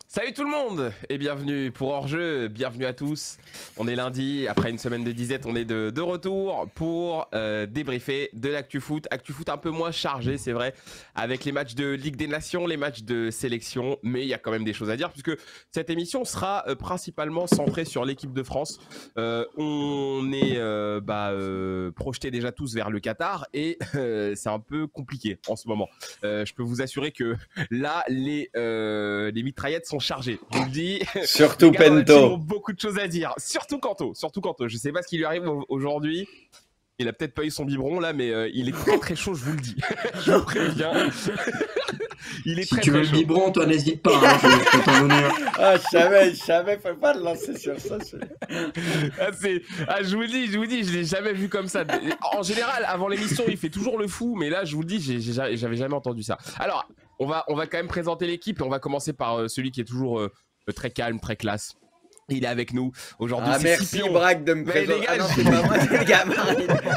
Salut tout le monde et bienvenue pour Hors-Jeu, bienvenue à tous. On est lundi, après une semaine de disette, on est de retour pour débriefer de l'actu foot. Actu foot un peu moins chargé, c'est vrai, avec les matchs de Ligue des Nations, les matchs de sélection, mais il y a quand même des choses à dire puisque cette émission sera principalement centrée sur l'équipe de France. On est projetés déjà tous vers le Qatar et c'est un peu compliqué en ce moment. Je peux vous assurer que là, les mitraillettes sont chargées. Je vous le dis. Surtout les gars dans la Pento. team ont beaucoup de choses à dire. Surtout Kanto. Je sais pas ce qui lui arrive aujourd'hui. Il a peut-être pas eu son biberon là, mais il est très très chaud, je vous le dis. Je vous préviens. Il est Si très tu veux très le chaud. biberon, toi n'hésite pas, hein, je peux t'en donner un. Ah, je savais, faut pas le lancer sur ça. Je vous le dis, je l'ai jamais vu comme ça. En général, avant l'émission, il fait toujours le fou, mais là, je vous le dis, j'avais jamais entendu ça. Alors, on va quand même présenter l'équipe et on va commencer par celui qui est toujours très calme, très classe. Il est avec nous aujourd'hui. Ah, c'est merci Scipion. Braque de me Mais présenter. dégage. Ah non, c'est pas moi, c'est le gamin.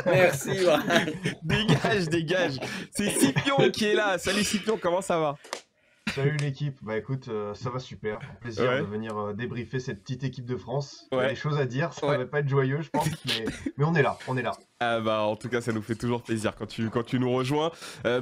Merci Braque. Dégage. C'est Scipion qui est là. Salut Scipion, comment ça va? Salut l'équipe, bah écoute, ça va super, plaisir Ouais. de venir débriefer cette petite équipe de France. Il y Ouais. a des choses à dire, ça Ouais. va pas être joyeux je pense, mais on est là. Ah bah en tout cas ça nous fait toujours plaisir quand tu nous rejoins.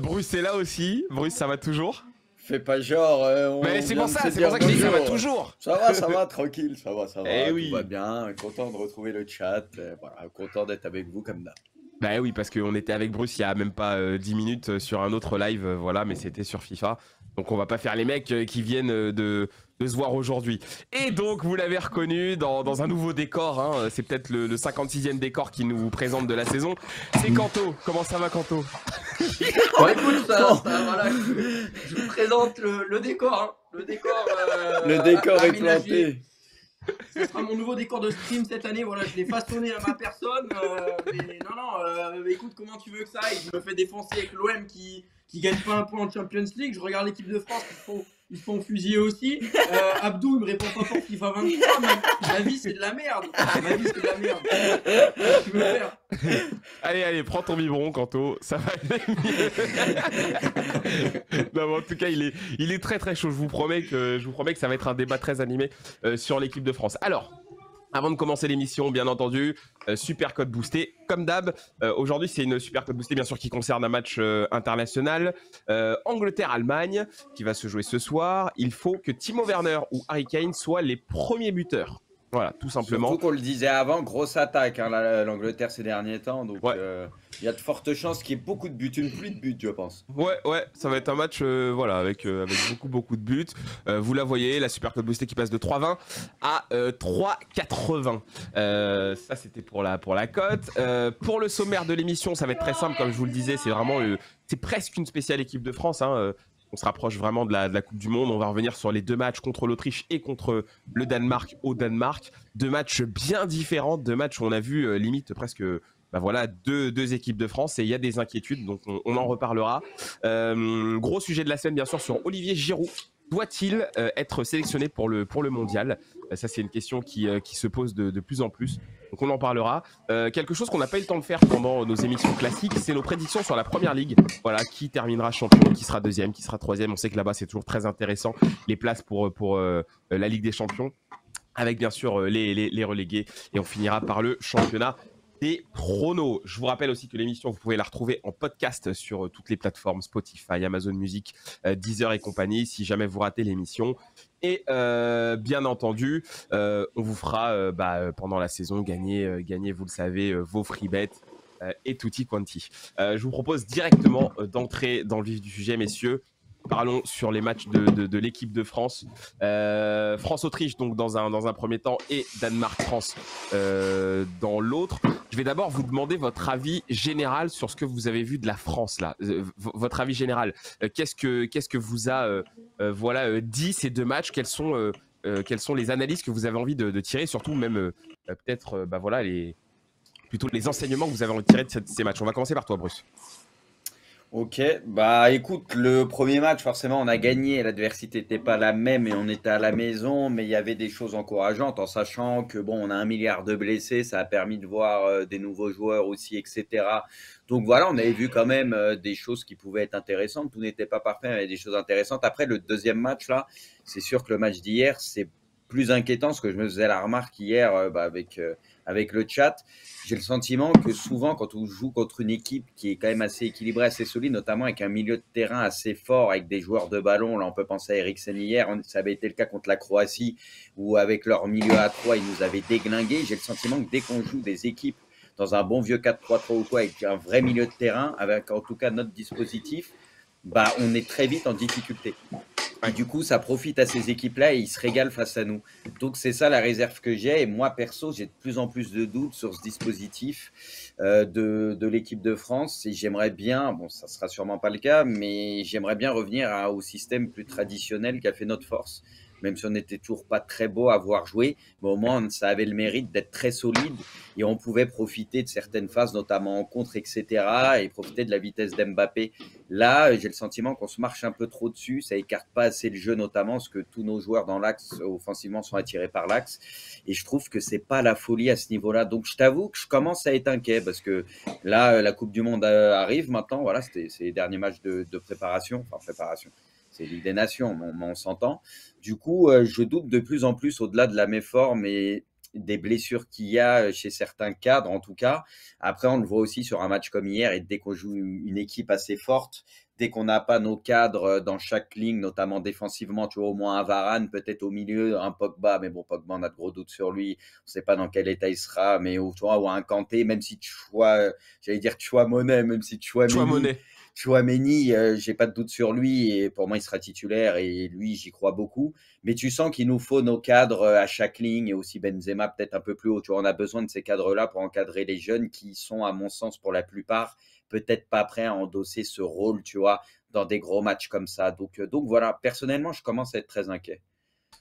Bruce est là aussi. Bruce, ça va toujours? Fais pas genre. Mais c'est pour ça que je dis que ça va toujours. Ça va, tranquille, ça va. Eh oui. Tout va bien, content de retrouver le chat. Voilà, content d'être avec vous comme d'hab. Bah oui, parce qu'on était avec Bruce il y a même pas 10 minutes sur un autre live, voilà, mais c'était sur FIFA. Donc on va pas faire les mecs qui viennent de se voir aujourd'hui. Et donc, vous l'avez reconnu dans un nouveau décor, hein, c'est peut-être le 56e décor qui nous présente de la saison. C'est Kanto. Comment ça va, Kanto? Bon, écoute, voilà, je vous présente le décor. Hein. Le décor est aménagé. planté. Ce sera mon nouveau décor de stream cette année. Voilà, je l'ai façonné à ma personne. Mais non, écoute, comment tu veux que ça aille? Je me fais défoncer avec l'OM qui gagne pas un point en Champions League. Je regarde l'équipe de France ils se font fusiller aussi. Abdou, il me répond pas pour FIFA 23. Mais ma vie, c'est de la merde. Qu'est-ce que tu veux faire? Allez, prends ton biberon, Kanto, ça va aller mieux. Non, mais en tout cas, il est très très chaud. Je vous promets que ça va être un débat très animé sur l'équipe de France. Alors, avant de commencer l'émission, bien entendu, super code boosté, comme d'hab. Aujourd'hui, c'est une super code boosté, bien sûr, qui concerne un match international. Angleterre-Allemagne, qui va se jouer ce soir. Il faut que Timo Werner ou Harry Kane soient les premiers buteurs. Voilà, tout simplement. Surtout qu'on le disait avant, grosse attaque, hein, l'Angleterre ces derniers temps. Donc, Ouais. y a de fortes chances qu'il y ait beaucoup de buts, une pluie de buts, je pense. Ouais, ça va être un match voilà, avec beaucoup de buts. Vous la voyez, la super code boostée qui passe de 3,20 à 3,80. Ça, c'était pour la cote. Pour le sommaire de l'émission, ça va être très simple, comme je vous le disais. C'est vraiment c'est presque une spéciale équipe de France. Hein. On se rapproche vraiment de la Coupe du Monde. On va revenir sur les deux matchs contre l'Autriche et contre le Danemark au Danemark. Deux matchs bien différents, deux matchs où on a vu limite presque voilà, deux équipes de France et il y a des inquiétudes, donc on en reparlera. Gros sujet de la semaine, bien sûr, sur Olivier Giroud. Doit-il être sélectionné pour le mondial? Ça, c'est une question qui se pose de plus en plus. Donc on en parlera. Quelque chose qu'on n'a pas eu le temps de faire pendant nos émissions classiques, c'est nos prédictions sur la première ligue. Voilà, qui terminera champion, qui sera deuxième, qui sera troisième. On sait que là-bas, c'est toujours très intéressant. Les places pour la Ligue des Champions, avec bien sûr les relégués. Et on finira par le championnat des pronos. Je vous rappelle aussi que l'émission, vous pouvez la retrouver en podcast sur toutes les plateformes Spotify, Amazon Music, Deezer et compagnie, si jamais vous ratez l'émission. Et bien entendu, on vous fera pendant la saison gagner, vous le savez, vos free bets et tutti quanti. Je vous propose directement d'entrer dans le vif du sujet, messieurs. parlons sur les matchs de l'équipe de France. France-Autriche, donc dans un premier temps, et Danemark-France dans l'autre. Je vais d'abord vous demander votre avis général sur ce que vous avez vu de la France, là. Votre avis général. Qu'est-ce que vous a dit ces deux matchs? Quelles sont les analyses que vous avez envie de tirer, surtout même peut-être plutôt les enseignements que vous avez envie de tirer de ces matchs? On va commencer par toi, Bruce. Ok, bah écoute, le premier match, forcément, on a gagné. L'adversité n'était pas la même et on était à la maison, mais il y avait des choses encourageantes en sachant que bon, on a 1 milliard de blessés, ça a permis de voir des nouveaux joueurs aussi, etc. Donc voilà, on avait vu quand même des choses qui pouvaient être intéressantes. Tout n'était pas parfait, mais il y avait des choses intéressantes. Après, le deuxième match, là, c'est sûr que le match d'hier, c'est plus inquiétant, parce que je me faisais la remarque hier avec le chat. J'ai le sentiment que souvent, quand on joue contre une équipe qui est quand même assez équilibrée, assez solide, notamment avec un milieu de terrain assez fort, avec des joueurs de ballon, là on peut penser à Eriksen hier, ça avait été le cas contre la Croatie, où avec leur milieu à 3, ils nous avaient déglingués. J'ai le sentiment que dès qu'on joue des équipes dans un bon vieux 4-3-3 ou quoi, avec un vrai milieu de terrain, avec en tout cas notre dispositif, bah, on est très vite en difficulté. Et du coup, ça profite à ces équipes-là et ils se régalent face à nous. Donc, c'est ça la réserve que j'ai. Et moi, perso, j'ai de plus en plus de doutes sur ce dispositif de l'équipe de France. Et j'aimerais bien, bon, ça sera sûrement pas le cas, mais j'aimerais bien revenir au système plus traditionnel qui a fait notre force. Même si on n'était toujours pas très beau à voir jouer, mais au moins ça avait le mérite d'être très solide et on pouvait profiter de certaines phases, notamment en contre, etc. et profiter de la vitesse d'Mbappé. Là, j'ai le sentiment qu'on se marche un peu trop dessus, ça écarte pas assez le jeu, notamment parce que tous nos joueurs dans l'axe, offensivement, sont attirés par l'axe et je trouve que c'est pas la folie à ce niveau-là. Donc je t'avoue que je commence à être inquiet parce que là, la Coupe du Monde arrive maintenant, voilà, c'est les derniers matchs de préparation, c'est Ligue des Nations, mais on s'entend. Du coup, je doute de plus en plus au-delà de la méforme et des blessures qu'il y a chez certains cadres, en tout cas. Après, on le voit aussi sur un match comme hier, et dès qu'on joue une équipe assez forte, dès qu'on n'a pas nos cadres dans chaque ligne, notamment défensivement, tu vois, au moins un Varane, peut-être au milieu, un Pogba, mais bon, Pogba, on a de gros doutes sur lui, on ne sait pas dans quel état il sera, mais tu vois, ou un Kanté, même si j'allais dire Chouameni, même si Chouameni, j'ai pas de doute sur lui et pour moi il sera titulaire et lui j'y crois beaucoup. Mais tu sens qu'il nous faut nos cadres à chaque ligne et aussi Benzema peut-être un peu plus haut. Tu vois, on a besoin de ces cadres-là pour encadrer les jeunes qui sont à mon sens pour la plupart peut-être pas prêts à endosser ce rôle, tu vois, dans des gros matchs comme ça. Donc voilà, personnellement je commence à être très inquiet.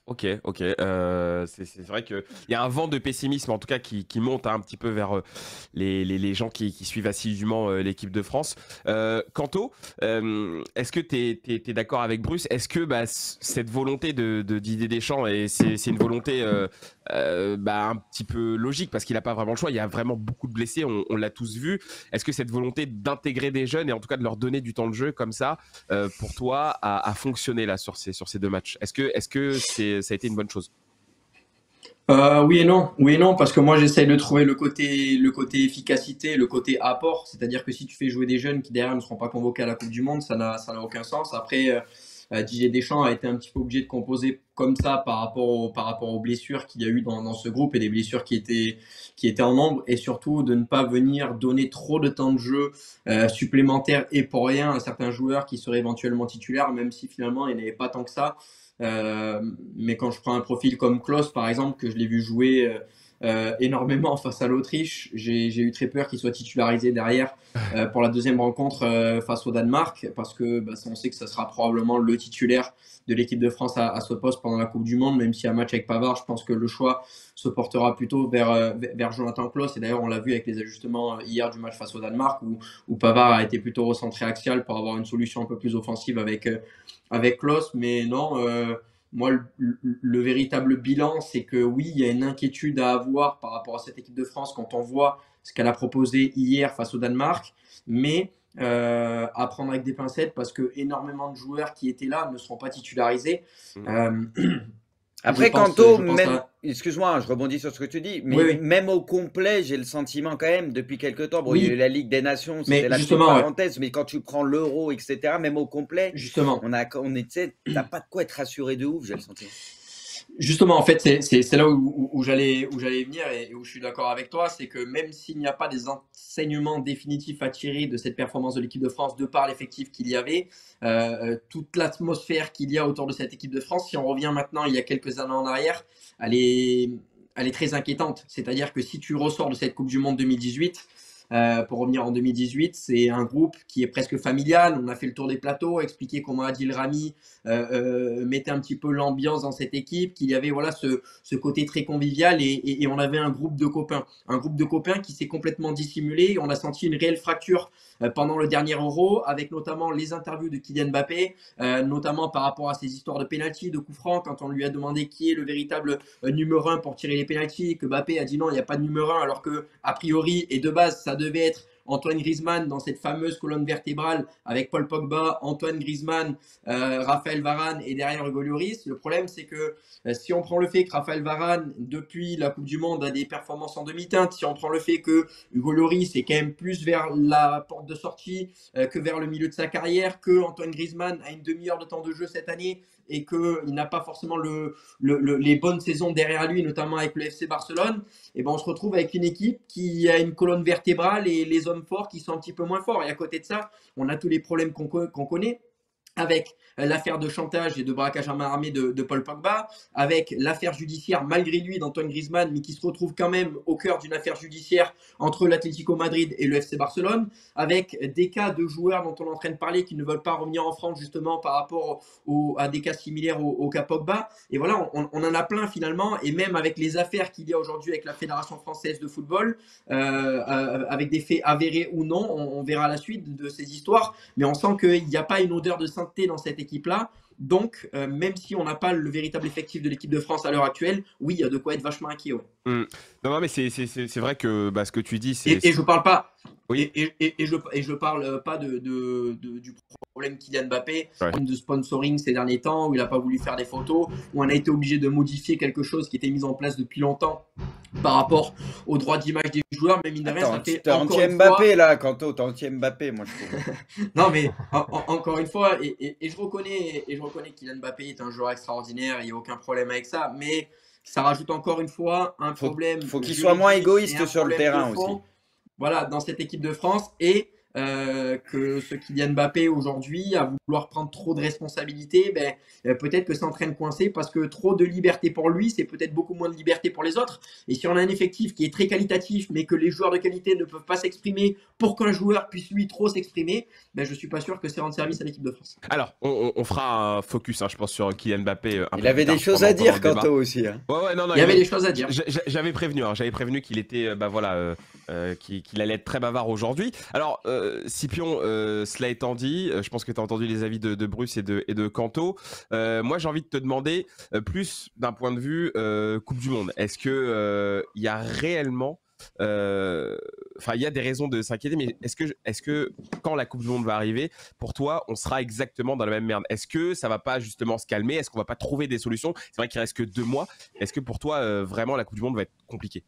Ok. C'est vrai qu'il y a un vent de pessimisme, en tout cas, qui monte un petit peu vers les gens qui suivent assidûment l'équipe de France. Kanto, est-ce que tu es d'accord avec Bruce? Est-ce que cette volonté de Didier Deschamps, et c'est une volonté un petit peu logique, parce qu'il n'a pas vraiment le choix, il y a vraiment beaucoup de blessés, on l'a tous vu. Est-ce que cette volonté d'intégrer des jeunes, et en tout cas de leur donner du temps de jeu comme ça, pour toi, a fonctionné là, sur ces deux matchs? Est-ce que ça a été une bonne chose? Oui et non, parce que moi j'essaye de trouver le côté efficacité, le côté apport, c'est-à-dire que si tu fais jouer des jeunes qui derrière ne seront pas convoqués à la Coupe du Monde, ça n'a aucun sens. Après, Didier Deschamps a été un petit peu obligé de composer comme ça par rapport aux blessures qu'il y a eu dans ce groupe et des blessures qui étaient en nombre, et surtout de ne pas venir donner trop de temps de jeu supplémentaire et pour rien à certains joueurs qui seraient éventuellement titulaires, même si finalement il n'y avait pas tant que ça. Mais quand je prends un profil comme Klose par exemple, que je l'ai vu jouer énormément face à l'Autriche, j'ai eu très peur qu'il soit titularisé derrière pour la deuxième rencontre face au Danemark, parce que on sait que ça sera probablement le titulaire de l'équipe de France à ce poste pendant la Coupe du Monde, même si un match avec Pavard, je pense que le choix se portera plutôt vers Jonathan Klose. Et d'ailleurs, on l'a vu avec les ajustements hier du match face au Danemark, où Pavard a été plutôt recentré axial pour avoir une solution un peu plus offensive avec Klose. Mais non, moi, le véritable bilan, c'est que oui, il y a une inquiétude à avoir par rapport à cette équipe de France quand on voit ce qu'elle a proposé hier face au Danemark, mais à prendre avec des pincettes, parce que énormément de joueurs qui étaient là ne seront pas titularisés. Après, Kanto, excuse-moi, je rebondis sur ce que tu dis, mais même au complet, j'ai le sentiment quand même, depuis quelques temps, bon, il y a eu la Ligue des Nations, c'était la petite parenthèse, mais quand tu prends l'Euro, etc., même au complet, t'as pas de quoi être rassuré de ouf, j'ai le sentiment. Justement, en fait, c'est là où j'allais venir et où je suis d'accord avec toi, c'est que même s'il n'y a pas des enseignements définitifs à tirer de cette performance de l'équipe de France de par l'effectif qu'il y avait, toute l'atmosphère qu'il y a autour de cette équipe de France, si on revient maintenant il y a quelques années en arrière, elle est, elle est très inquiétante. C'est-à-dire que si tu ressors de cette Coupe du Monde 2018, pour revenir en 2018, c'est un groupe qui est presque familial. On a fait le tour des plateaux, expliqué comment Adil Rami mettait un petit peu l'ambiance dans cette équipe, qu'il y avait voilà ce côté très convivial et on avait un groupe de copains qui s'est complètement dissimulé. On a senti une réelle fracture pendant le dernier Euro, avec notamment les interviews de Kylian Mbappé, notamment par rapport à ses histoires de pénalty, de coups francs, quand on lui a demandé qui est le véritable numéro 1 pour tirer les pénaltys, que Mbappé a dit non, il n'y a pas de numéro 1, alors que a priori et de base ça devait être Antoine Griezmann dans cette fameuse colonne vertébrale avec Paul Pogba, Antoine Griezmann, Raphaël Varane et derrière Hugo Lloris. Le problème, c'est que si on prend le fait que Raphaël Varane, depuis la Coupe du Monde, a des performances en demi-teinte, si on prend le fait que Hugo Lloris est quand même plus vers la porte de sortie que vers le milieu de sa carrière, que Antoine Griezmann a une demi-heure de temps de jeu cette année et qu'il n'a pas forcément les bonnes saisons derrière lui, notamment avec le FC Barcelone, et ben on se retrouve avec une équipe qui a une colonne vertébrale et les hommes forts qui sont un petit peu moins forts. Et à côté de ça, on a tous les problèmes qu'on connaît avec l'affaire de chantage et de braquage à main armée de Paul Pogba, avec l'affaire judiciaire malgré lui d'Antoine Griezmann, mais qui se retrouve quand même au cœur d'une affaire judiciaire entre l'Atlético Madrid et le FC Barcelone, avec des cas de joueurs dont on est en train de parler qui ne veulent pas revenir en France justement par rapport à des cas similaires au cas Pogba. Et voilà, on en a plein finalement, et même avec les affaires qu'il y a aujourd'hui avec la Fédération française de football, avec des faits avérés ou non, on verra la suite de ces histoires, mais on sent qu'il n'y a pas une odeur de sainteté dans cette équipe-là. Donc, même si on n'a pas le véritable effectif de l'équipe de France à l'heure actuelle, oui, il y a de quoi être vachement inquiet. Ouais. Non, non, mais c'est vrai que ce que tu dis, c'est. Et je parle pas. Oui. Et je parle pas du problème Kylian Mbappé, Ouais. de sponsoring ces derniers temps, où il n'a pas voulu faire des photos, où on a été obligé de modifier quelque chose qui était mis en place depuis longtemps par rapport aux droits d'image des joueurs. Mais mine de rien, ça fait T'es encore une anti-Mbappé fois... là, Kanto, t'es anti-Mbappé, moi je trouve. Non, mais encore une fois, et je reconnais que Kylian Mbappé est un joueur extraordinaire, il n'y a aucun problème avec ça, mais ça rajoute encore une fois un problème. Faut qu'il soit moins juridique et égoïste un sur le problème terrain de fond, aussi. voilà, dans cette équipe de France, et que ce Kylian Mbappé aujourd'hui, à vouloir prendre trop de responsabilités, peut-être que c'est en train de coincer parce que trop de liberté pour lui, c'est peut-être beaucoup moins de liberté pour les autres. Et si on a un effectif qui est très qualitatif, mais que les joueurs de qualité ne peuvent pas s'exprimer pour qu'un joueur puisse lui trop s'exprimer, je suis pas sûr que c'est rendre service à l'équipe de France. Alors, on fera un focus, je pense, sur Kylian Mbappé. Il avait des choses à dire, Kanto aussi. Hein. Ouais, non, il y avait des choses à dire. J'avais prévenu qu'il était, qu'il allait être très bavard aujourd'hui. Alors, Scipion, cela étant dit, je pense que tu as entendu les avis de Bruce et de Kanto. Moi, j'ai envie de te demander, plus d'un point de vue Coupe du Monde, est-ce que il y a réellement... il y a des raisons de s'inquiéter, mais est-ce que quand la Coupe du Monde va arriver, pour toi, on sera exactement dans la même merde? Est-ce que ça va pas justement se calmer? Est-ce qu'on va pas trouver des solutions? C'est vrai qu'il reste que 2 mois. Est-ce que pour toi, vraiment, la Coupe du Monde va être compliquée?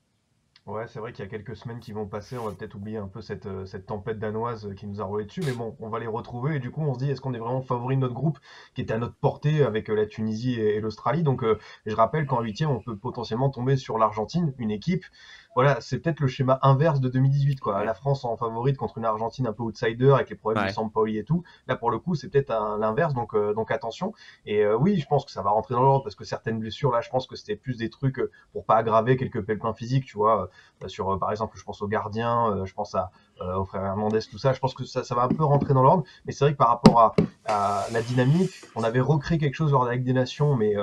Ouais, c'est vrai qu'il y a quelques semaines qui vont passer, on va peut-être oublier un peu cette tempête danoise qui nous a roulé dessus, mais bon, on va les retrouver et du coup on se dit est-ce qu'on est vraiment favori de notre groupe qui était à notre portée avec la Tunisie et l'Australie. Donc je rappelle qu'en huitième on peut potentiellement tomber sur l'Argentine, une équipe. Voilà, c'est peut-être le schéma inverse de 2018 quoi. La France en favorite contre une Argentine un peu outsider avec les problèmes de Sampaoli et tout. Là pour le coup c'est peut-être l'inverse, donc attention. Et oui, je pense que ça va rentrer dans l'ordre parce que certaines blessures là, je pense que c'était plus des trucs pour pas aggraver quelques pépins physiques, tu vois. Sur par exemple je pense aux gardiens, je pense au frère Hernandez, tout ça, je pense que ça va un peu rentrer dans l'ordre, mais c'est vrai que par rapport à la dynamique, on avait recréé quelque chose lors de la Ligue des Nations, mais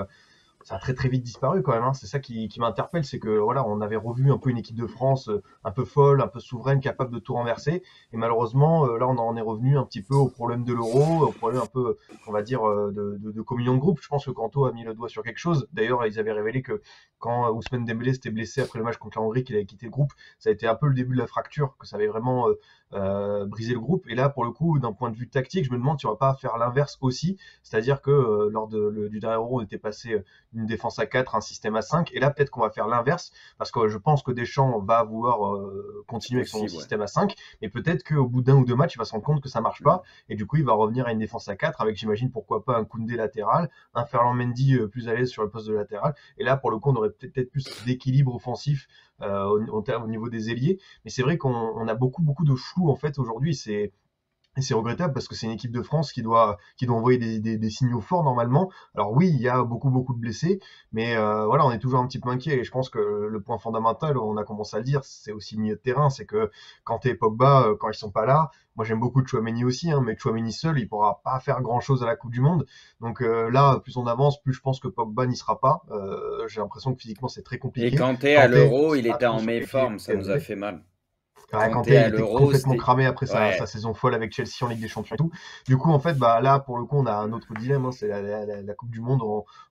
ça a très très vite disparu quand même, hein. C'est ça qui m'interpelle, c'est que voilà, on avait revu un peu une équipe de France un peu folle, un peu souveraine, capable de tout renverser, et malheureusement là on en est revenu un petit peu au problème de l'euro, au problème un peu, on va dire, de communion de groupe. Je pense que Kanto a mis le doigt sur quelque chose. D'ailleurs ils avaient révélé que quand Ousmane Dembélé s'était blessé après le match contre la Hongrie, qu'il avait quitté le groupe, ça a été un peu le début de la fracture, que ça avait vraiment brisé le groupe. Et là pour le coup, d'un point de vue tactique, je me demande si on va pas faire l'inverse aussi, c'est-à-dire que lors du dernier euro on était passé une défense à 4, un système à 5. Et là, peut-être qu'on va faire l'inverse, parce que je pense que Deschamps va vouloir continuer avec son système à 5, mais peut-être qu'au bout d'un ou deux matchs, il va se rendre compte que ça marche pas, et du coup, il va revenir à une défense à 4 avec, j'imagine, pourquoi pas un Koundé latéral, un Ferland Mendy plus à l'aise sur le poste de latéral. Et là, pour le coup, on aurait peut-être plus d'équilibre offensif au niveau des ailiers. Mais c'est vrai qu'on a beaucoup de flou en fait aujourd'hui. Et c'est regrettable parce que c'est une équipe de France qui doit envoyer des signaux forts normalement. Alors oui, il y a beaucoup de blessés, mais voilà, on est toujours un petit peu inquiet. Et je pense que le point fondamental, on a commencé à le dire, c'est aussi le milieu de terrain. C'est que quand t'es Pogba, quand ils sont pas là, moi j'aime beaucoup Tchouaméni aussi, hein, mais Tchouaméni seul, il pourra pas faire grand chose à la Coupe du Monde. Donc là, plus on avance, plus je pense que Pogba n'y sera pas. J'ai l'impression que physiquement c'est très compliqué. Et Kanté à l'Euro, il était en méforme, ça nous a fait mal. Kanté il était complètement cramé après sa saison folle avec Chelsea en Ligue des Champions et tout. Du coup, en fait, là, pour le coup, on a un autre dilemme, hein, c'est la Coupe du Monde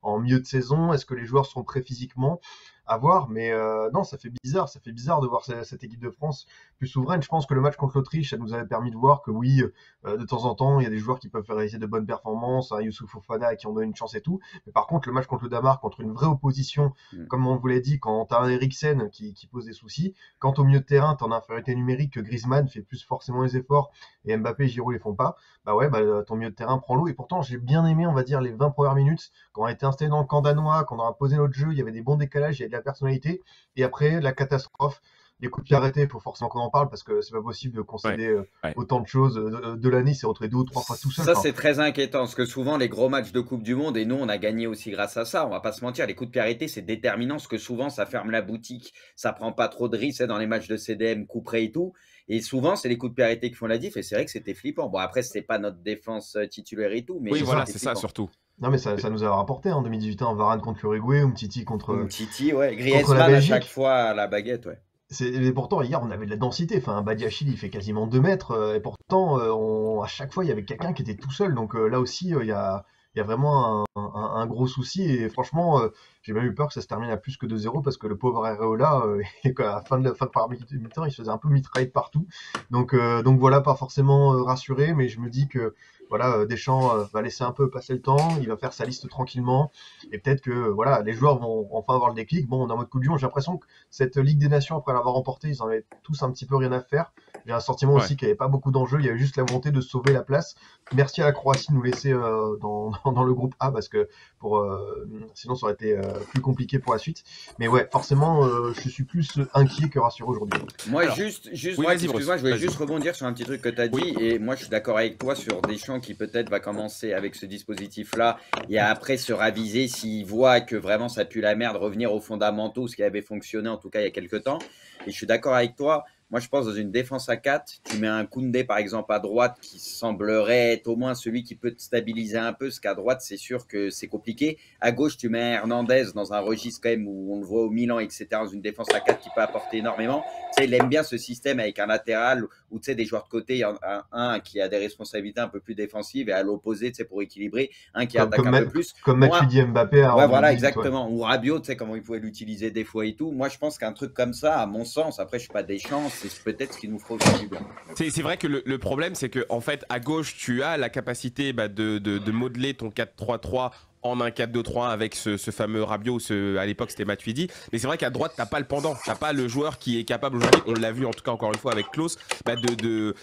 en milieu de saison. Est-ce que les joueurs sont prêts physiquement? À voir, mais non, ça fait bizarre de voir cette équipe de France plus souveraine. Je pense que le match contre l'Autriche, ça nous avait permis de voir que oui, de temps en temps, il y a des joueurs qui peuvent réaliser de bonnes performances, hein, Youssouf Fofana qui ont donné une chance et tout. Mais par contre, le match contre le Danemark, contre une vraie opposition, comme on vous l'a dit, quand t'as un Eriksen qui pose des soucis, quand au milieu de terrain, t'en as infériorité numérique, que Griezmann fait plus forcément les efforts et Mbappé et Giroud les font pas, ton milieu de terrain prend l'eau. Et pourtant, j'ai bien aimé, on va dire, les 20 premières minutes, quand on a été installé dans le camp danois, quand on a posé notre jeu, il y avait des bons décalages, il y avait de la personnalité. Et après, la catastrophe, les coups de pied arrêtés, il faut forcément qu'on en parle parce que c'est pas possible de concéder autant de choses. De l'année, il s'est retrouvé 2 ou 3 fois tout seul. Ça, c'est très inquiétant parce que souvent, les gros matchs de Coupe du Monde, et nous, on a gagné aussi grâce à ça, on va pas se mentir, les coups de pied arrêtés, c'est déterminant parce que souvent, ça ferme la boutique, ça prend pas trop de risques dans les matchs de CDM, coup près et tout. Et souvent, c'est les coups de pied arrêtés qui font la diff. Et c'est vrai que c'était flippant. Bon, après, c'était pas notre défense titulaire et tout. Mais oui, voilà, c'est ça surtout. Non, mais ça nous a rapporté en 2018, Varane contre l'Uruguay, Umtiti contre. Umtiti, ouais. Griezmann à chaque fois à la baguette, ouais. Et pourtant, hier, on avait de la densité. Enfin, Badiachil, il fait quasiment 2 mètres. Et pourtant, à chaque fois, il y avait quelqu'un qui était tout seul. Donc là aussi, il y a vraiment un gros souci. Et franchement, j'ai même eu peur que ça se termine à plus que 2-0 parce que le pauvre Areola, à la fin de première mi-temps, il se faisait un peu mitrailler de partout. Donc voilà, pas forcément rassuré, mais je me dis que voilà, Deschamps va laisser un peu passer le temps, il va faire sa liste tranquillement, et peut-être que voilà, les joueurs vont enfin avoir le déclic. Bon, on est en mode Coupe du Monde, j'ai l'impression que cette Ligue des Nations, après l'avoir remportée, ils en avaient tous un petit peu rien à faire. J'ai un sentiment aussi qu'il n'y avait pas beaucoup d'enjeux, il y avait juste la volonté de sauver la place. Merci à la Croatie de nous laisser dans le groupe A, parce que sinon ça aurait été plus compliqué pour la suite. Mais ouais, forcément, je suis plus inquiet que rassuré aujourd'hui. Moi, excuse-moi, je voulais juste rebondir sur un petit truc que tu as dit, et moi je suis d'accord avec toi sur Deschamps qui peut-être va commencer avec ce dispositif-là et après se raviser s'il voit que vraiment ça pue la merde, revenir aux fondamentaux, ce qui avait fonctionné en tout cas il y a quelques temps. Et je suis d'accord avec toi. Moi, je pense dans une défense à 4, tu mets un Koundé par exemple à droite qui semblerait être au moins celui qui peut te stabiliser un peu, parce qu'à droite, c'est sûr que c'est compliqué. À gauche, tu mets Hernandez dans un registre quand même où on le voit au Milan, etc., dans une défense à 4 qui peut apporter énormément. Tu sais, il aime bien ce système avec un latéral où tu sais, des joueurs de côté, il y en a un qui a des responsabilités un peu plus défensives et à l'opposé, tu sais, pour équilibrer, un qui attaque un peu plus. Comme Matuidi Mbappé. Ouais, voilà, exactement. Ou Rabiot, tu sais, comment il pouvait l'utiliser des fois et tout. Moi, je pense qu'un truc comme ça, à mon sens, après, je suis pas Deschamps, c'est peut-être ce qui nous fera aussi du bien. C'est vrai que le problème, c'est que en fait, à gauche, tu as la capacité de modeler ton 4-3-3 en un 4-2-3 avec ce fameux Rabiot, à l'époque c'était Matuidi, mais c'est vrai qu'à droite t'as pas le pendant, t'as pas le joueur qui est capable aujourd'hui, on l'a vu en tout cas encore une fois avec Klose, de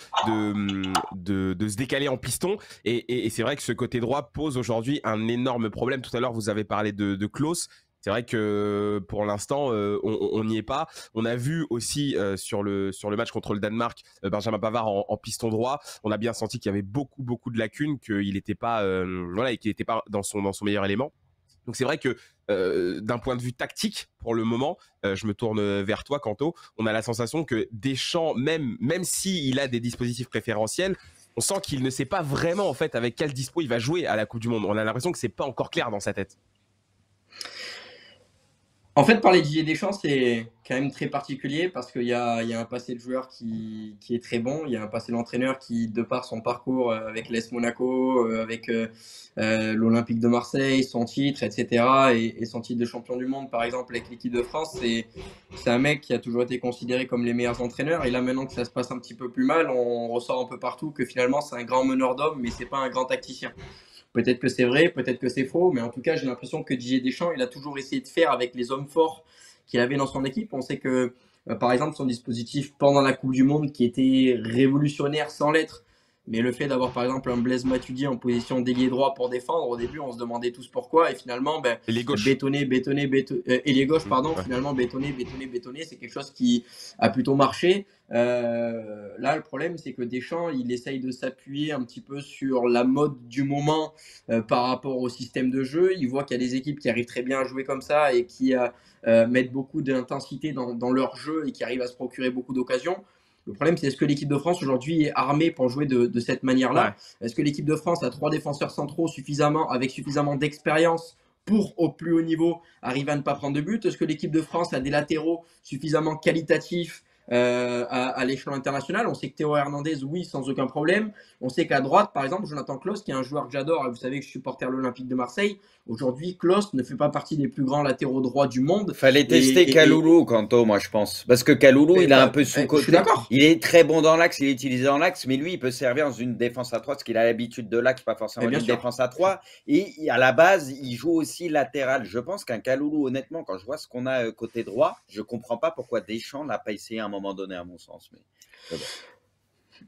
se décaler en piston, et c'est vrai que ce côté droit pose aujourd'hui un énorme problème. Tout à l'heure vous avez parlé de Klose. C'est vrai que pour l'instant, on n'y est pas. On a vu aussi sur le match contre le Danemark, Benjamin Pavard en piston droit. On a bien senti qu'il y avait beaucoup de lacunes, qu'il n'était pas, et qu'il n'était pas dans son meilleur élément. Donc c'est vrai que d'un point de vue tactique, pour le moment, je me tourne vers toi, Kanto. On a la sensation que Deschamps, même s'il a des dispositifs préférentiels, on sent qu'il ne sait pas vraiment en fait avec quel dispo il va jouer à la Coupe du Monde. On a l'impression que c'est pas encore clair dans sa tête. En fait, parler de Didier Deschamps, c'est quand même très particulier parce qu'il y a un passé de joueur qui est très bon. Il y a un passé d'entraîneur qui, de par son parcours avec l'AS Monaco, avec l'Olympique de Marseille, son titre, etc., et son titre de champion du monde, par exemple, avec l'équipe de France, c'est un mec qui a toujours été considéré comme les meilleurs entraîneurs. Et là, maintenant que ça se passe un petit peu plus mal, on ressort un peu partout que finalement, c'est un grand meneur d'hommes, mais c'est pas un grand tacticien. Peut-être que c'est vrai, peut-être que c'est faux, mais en tout cas, j'ai l'impression que Didier Deschamps, il a toujours essayé de faire avec les hommes forts qu'il avait dans son équipe. On sait que, par exemple, son dispositif pendant la Coupe du Monde, qui était révolutionnaire sans l'être, mais le fait d'avoir par exemple un Blaise Matuidi en position d'ailier droit pour défendre, au début on se demandait tous pourquoi, et finalement Ailier gauche. bétonner, ailier gauche, pardon, Ouais. finalement bétonner, c'est quelque chose qui a plutôt marché. Là le problème c'est que Deschamps il essaye de s'appuyer un petit peu sur la mode du moment par rapport au système de jeu. Il voit qu'il y a des équipes qui arrivent très bien à jouer comme ça et qui mettent beaucoup d'intensité dans leur jeu et qui arrivent à se procurer beaucoup d'occasions. Le problème, c'est est-ce que l'équipe de France aujourd'hui est armée pour jouer de cette manière-là? Est-ce que l'équipe de France a 3 défenseurs centraux avec suffisamment d'expérience pour, au plus haut niveau, arriver à ne pas prendre de but? Est-ce que l'équipe de France a des latéraux suffisamment qualitatifs à l'échelon international? On sait que Théo Hernandez, oui, sans aucun problème. On sait qu'à droite, par exemple, Jonathan Klaus, qui est un joueur que j'adore, et vous savez que je suis supporter de l'Olympique de Marseille, aujourd'hui, Klaus ne fait pas partie des plus grands latéraux droits du monde. Fallait tester Kaloulou, Kanto, moi je pense. Parce que Kaloulou, il a un peu sous-côté. Je suis d'accord. Il est très bon dans l'axe, il est utilisé dans l'axe, mais lui, il peut servir dans une défense à 3, parce qu'il a l'habitude de l'axe, pas forcément une défense à 3. Et à la base, il joue aussi latéral. Je pense qu'un Kaloulou, honnêtement, quand je vois ce qu'on a côté droit, je comprends pas pourquoi Deschamps n'a pas essayé à un moment donné, à mon sens. Mais...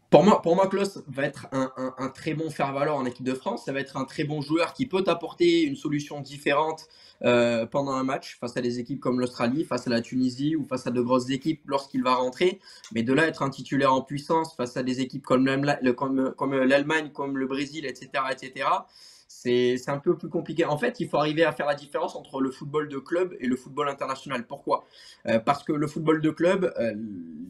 Pour moi, Klaus va être un très bon faire-valoir en équipe de France. Ça va être un très bon joueur qui peut apporter une solution différente pendant un match face à des équipes comme l'Australie, face à la Tunisie ou face à de grosses équipes lorsqu'il va rentrer. Mais de là être un titulaire en puissance face à des équipes comme l'Allemagne, comme le Brésil, etc., c'est un peu plus compliqué. En fait, il faut arriver à faire la différence entre le football de club et le football international. Pourquoi? Parce que le football de club,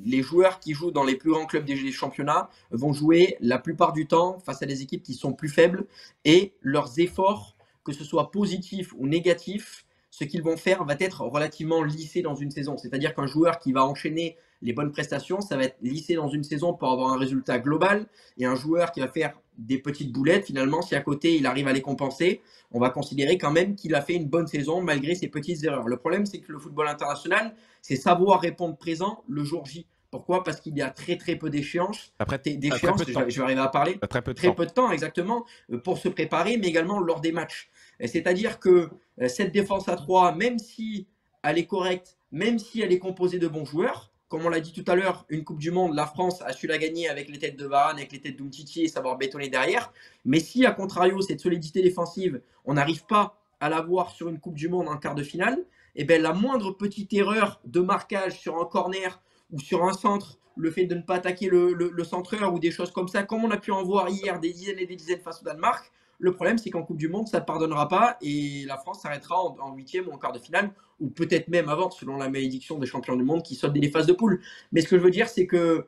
les joueurs qui jouent dans les plus grands clubs des championnats vont jouer la plupart du temps face à des équipes qui sont plus faibles et leurs efforts, que ce soit positifs ou négatifs, ce qu'ils vont faire va être relativement lissé dans une saison. C'est-à-dire qu'un joueur qui va enchaîner les bonnes prestations, ça va être lissé dans une saison pour avoir un résultat global. Et un joueur qui va faire des petites boulettes, finalement, si à côté il arrive à les compenser, on va considérer quand même qu'il a fait une bonne saison malgré ses petites erreurs. Le problème, c'est que le football international, c'est savoir répondre présent le jour J. Pourquoi? Parce qu'il y a très peu d'échéances. Je vais arriver à parler. Très peu de temps, exactement, pour se préparer, mais également lors des matchs. C'est-à-dire que cette défense à 3, même si elle est correcte, même si elle est composée de bons joueurs, comme on l'a dit tout à l'heure, une Coupe du Monde, la France a su la gagner avec les têtes de Varane, avec les têtes d'Umtiti et savoir bétonner derrière. Mais si, à contrario, cette solidité défensive, on n'arrive pas à l'avoir sur une Coupe du Monde en quart de finale, eh bien, la moindre petite erreur de marquage sur un corner ou sur un centre, le fait de ne pas attaquer le centreur ou des choses comme ça, comme on a pu en voir hier des dizaines et des dizaines face au Danemark, le problème, c'est qu'en Coupe du Monde, ça ne pardonnera pas et la France s'arrêtera en huitième ou en quart de finale, ou peut-être même avant, selon la malédiction des champions du monde qui sautent des phases de poule. Mais ce que je veux dire, c'est que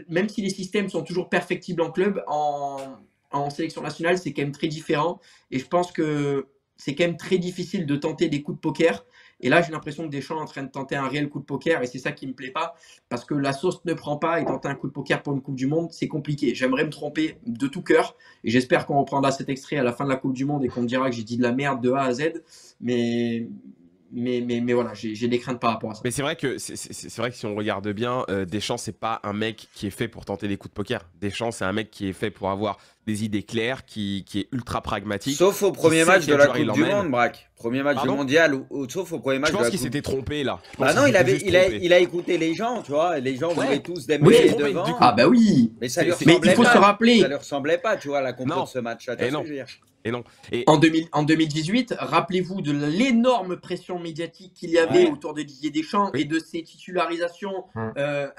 même si les systèmes sont toujours perfectibles en club, en sélection nationale, c'est quand même très différent. Et je pense que c'est quand même très difficile de tenter des coups de poker. Et là, j'ai l'impression que Deschamps est en train de tenter un réel coup de poker et c'est ça qui me plaît pas parce que la sauce ne prend pas et tenter un coup de poker pour une Coupe du Monde, c'est compliqué. J'aimerais me tromper de tout cœur et j'espère qu'on reprendra cet extrait à la fin de la Coupe du Monde et qu'on me dira que j'ai dit de la merde de A à Z. Mais voilà, j'ai des craintes par rapport à ça. Mais c'est vrai que si on regarde bien, Deschamps c'est pas un mec qui est fait pour tenter des coups de poker. Deschamps c'est un mec qui est fait pour avoir des idées claires, qui est ultra pragmatique. Sauf au premier match de la Coupe du Monde, Braque. Premier match du mondial, sauf au premier match. Je pense qu'il s'était trompé là. Bah non, il a écouté les gens, tu vois. Les gens voulaient tous Dembélé devant. Ah bah oui. Mais ça lui ressemblait pas. Se rappeler. Ça lui ressemblait pas, tu vois, la compo de ce match. Et non. En 2018, rappelez-vous de l'énorme pression médiatique qu'il y avait autour de Didier Deschamps et de ses titularisations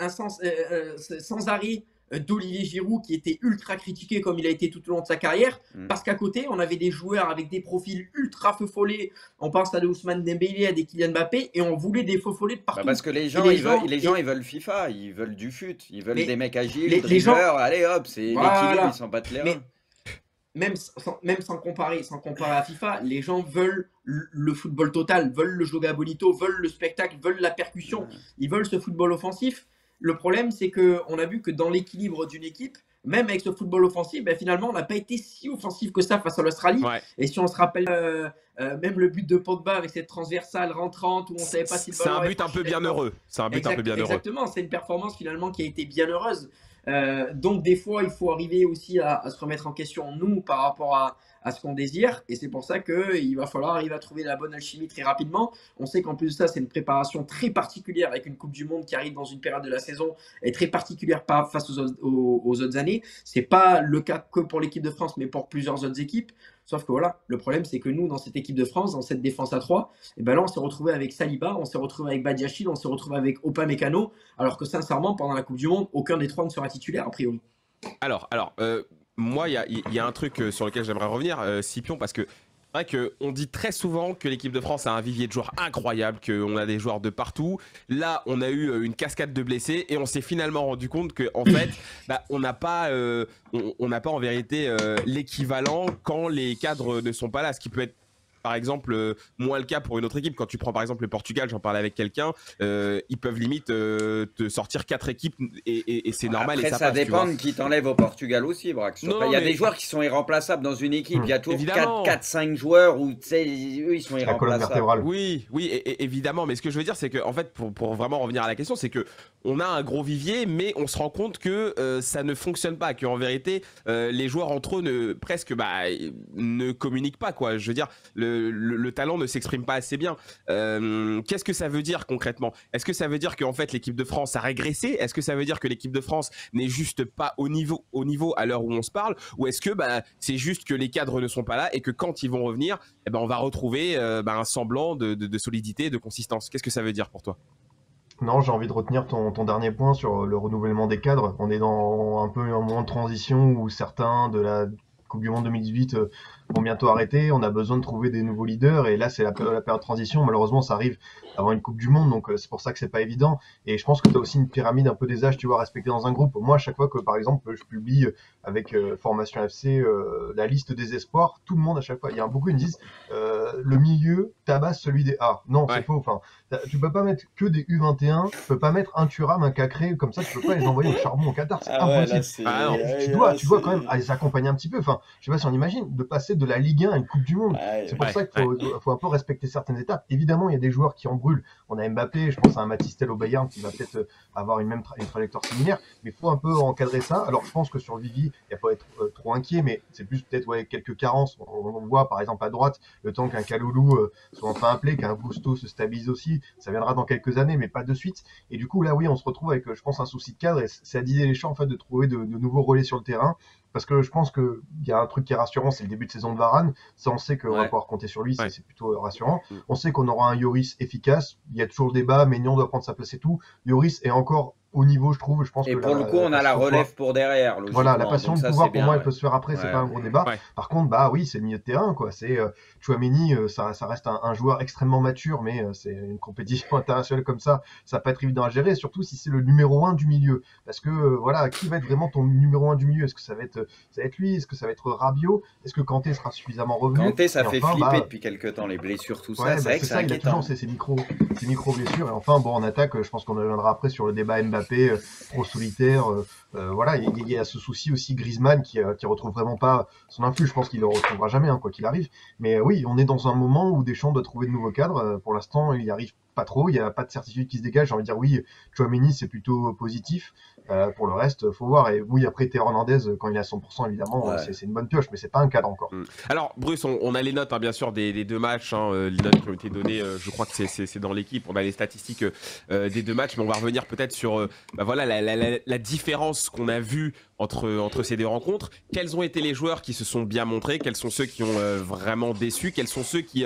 sans arrêt d'Olivier Giroud qui était ultra critiqué comme il a été tout au long de sa carrière parce qu'à côté on avait des joueurs avec des profils ultra feu follets. On pense à des Ousmane Dembélé, à des Kylian Mbappé et on voulait des feux follets de partout. Parce que les gens ils veulent FIFA, ils veulent du fut, ils veulent des mecs agiles, des joueurs, allez hop, c'est l'équilibre, ils s'en battent les reins. Même sans comparer à FIFA, les gens veulent le football total, veulent le joga bonito, veulent le spectacle, veulent la percussion, ils veulent ce football offensif. Le problème, c'est qu'on a vu que dans l'équilibre d'une équipe, même avec ce football offensif, ben finalement, on n'a pas été si offensif que ça face à l'Australie. Ouais. Et si on se rappelle même le but de Pogba avec cette transversale rentrante où on ne savait pas si le ballon... C'est un but un peu bien heureux. Exactement, c'est une performance finalement qui a été bien heureuse. Donc des fois, il faut arriver aussi à se remettre en question, nous, par rapport à ce qu'on désire. Et c'est pour ça qu'il va falloir arriver à trouver la bonne alchimie très rapidement. On sait qu'en plus de ça, c'est une préparation très particulière avec une Coupe du Monde qui arrive dans une période de la saison et très particulière face aux autres années. C'est pas le cas que pour l'équipe de France, mais pour plusieurs autres équipes. Sauf que voilà, le problème, c'est que nous, dans cette équipe de France, dans cette défense à 3, et ben là, on s'est retrouvé avec Saliba, on s'est retrouvé avec Badiachil, on s'est retrouvé avec Upamecano, alors que sincèrement, pendant la Coupe du Monde, aucun des trois ne sera titulaire, a priori. Alors, moi, il y a un truc sur lequel j'aimerais revenir, Scipion, parce que c'est vrai qu'on dit très souvent que l'équipe de France a un vivier de joueurs incroyable, qu'on a des joueurs de partout. Là, on a eu une cascade de blessés et on s'est finalement rendu compte qu'en fait, on n'a pas en vérité l'équivalent quand les cadres ne sont pas là, ce qui peut être par exemple moins le cas pour une autre équipe. Quand tu prends par exemple le Portugal, j'en parlais avec quelqu'un, ils peuvent limite te sortir 4 équipes et c'est normal. Après, et ça passe, dépend de qui t'enlève au Portugal aussi, Brax. Il y a des joueurs qui sont irremplaçables dans une équipe. Il y a toujours 4-5 joueurs où eux ils sont irremplaçables. Oui, évidemment. Mais ce que je veux dire, c'est que en fait, pour vraiment revenir à la question, c'est que on a un gros vivier, mais on se rend compte que ça ne fonctionne pas, qu'en vérité, les joueurs entre eux ne communiquent pas, quoi. Je veux dire, le talent ne s'exprime pas assez bien. Qu'est-ce que ça veut dire concrètement? Est-ce que ça veut dire qu'en fait l'équipe de France a régressé? Est-ce que ça veut dire que l'équipe de France n'est juste pas au niveau à l'heure où on se parle? Ou est-ce que c'est juste que les cadres ne sont pas là et que quand ils vont revenir, on va retrouver un semblant de solidité, de consistance? Qu'est-ce que ça veut dire pour toi? Non, j'ai envie de retenir ton dernier point sur le renouvellement des cadres. On est dans un peu un moment de transition où certains de la Coupe du Monde 2018 vont bientôt arrêter. On a besoin de trouver des nouveaux leaders et là, c'est la période de transition. Malheureusement, ça arrive avant une Coupe du Monde, donc c'est pour ça que c'est pas évident. Et je pense que tu as aussi une pyramide un peu des âges, tu vois, respectée dans un groupe. Moi, à chaque fois que, par exemple, je publie avec Formation FC la liste des espoirs, tout le monde, à chaque fois, il y a beaucoup qui me disent le milieu tabasse celui des A. Non, c'est faux. Enfin, tu peux pas mettre que des U21, tu peux pas mettre un Thuram, un Cacré, comme ça, tu peux pas les envoyer au charbon au Qatar, c'est impossible. Tu dois quand même les accompagner un petit peu. Enfin, je sais pas si on imagine de passer de la Ligue 1 à une Coupe du Monde. C'est pour ça qu'il faut un peu respecter certaines étapes. Évidemment, il y a des joueurs qui en brûlent. On a Mbappé, je pense à un Mathys Tel au Bayern qui va peut-être avoir une trajectoire similaire, mais il faut un peu encadrer ça. Alors, je pense que sur le Vivi, il n'y a pas à être trop inquiet, mais c'est plus peut-être quelques carences. On voit par exemple à droite, le temps qu'un Kaloulou soit enfin appelé, qu'un Gusto se stabilise aussi, ça viendra dans quelques années, mais pas de suite. Et du coup, là, oui, on se retrouve avec, je pense, un souci de cadre, et c'est à Didier Deschamps en fait de trouver de nouveaux relais sur le terrain. Parce que je pense qu'il y a un truc qui est rassurant, c'est le début de saison de Varane. Ça, on sait qu'on va pouvoir compter sur lui, c'est plutôt rassurant. On sait qu'on aura un Lloris efficace. Il y a toujours le débat, Maignan doit prendre sa place et tout. Lloris est encore au niveau, je trouve. Je pense et pour le coup, on a la relève pour derrière. Voilà, la passion de pouvoir, pour moi, elle peut se faire après, c'est pas un gros débat. Par contre, oui, c'est le milieu de terrain, quoi. C'est Tchouaméni, ça reste un joueur extrêmement mature, mais c'est une compétition internationale comme ça va pas être évident à gérer, surtout si c'est le numéro 1 du milieu. Parce que, voilà, qui va être vraiment ton numéro 1 du milieu? Est-ce que ça va être lui? Est-ce que ça va être Rabiot? Est-ce que Kanté sera suffisamment revenu? Kanté, ça fait flipper depuis quelques temps, les blessures, tout ça. C'est vrai que c'est inquiétant. Il a toujours ces micro-blessures. Et enfin, en attaque, je pense qu'on reviendra après sur le débat Mbappé, trop solitaire. Voilà, il y a ce souci aussi Griezmann qui retrouve vraiment pas son influx. Je pense qu'il le retrouvera jamais, quoi qu'il arrive. Mais oui, on est dans un moment où Deschamps doit trouver de nouveaux cadres. Pour l'instant, il y arrive pas trop, il n'y a pas de certitude qui se dégage. J'ai envie de dire oui, Tchouaméni c'est plutôt positif. Pour le reste, faut voir. Et oui, après Théo Hernandez, quand il est à 100%, évidemment, c'est une bonne pioche, mais c'est pas un cadre encore. Alors, Bruce, on a les notes, bien sûr, des deux matchs. Les notes qui ont été données, je crois que c'est dans l'équipe. On a les statistiques des deux matchs, mais on va revenir peut-être sur la différence qu'on a vue entre ces deux rencontres. Quels ont été les joueurs qui se sont bien montrés? Quels sont ceux qui ont vraiment déçu? Quels sont ceux qui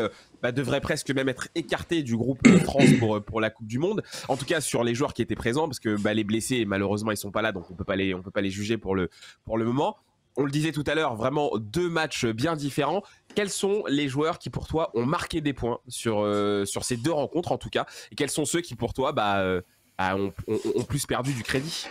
devraient presque même être écartés du groupe France pour la Coupe du Monde? En tout cas, sur les joueurs qui étaient présents, parce que les blessés, malheureusement, ils sont pas là, donc on peut pas les juger pour le moment. On le disait tout à l'heure, vraiment deux matchs bien différents. Quels sont les joueurs qui, pour toi, ont marqué des points sur ces deux rencontres, en tout cas? Et quels sont ceux qui, pour toi, ont plus perdu du crédit?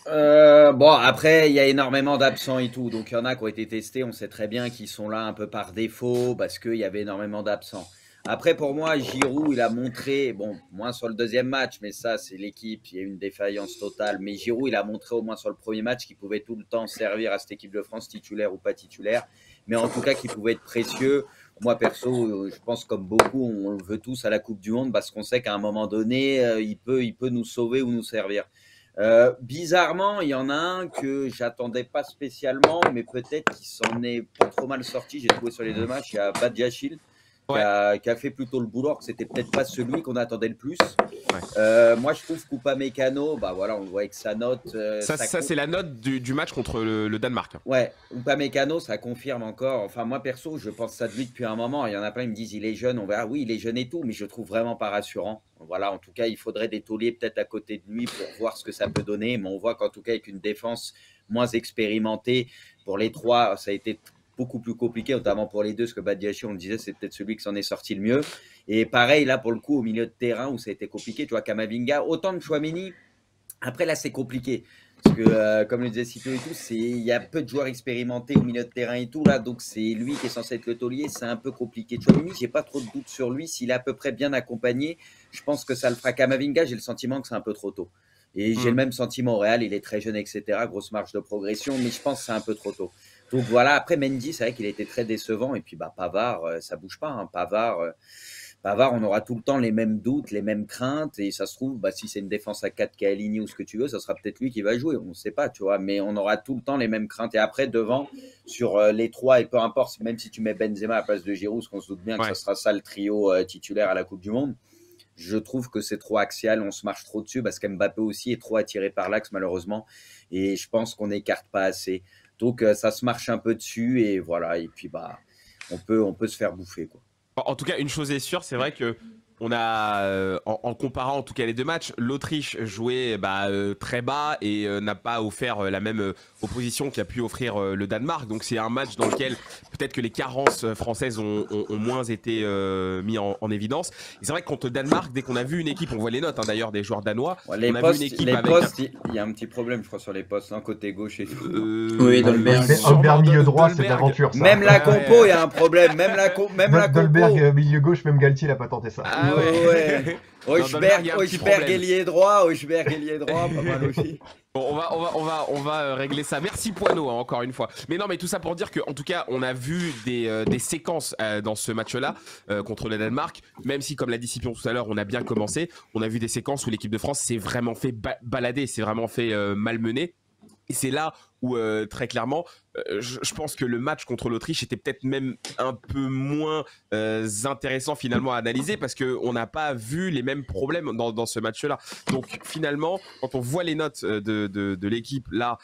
Après, il y a énormément d'absents et tout. Donc, il y en a qui ont été testés. On sait très bien qu'ils sont là un peu par défaut parce qu'il y avait énormément d'absents. Après, pour moi, Giroud, il a montré, moins sur le deuxième match, mais ça, c'est l'équipe. Il y a eu une défaillance totale. Mais Giroud, il a montré au moins sur le premier match qu'il pouvait tout le temps servir à cette équipe de France, titulaire ou pas titulaire. Mais en tout cas, qu'il pouvait être précieux. Moi, perso, je pense comme beaucoup, on le veut tous à la Coupe du Monde parce qu'on sait qu'à un moment donné, il peut nous sauver ou nous servir. Bizarrement, il y en a un que j'attendais pas spécialement, mais peut-être qu'il s'en est pas trop mal sorti. J'ai trouvé sur les 2 matchs, il y a Badiachil Ouais. qui a fait plutôt le boulot, que c'était peut-être pas celui qu'on attendait le plus. Ouais. Moi, je trouve qu'Upamecano, bah voilà, on le voit avec sa note. Ça c'est la note du match contre le Danemark. Ouais, Upamecano, ça confirme encore. Enfin, moi perso, je pense ça de lui depuis un moment. Il y en a plein qui me disent il est jeune, on verra. Oui, il est jeune et tout, mais je le trouve vraiment pas rassurant. Voilà, en tout cas, il faudrait des tauliers peut-être à côté de lui pour voir ce que ça peut donner. Mais on voit qu'en tout cas, avec une défense moins expérimentée, pour les 3, ça a été beaucoup plus compliqué, notamment pour les 2, parce que Badiachil, on le disait, c'est peut-être celui qui s'en est sorti le mieux. Et pareil, là, pour le coup, au milieu de terrain, où ça a été compliqué, tu vois, Kamavinga, autant de Tchouaméni. Après, là, c'est compliqué. Parce que, comme le disait Cito et tout, il y a peu de joueurs expérimentés au milieu de terrain et tout, là. Donc, c'est lui qui est censé être le taulier. C'est un peu compliqué. Tchouaméni, j'ai pas trop de doutes sur lui. S'il est à peu près bien accompagné, je pense que ça le fera. Kamavinga, j'ai le sentiment que c'est un peu trop tôt. Et j'ai le même sentiment au Real. Il est très jeune, etc. Grosse marge de progression. Mais je pense que c'est un peu trop tôt. Donc, voilà. Après, Mendy, c'est vrai qu'il a été très décevant. Et puis, bah, Pavard, ça bouge pas. Hein. Pavard, on aura tout le temps les mêmes doutes, les mêmes craintes. Et ça se trouve, bah, si c'est une défense à 4 qui est alignée ou ce que tu veux, ça sera peut-être lui qui va jouer. On ne sait pas, tu vois. Mais on aura tout le temps les mêmes craintes. Et après, devant, sur les 3, et peu importe, même si tu mets Benzema à la place de Giroud, parce qu'on se doute bien que ça sera ça le trio titulaire à la Coupe du Monde, je trouve que c'est trop axial. On se marche trop dessus parce qu'Mbappé aussi est trop attiré par l'axe, malheureusement. Et je pense qu'on n'écarte pas assez. Donc, ça se marche un peu dessus. Et voilà. Et puis, bah, on peut se faire bouffer, quoi. En tout cas, une chose est sûre, c'est vrai que on a, en comparant en tout cas les 2 matchs, l'Autriche jouait très bas et n'a pas offert la même opposition qu'a pu offrir le Danemark. Donc c'est un match dans lequel peut-être que les carences françaises ont moins été mis en évidence. Et c'est vrai que contre le Danemark, dès qu'on a vu une équipe, on voit les notes d'ailleurs des joueurs danois, ouais, on a vu une équipe avec... il y a un petit problème je crois sur les postes, hein, côté gauche et tout. Oui, Dolberg. Dolberg milieu droit, c'est l'aventure ça. Même la compo, il y a un problème. Même la compo. Dolberg milieu gauche, même Galtier n'a pas tenté ça. Ah ouais. Hochberg ailier droit, pas mal aussi. Bon, on va régler ça. Merci Poineau, hein, encore une fois. Mais non, mais tout ça pour dire qu'en tout cas, on a vu des séquences dans ce match-là contre le Danemark. Même si, comme l'a dit Scipion tout à l'heure, on a bien commencé. On a vu des séquences où l'équipe de France s'est vraiment fait balader, s'est vraiment fait malmener. Et c'est là où, très clairement, je pense que le match contre l'Autriche était peut-être même un peu moins intéressant finalement à analyser parce qu'on n'a pas vu les mêmes problèmes dans ce match-là. Donc finalement, quand on voit les notes de l'équipe là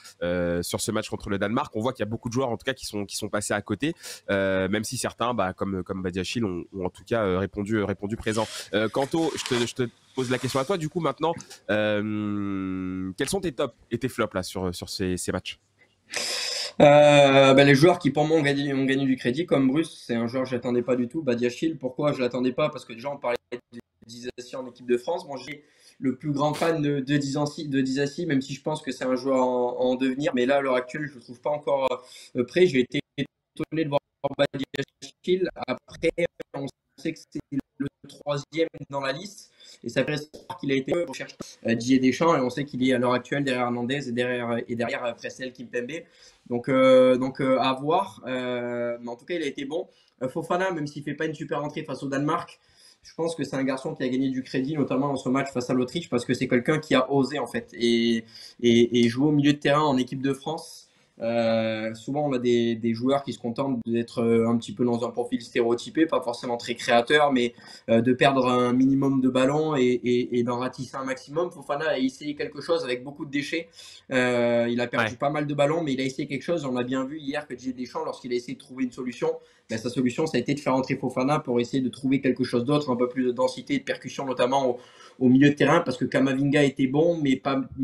sur ce match contre le Danemark, on voit qu'il y a beaucoup de joueurs en tout cas qui sont passés à côté, même si certains, comme Badiachil, ont en tout cas répondu présent. Kanto, je te pose la question à toi du coup maintenant. Quels sont tes tops et tes flops là sur ces matchs? Les joueurs qui pour moi ont gagné du crédit comme Bruce, c'est un joueur que je n'attendais pas du tout. Badiachil, pourquoi je ne l'attendais pas? Parce que déjà on parlait de Disasi en équipe de France. Moi j'ai le plus grand fan de Disasi, même si je pense que c'est un joueur en devenir, mais là à l'heure actuelle je ne le trouve pas encore prêt. J'ai été étonné de voir Badiachil. Après on sait que c'est le 3e dans la liste et ça fait qu'il a été recherché Didier Deschamps et on sait qu'il est à l'heure actuelle derrière Hernandez et derrière Presnel Kimpembe. Donc à voir. Mais en tout cas, il a été bon. Fofana, même s'il ne fait pas une super entrée face au Danemark, je pense que c'est un garçon qui a gagné du crédit, notamment dans ce match face à l'Autriche, parce que c'est quelqu'un qui a osé en fait et jouer au milieu de terrain en équipe de France. Souvent on a des joueurs qui se contentent d'être un petit peu dans un profil stéréotypé, pas forcément très créateur, mais de perdre un minimum de ballons et d'en ratisser un maximum. Fofana a essayé quelque chose avec beaucoup de déchets, il a perdu pas mal de ballons, mais il a essayé quelque chose. On a bien vu hier que Didier Deschamps, lorsqu'il a essayé de trouver une solution, sa solution ça a été de faire entrer Fofana pour essayer de trouver quelque chose d'autre, un peu plus de densité et de percussion, notamment au milieu de terrain, parce que Kamavinga était bon, mais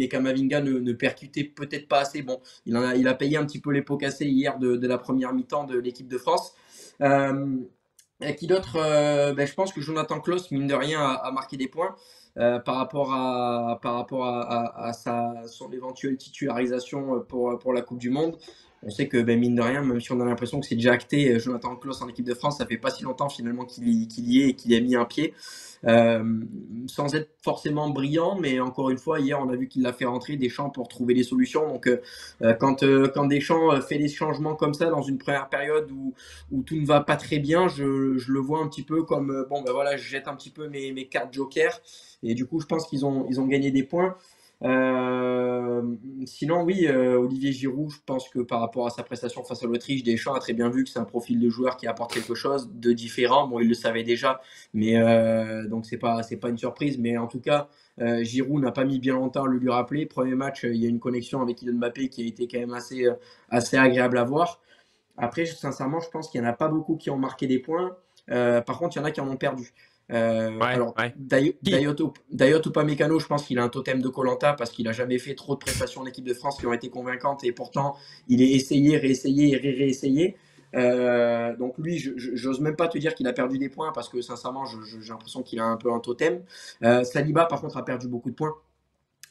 Kamavinga ne percutait peut-être pas assez. Bon, il a payé un petit peu les pots cassés hier de la première mi-temps de l'équipe de France. Qui d'autre? Je pense que Jonathan Klaus, mine de rien, a marqué des points par rapport à son éventuelle titularisation pour la Coupe du Monde. On sait que mine de rien, même si on a l'impression que c'est déjà acté, Jonathan Klaus en équipe de France, ça fait pas si longtemps finalement qu'il y est et qu'il y a mis un pied. Sans être forcément brillant, mais encore une fois, hier on a vu qu'il l'a fait rentrer Deschamps pour trouver des solutions. Donc quand Deschamps fait des changements comme ça dans une première période où tout ne va pas très bien, je le vois un petit peu comme je jette un petit peu mes cartes joker, et du coup je pense qu'ils ont gagné des points. Sinon, oui, Olivier Giroud, je pense que par rapport à sa prestation face à l'Autriche, Deschamps a très bien vu que c'est un profil de joueur qui apporte quelque chose de différent. Bon, il le savait déjà, mais donc c'est pas une surprise. Mais en tout cas, Giroud n'a pas mis bien longtemps à le lui rappeler. Premier match, il y a une connexion avec Kylian Mbappé qui a été quand même assez agréable à voir. Après, sincèrement, je pense qu'il n'y en a pas beaucoup qui ont marqué des points. Par contre, il y en a qui en ont perdu. Alors, Ouais. Dayot Upamecano, je pense qu'il a un totem de Koh-Lanta parce qu'il n'a jamais fait trop de prestations en équipe de France qui ont été convaincantes et pourtant il est essayé, réessayé et réessayé. Donc lui, j'ose même pas te dire qu'il a perdu des points parce que sincèrement, j'ai l'impression qu'il a un peu un totem. Saliba, par contre, a perdu beaucoup de points.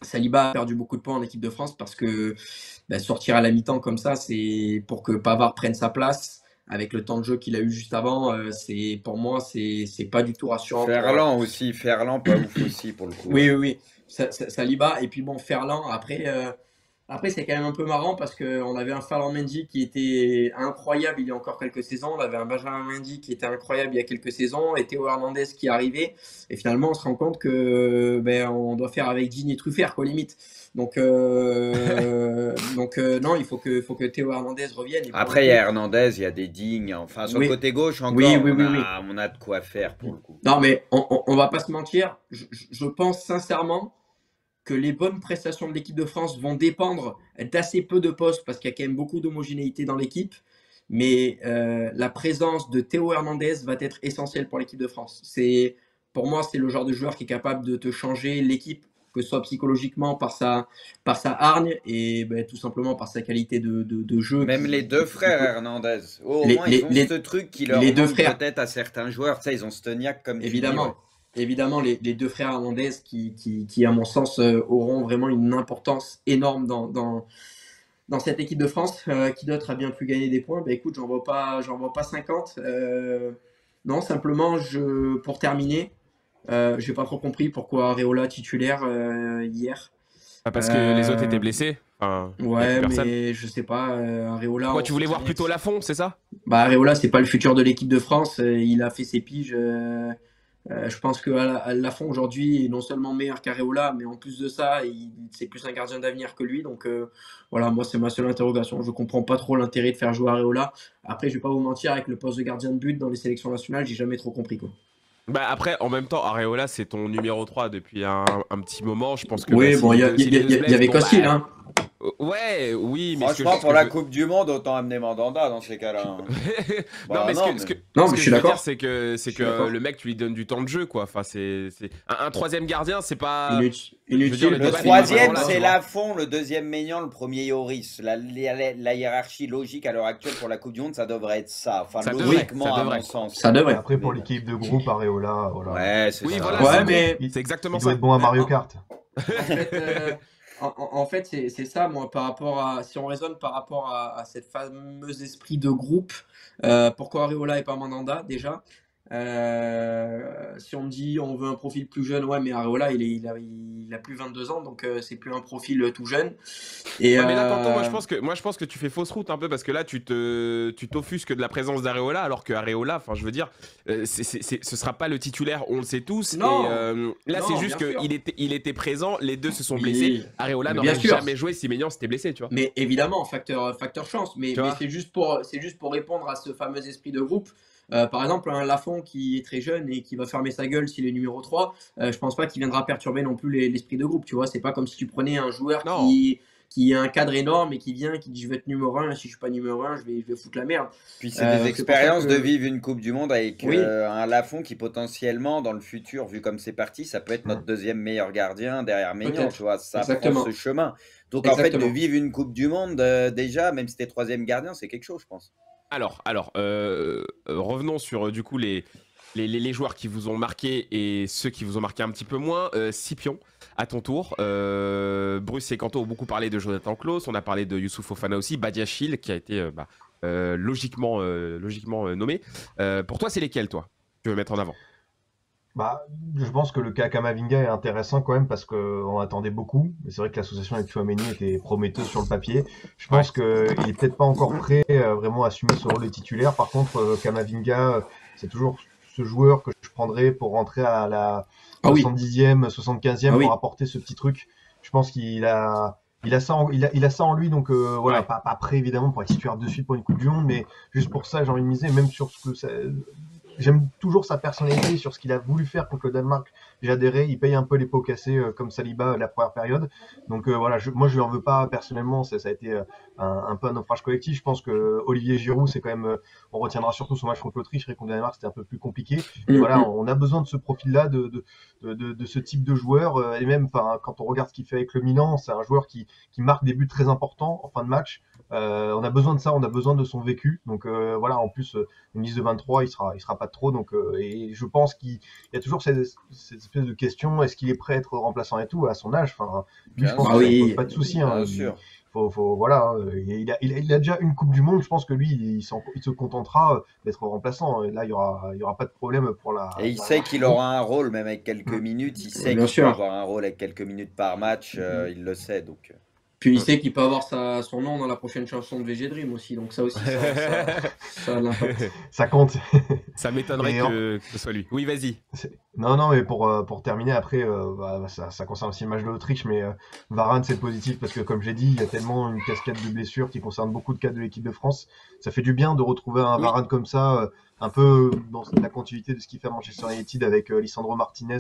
Saliba a perdu beaucoup de points en équipe de France parce que sortir à la mi-temps comme ça, c'est pour que Pavard prenne sa place avec le temps de jeu qu'il a eu juste avant. Pour moi, c'est pas du tout rassurant. Ferland aussi, Ferland pas ouf aussi pour le coup. Oui. Saliba et puis bon, Ferland après, c'est quand même un peu marrant parce qu'on avait un Ferland Mendy qui était incroyable il y a encore quelques saisons. On avait un Benjamin Mendy qui était incroyable il y a quelques saisons et Théo Hernandez qui arrivait. Et finalement, on se rend compte que on doit faire avec Digne et Truffert, quoi, limite. Donc non, il faut que Théo Hernandez revienne. Et Après, il y a Hernandez, il y a des Dignes. Enfin, sur le côté gauche encore, on a de quoi faire pour le coup. Non, mais on va pas se mentir. Je pense sincèrement que les bonnes prestations de l'équipe de France vont dépendre d'assez peu de postes parce qu'il y a quand même beaucoup d'homogénéité dans l'équipe. Mais la présence de Théo Hernandez va être essentielle pour l'équipe de France. Pour moi, c'est le genre de joueur qui est capable de te changer l'équipe, que ce soit psychologiquement par sa hargne et tout simplement par sa qualité de jeu. Même les deux frères Hernandez. Au moins, ils ont ce truc qui leur manque peut-être à certains joueurs. Tu sais, ils ont ce toniac comme évidemment. Évidemment, les deux frères Hernandez qui, à mon sens, auront vraiment une importance énorme dans cette équipe de France. Qui d'autre a bien pu gagner des points? Écoute, j'en vois pas 50. Non, simplement, pour terminer, j'ai pas trop compris pourquoi Areola titulaire hier. Parce que les autres étaient blessés. Enfin, ouais, mais je sais pas. Areola. Pourquoi tu voulais voir plutôt Lafont, c'est ça? Areola, c'est pas le futur de l'équipe de France. Il a fait ses piges. Je pense que Lafont aujourd'hui est non seulement meilleur qu'Areola, mais en plus de ça, c'est plus un gardien d'avenir que lui. Donc voilà, moi c'est ma seule interrogation. Je comprends pas trop l'intérêt de faire jouer Areola. Après, je vais pas vous mentir, avec le poste de gardien de but dans les sélections nationales, j'ai jamais trop compris quoi. Après, en même temps, Areola, c'est ton numéro 3 depuis un petit moment. Je pense que. Oui, bon, il y avait Costil, hein. Ouais, oui, mais. Franchement, pour la Coupe du Monde, autant amener Mandanda dans ces cas-là. Non, mais ce que je suis d'accord, c'est que le mec, tu lui donnes du temps de jeu, quoi. Enfin, c'est un troisième gardien, c'est pas. Inutile. Le troisième, c'est Lafont, le deuxième Maignan, le premier Yoris. La hiérarchie logique à l'heure actuelle pour la Coupe du Monde, ça devrait être ça. Enfin, logiquement, à mon sens. Ça devrait. Après, pour l'équipe de groupe, Areola. Ouais, c'est ça. Voilà, ouais, mais c'est exactement ça. Il doit être bon à Mario Kart. En fait, c'est ça, moi, si on raisonne par rapport à cette fameuse esprit de groupe, pourquoi Areola et pas Mandanda, déjà si on me dit on veut un profil plus jeune, ouais, mais Areola il a plus 22 ans, donc c'est plus un profil tout jeune. Et mais là, Tanton, moi je pense que tu fais fausse route un peu parce que là tu t'offusques de la présence d'Areola alors que Areola, enfin je veux dire, ce sera pas le titulaire, on le sait tous. Non, et là c'est juste qu'il était présent, les deux se sont blessés. Areola n'aurait jamais joué si Maignan s'était blessé, tu vois. Mais évidemment, facteur chance, mais c'est juste pour répondre à ce fameux esprit de groupe. Par exemple, un Lafont qui est très jeune et qui va fermer sa gueule s'il est numéro 3, je pense pas qu'il viendra perturber non plus l'esprit de groupe, tu vois. C'est pas comme si tu prenais un joueur qui a un cadre énorme et qui vient, qui dit je vais être numéro 1, si je suis pas numéro 1, je vais foutre la merde. Puis c'est des expériences de vivre une Coupe du Monde avec un Lafont qui potentiellement, dans le futur, vu comme c'est parti, ça peut être notre deuxième meilleur gardien derrière Maignan, tu vois. Ça prend ce chemin. Donc en fait, de vivre une Coupe du Monde, déjà, même si t'es troisième gardien, c'est quelque chose, je pense. Alors, revenons sur du coup les joueurs qui vous ont marqué et ceux qui vous ont marqué un petit peu moins. Scipion, à ton tour. Bruce et Kanto ont beaucoup parlé de Jonathan Klaus, on a parlé de Youssouf Fofana aussi, Badiachil qui a été logiquement nommé. Pour toi, c'est lesquels, toi, tu veux mettre en avant? Je pense que le cas Kamavinga est intéressant quand même parce qu'on attendait beaucoup. Mais c'est vrai que l'association avec Tchouaméni était prometteuse sur le papier. Je pense qu'il est peut-être pas encore prêt vraiment à assumer ce rôle de titulaire. Par contre, Kamavinga, c'est toujours ce joueur que je prendrais pour rentrer à la 70e, 75e pour apporter ce petit truc Je pense qu'il a, il a ça en lui, donc voilà, Ouais. pas prêt évidemment pour être titulaire de suite pour une Coupe du Monde, mais juste pour ça, j'ai envie de miser, même sur ce que ça. J'aime toujours sa personnalité sur ce qu'il a voulu faire contre le Danemark. J'ai adhéré, il paye un peu les pots cassés comme Saliba la première période. Donc voilà, moi je lui en veux pas personnellement, ça a été un peu un naufrage collectif. Je pense que Olivier Giroud, c'est quand même, on retiendra surtout son match contre l'Autriche, et contre le Danemark, c'était un peu plus compliqué. Mais voilà, on a besoin de ce profil-là, de ce type de joueur. Et même quand on regarde ce qu'il fait avec le Milan, c'est un joueur qui marque des buts très importants en fin de match. On a besoin de ça, on a besoin de son vécu. Donc voilà, en plus, une liste de 23, il sera pas de trop. Donc, et je pense qu'il y a toujours cette espèce de question, est-ce qu'il est prêt à être remplaçant et tout à son âge. Enfin, lui, je pense Bien que ça sûr. ne Oui. pose pas de souci. Hein. Bien sûr. Voilà, il a déjà une Coupe du Monde. Je pense que lui, il se contentera d'être remplaçant. Et là, il y aura pas de problème pour Et il sait qu'il aura un rôle, même avec quelques minutes. Il sait Bien qu'il sûr. peut avoir un rôle avec quelques minutes par match. Il le sait. Donc, Puis il sait qu'il peut avoir son nom dans la prochaine chanson de VG Dream aussi, donc ça aussi, ça a de l'impact. Ça compte. Ça m'étonnerait Et que ce soit lui. Oui, vas-y. Non, mais pour terminer, après, ça concerne aussi le match de l'Autriche, mais Varane, c'est positif parce que, comme j'ai dit, il y a tellement une cascade de blessures qui concerne beaucoup de cas de l'équipe de France. Ça fait du bien de retrouver un Oui. Varane comme ça, un peu dans la continuité de ce qu'il fait à Manchester United avec Lisandro Martinez,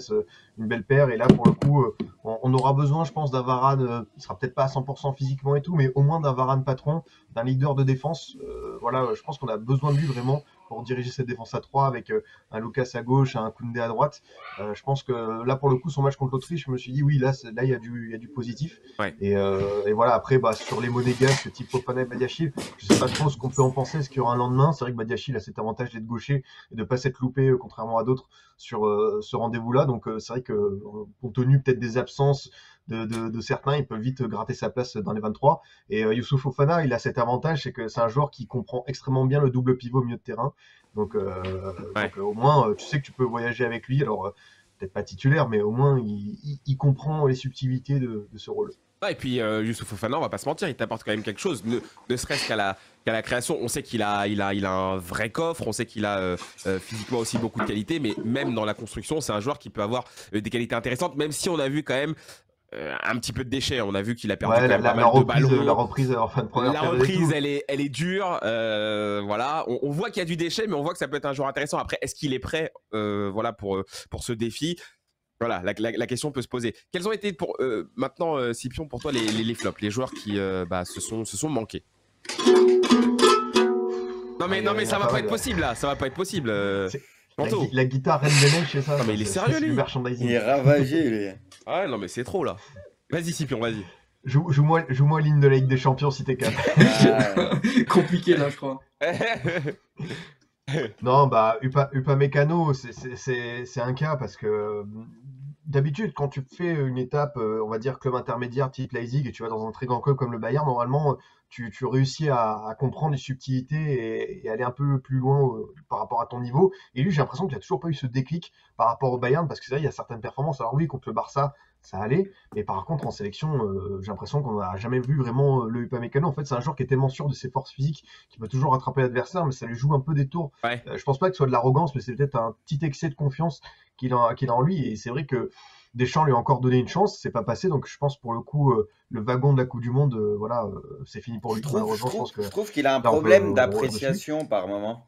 une belle paire. Et là, pour le coup, on aura besoin, je pense, d'un Varane, il sera peut-être pas à 100% physiquement et tout, mais au moins d'un Varane patron, d'un leader de défense. Voilà, je pense qu'on a besoin de lui vraiment pour diriger cette défense à 3 avec un Lucas à gauche, un Koundé à droite. Je pense que là, pour le coup, son match contre l'Autriche, je me suis dit, oui, là, il y a du positif. Ouais. Et voilà, après, sur les monégasques, type Fofana et Badiachil, je sais pas trop ce qu'on peut en penser, est-ce qu'il y aura un lendemain. C'est vrai que Badiachil a cet avantage d'être gaucher et de pas s'être loupé, contrairement à d'autres, sur ce rendez-vous-là. Donc, c'est vrai que, compte tenu peut-être des absences de certains, il peut vite gratter sa place dans les 23. Et Youssouf Fofana, il a cet avantage, c'est que c'est un joueur qui comprend extrêmement bien le double pivot au milieu de terrain. Donc, au moins, tu sais que tu peux voyager avec lui. Alors, peut-être pas titulaire, mais au moins, il comprend les subtilités de ce rôle. Ouais, et puis Youssouf Fofana, on va pas se mentir, il t'apporte quand même quelque chose, ne serait-ce qu'à la création. On sait qu'il a un vrai coffre, on sait qu'il a physiquement aussi beaucoup de qualités, mais même dans la construction, c'est un joueur qui peut avoir des qualités intéressantes, même si on a vu quand même un petit peu de déchets. On a vu qu'il a perdu Ouais, quand même pas mal de ballons. la reprise en fin de première La période et tout. reprise, elle est dure. Voilà, on voit qu'il y a du déchet, mais on voit que ça peut être un joueur intéressant. Après, est-ce qu'il est prêt, voilà, pour ce défi? Voilà, la question peut se poser. Quels ont été maintenant, Scipion, pour toi les flops, les joueurs qui se sont manqués? Non mais ça va pas être possible là, ça va pas être possible. Manteau. La guitare Reine des Neiges, c'est ça? Non, mais il est sérieux, C'est lui. du il merchandising. est ravagé, lui. Ah ouais, non mais c'est trop là. Vas-y Scipion, vas-y. Joue-moi l'hymne de la Ligue des Champions si t'es capable. Ah, Compliqué là, je crois. Non, Upamecano, c'est un cas parce que d'habitude, quand tu fais une étape, on va dire club intermédiaire type Leipzig et tu vas dans un très grand club comme le Bayern, normalement, tu réussis à comprendre les subtilités et aller un peu plus loin par rapport à ton niveau. Et lui, j'ai l'impression qu'il n'a toujours pas eu ce déclic par rapport au Bayern parce que c'est vrai, il y a certaines performances. Alors oui, contre le Barça, ça allait, mais par contre, en sélection, j'ai l'impression qu'on n'a jamais vu vraiment le Upamecano. En fait, c'est un joueur qui est tellement sûr de ses forces physiques qu'il peut toujours rattraper l'adversaire, mais ça lui joue un peu des tours. Ouais. Je pense pas que ce soit de l'arrogance, mais c'est peut-être un petit excès de confiance qu'il a en lui. Et c'est vrai que Deschamps lui a encore donné une chance, c'est pas passé. Donc je pense pour le coup, le wagon de la Coupe du Monde, c'est fini pour lui. Malheureusement, je pense que je trouve qu'il a un là, on peut problème le d'appréciation par moment.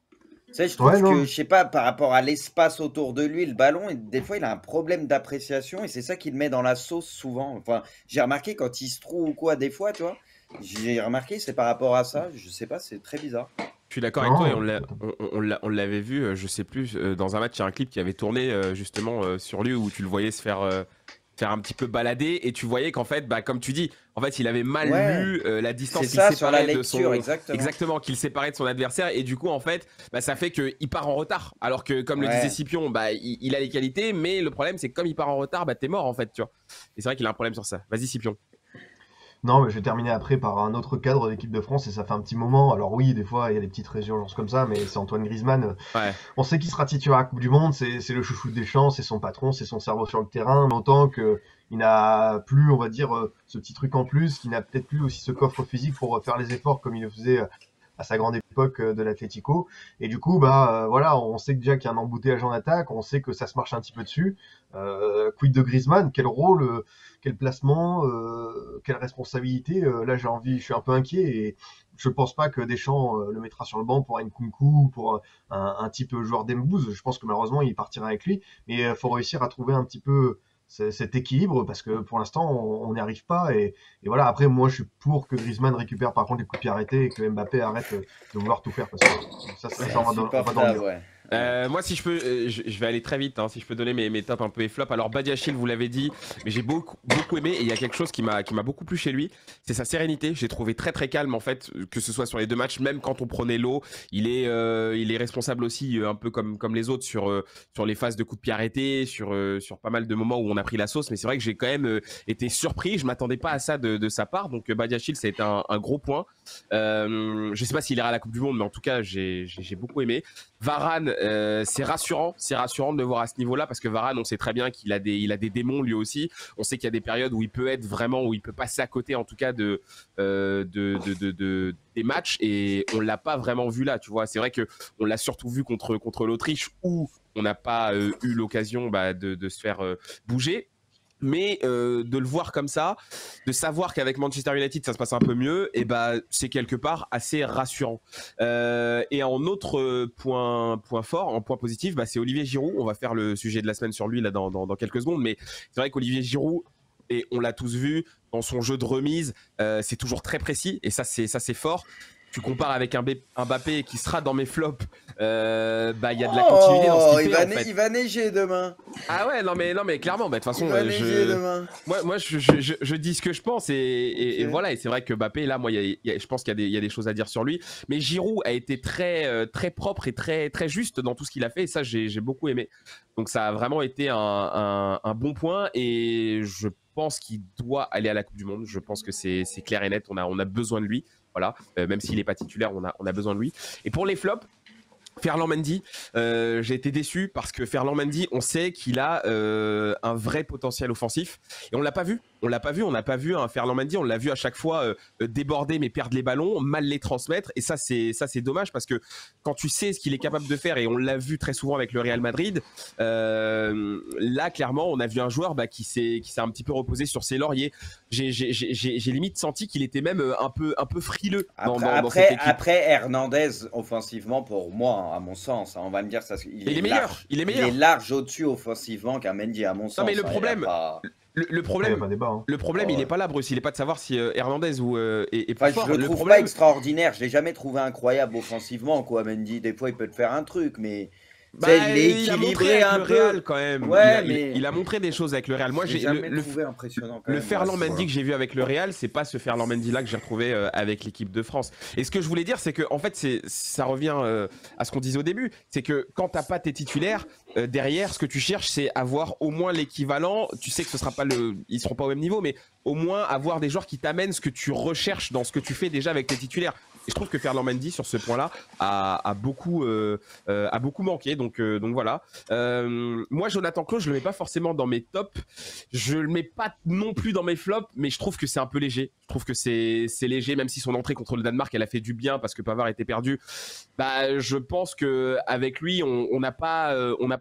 Tu sais, je trouve Ouais, non. que, je sais pas, par rapport à l'espace autour de lui, le ballon, et des fois, il a un problème d'appréciation et c'est ça qui le met dans la sauce souvent. Enfin, j'ai remarqué quand il se trouve ou quoi, des fois, tu vois, j'ai remarqué, c'est par rapport à ça. Je sais pas, c'est très bizarre. Je suis d'accord avec toi et on l'avait vu, je sais plus, dans un match, il y a un clip qui avait tourné justement sur lui où tu le voyais se faire un petit peu balader et tu voyais qu'en fait, comme tu dis, en fait, il avait mal lu la distance C'est qu'il ça, sur la séparait de lecture, son... exactement. qu'il séparait de son adversaire et du coup, en fait, ça fait qu'il part en retard. Alors que, comme le disait Scipion, il a les qualités, mais le problème, c'est que comme il part en retard, t'es mort en fait, tu vois. Et c'est vrai qu'il a un problème sur ça. Vas-y, Scipion. Non, mais je vais terminer après par un autre cadre d'équipe de France et ça fait un petit moment. Alors oui, des fois, il y a des petites résurgences comme ça, mais c'est Antoine Griezmann. Ouais. On sait qu'il sera titulaire à la Coupe du Monde, c'est le chouchou de Deschamps, c'est son patron, c'est son cerveau sur le terrain. Mais autant qu'il n'a plus, on va dire, ce petit truc en plus, qu'il n'a peut-être plus aussi ce coffre physique pour faire les efforts comme il le faisait à sa grande époque de l'Atlético. Et du coup, voilà, on sait déjà qu'il y a un embouteillage en attaque, on sait que ça se marche un petit peu dessus. Quid de Griezmann, quel rôle, quel placement, quelle responsabilité. Là, je suis un peu inquiet et je pense pas que Deschamps le mettra sur le banc pour Nkunku ou pour un type joueur d'Embouze. Je pense que malheureusement, il partira avec lui. Mais il faut réussir à trouver un petit peu cet équilibre parce que pour l'instant on n'y arrive pas et voilà. Après moi je suis pour que Griezmann récupère par contre les coups de pied arrêtés et que Mbappé arrête de vouloir tout faire parce que ça on va dans le mur. Ouais. Moi, si je peux, je vais aller très vite. Hein, si je peux donner mes tops un peu et flops. Alors, Badiachil, vous l'avez dit, mais j'ai beaucoup aimé. Et il y a quelque chose qui m'a beaucoup plu chez lui, c'est sa sérénité. J'ai trouvé très très calme en fait, que ce soit sur les deux matchs, même quand on prenait l'eau. Il est responsable aussi, un peu comme les autres sur les phases de coups de pied arrêtés, sur pas mal de moments où on a pris la sauce. Mais c'est vrai que j'ai quand même été surpris. Je m'attendais pas à ça de sa part. Donc, Badiachil, ça a été un gros point. Je sais pas s'il ira à la Coupe du Monde, mais en tout cas, j'ai beaucoup aimé. Varane, c'est rassurant de le voir à ce niveau-là parce que Varane, on sait très bien qu'il a des démons lui aussi. On sait qu'il y a des périodes où il peut être vraiment, où il peut passer à côté en tout cas des matchs et on l'a pas vraiment vu là, tu vois. C'est vrai que on l'a surtout vu contre l'Autriche où on n'a pas eu l'occasion de se faire bouger. Mais de le voir comme ça, de savoir qu'avec Manchester United ça se passe un peu mieux, et c'est quelque part assez rassurant. Et en autre point fort, en point positif, c'est Olivier Giroud. On va faire le sujet de la semaine sur lui là dans quelques secondes, mais c'est vrai qu'Olivier Giroud, et on l'a tous vu dans son jeu de remise, c'est toujours très précis et ça c'est fort. Tu compares avec un Mbappé qui sera dans mes flops, il y a de la continuité dans ce qu'il fait, en fait. Il va neiger demain. Ah ouais, non mais clairement, de toute façon, il va neiger demain. Moi je dis ce que je pense et voilà, et c'est vrai que Mbappé, là, moi, je pense qu'il y a des choses à dire sur lui, mais Giroud a été très propre et très très juste dans tout ce qu'il a fait, et ça j'ai beaucoup aimé. Donc ça a vraiment été un bon point, et je pense qu'il doit aller à la Coupe du Monde. Je pense que c'est clair et net, on a besoin de lui. Voilà, même s'il n'est pas titulaire, on a besoin de lui. Et pour les flops, Ferland Mendy, j'ai été déçu parce que Ferland Mendy, on sait qu'il a un vrai potentiel offensif et on l'a pas vu. On n'a pas vu un Ferland Mendy, on l'a vu à chaque fois déborder mais perdre les ballons, mal les transmettre, et ça c'est dommage parce que quand tu sais ce qu'il est capable de faire, et on l'a vu très souvent avec le Real Madrid, là clairement on a vu un joueur qui s'est un petit peu reposé sur ses lauriers. J'ai limite senti qu'il était même un peu frileux dans cette équipe. Après Hernandez offensivement, pour moi, à mon sens, on va me dire ça. Il est meilleur. Il est large au-dessus offensivement qu'un Mendy, à mon sens. Non mais le problème, le problème, il n'est pas là, Bruce. Il n'est pas de savoir si Hernandez est plus fort. Je le trouve pas extraordinaire. Je l'ai jamais trouvé incroyable offensivement, quoi. Mendy, des fois, il peut te faire un truc, mais il est équilibré un peu. Real, quand même. Ouais, il a montré des choses avec le Real. Moi, j'ai jamais trouvé impressionnant. Quand le même, Ferland Mendy que j'ai vu avec le Real, c'est pas ce Ferland Mendy là que j'ai retrouvé avec l'équipe de France. Et ce que je voulais dire, c'est que en fait, ça revient à ce qu'on disait au début, c'est que quand t'as pas tes titulaires derrière, ce que tu cherches, c'est avoir au moins l'équivalent. Tu sais que ce sera pas ils seront pas au même niveau, mais au moins avoir des joueurs qui t'amènent ce que tu recherches dans ce que tu fais déjà avec tes titulaires. Et je trouve que Ferland Mendy sur ce point-là a beaucoup manqué. Donc voilà. Moi, Jonathan Klaus, je le mets pas forcément dans mes tops. Je le mets pas non plus dans mes flops, mais je trouve que c'est un peu léger. Je trouve que c'est léger, même si son entrée contre le Danemark, elle a fait du bien parce que Pavard était perdu. Je pense que avec lui, on n'a pas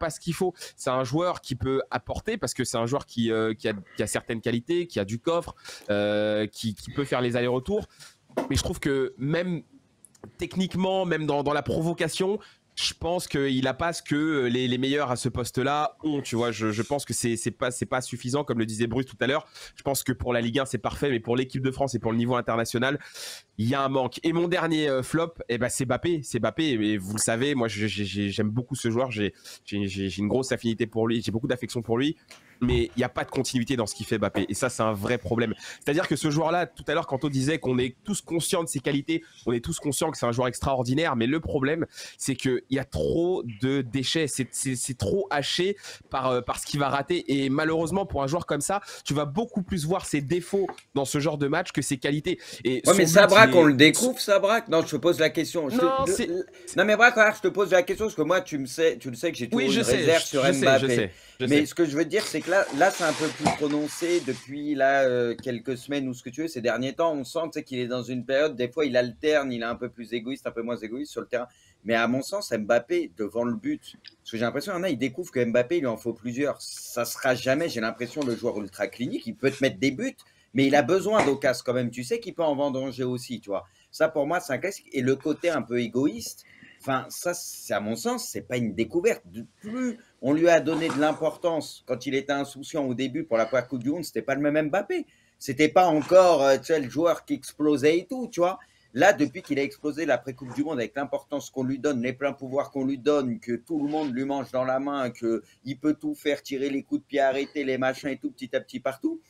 ce qu'il faut. C'est un joueur qui peut apporter parce que c'est un joueur qui a certaines qualités, qui a du coffre, qui peut faire les allers-retours. Mais je trouve que même techniquement, même dans la provocation, je pense qu'il n'a pas ce que les meilleurs à ce poste-là ont, tu vois. Je pense que c'est pas suffisant, comme le disait Bruce tout à l'heure. Je pense que pour la Ligue 1, c'est parfait, mais pour l'équipe de France et pour le niveau international, il y a un manque. Et mon dernier flop, c'est Mbappé. C'est Mbappé, et vous le savez, moi j'aime beaucoup ce joueur. J'ai une grosse affinité pour lui, j'ai beaucoup d'affection pour lui. Mais il n'y a pas de continuité dans ce qu'il fait Mbappé. Et ça, c'est un vrai problème. C'est-à-dire que ce joueur-là, tout à l'heure, quand on disait qu'on est tous conscients de ses qualités, on est tous conscients que c'est un joueur extraordinaire. Mais le problème, c'est qu'il y a trop de déchets. C'est trop haché par ce qu'il va rater. Et malheureusement, pour un joueur comme ça, tu vas beaucoup plus voir ses défauts dans ce genre de match que ses qualités. Et ouais, mais Sabrac, on le découvre, Sabrac? Non, je te pose la question. Non, mais Braque, je te pose la question parce que moi, tu le sais que j'ai toujours une réserve sur Mbappé. Mais ce que je veux dire, c'est que là c'est un peu plus prononcé depuis là, quelques semaines ou ce que tu veux. Ces derniers temps, on sent qu'il est dans une période, des fois il alterne, il est un peu plus égoïste, un peu moins égoïste sur le terrain. Mais à mon sens, Mbappé, devant le but, parce que j'ai l'impression qu'il y en a, ils découvrent que Mbappé, il lui en faut plusieurs. Ça sera jamais, j'ai l'impression, le joueur ultra clinique. Il peut te mettre des buts, mais il a besoin d'occasion quand même. Tu sais qu'il peut en vendanger aussi, tu vois. Ça, pour moi, c'est un classique. Et le côté un peu égoïste, enfin, ça, c'est à mon sens, c'est pas une découverte. Plus on lui a donné de l'importance quand il était insouciant au début pour la première Coupe du Monde, c'était pas le même Mbappé. C'était pas encore, tu sais, le joueur qui explosait et tout, tu vois. Là, depuis qu'il a explosé l'après-Coupe du Monde, avec l'importance qu'on lui donne, les pleins pouvoirs qu'on lui donne, que tout le monde lui mange dans la main, qu'il peut tout faire, tirer les coups de pied, arrêter les machins et tout, petit à petit partout,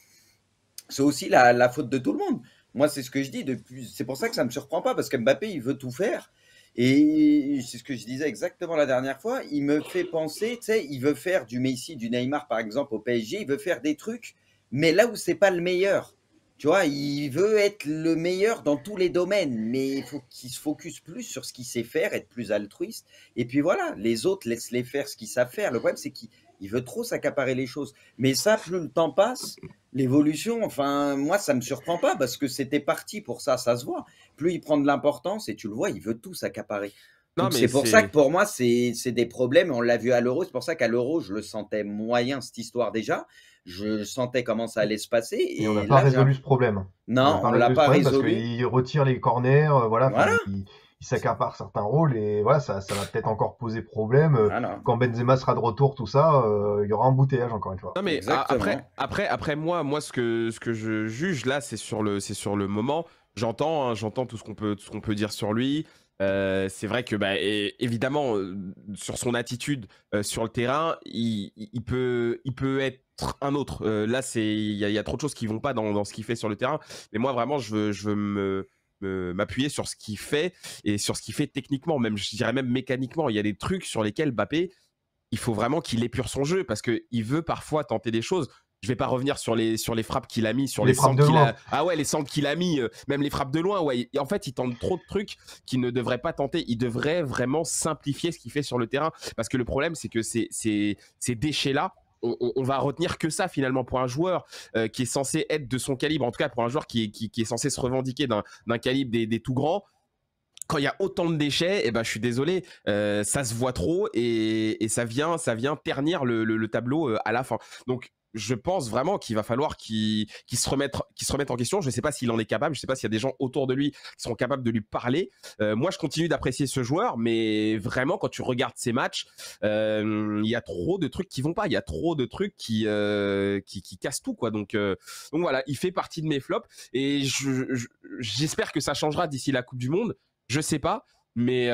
c'est aussi la faute de tout le monde. Moi, c'est ce que je dis depuis. C'est pour ça que ça ne me surprend pas, parce que Mbappé, il veut tout faire. Et c'est ce que je disais exactement la dernière fois. Il me fait penser, tu sais, il veut faire du Messi, du Neymar, par exemple, au PSG. Il veut faire des trucs, mais là où c'est pas le meilleur. Tu vois, il veut être le meilleur dans tous les domaines, mais il faut qu'il se focus plus sur ce qu'il sait faire, être plus altruiste. Et puis voilà, les autres, laisse-les faire ce qu'ils savent faire. Le problème, c'est qu'il veut trop s'accaparer les choses. Mais ça, plus le temps passe, l'évolution, enfin, moi, ça me surprend pas parce que c'était parti pour ça, ça se voit. Plus il prend de l'importance et tu le vois, il veut tout s'accaparer. Non, Donc mais c'est pour ça que c'est. pour moi, c'est des problèmes. On l'a vu à l'Euro. C'est pour ça qu'à l'Euro, je le sentais moyen, cette histoire déjà. Je sentais comment ça allait se passer. Et on n'a Et pas là, résolu ce problème. On n'a non, pas on ne l'a résolu ce pas problème parce résolu. qu'il retire les corners, voilà, enfin, Voilà. il s'accapare certains rôles et voilà, ça va peut-être encore poser problème. Voilà. Quand Benzema sera de retour, tout ça, il y aura un embouteillage encore une fois. Non, mais Exactement. après moi, ce que je juge là, c'est sur le moment. J'entends, hein, j'entends tout ce qu'on peut dire sur lui. C'est vrai que, bah, évidemment, sur son attitude sur le terrain, il peut être un autre. Là, il y a trop de choses qui vont pas dans ce qu'il fait sur le terrain. Mais moi, vraiment, je veux m'appuyer sur ce qu'il fait et sur ce qu'il fait techniquement, même, je dirais même mécaniquement. Il y a des trucs sur lesquels Mbappé, il faut vraiment qu'il épure son jeu parce qu'il veut parfois tenter des choses. Je vais pas revenir sur les frappes qu'il a mis, sur Les les frappes centres de qu'il loin. a. Ah ouais, les centres qu'il a mis, même les frappes de loin. Ouais, en fait, il tente trop de trucs qu'il ne devrait pas tenter. Il devrait vraiment simplifier ce qu'il fait sur le terrain parce que le problème, c'est que ces déchets-là, on va retenir que ça finalement pour un joueur qui est censé être de son calibre, en tout cas pour un joueur qui est censé se revendiquer d'un calibre des tout grands. Quand il y a autant de déchets, eh ben, je suis désolé, ça se voit trop et ça vient ternir le tableau à la fin. Donc, je pense vraiment qu'il va falloir qu'il se remette en question. Je ne sais pas s'il en est capable. Je ne sais pas s'il y a des gens autour de lui qui seront capables de lui parler. Moi, je continue d'apprécier ce joueur, mais vraiment, quand tu regardes ses matchs, il y a trop de trucs qui vont pas. Il y a trop de trucs qui cassent tout, quoi. Donc voilà, il fait partie de mes flops et j'espère que ça changera d'ici la Coupe du Monde. Je sais pas, mais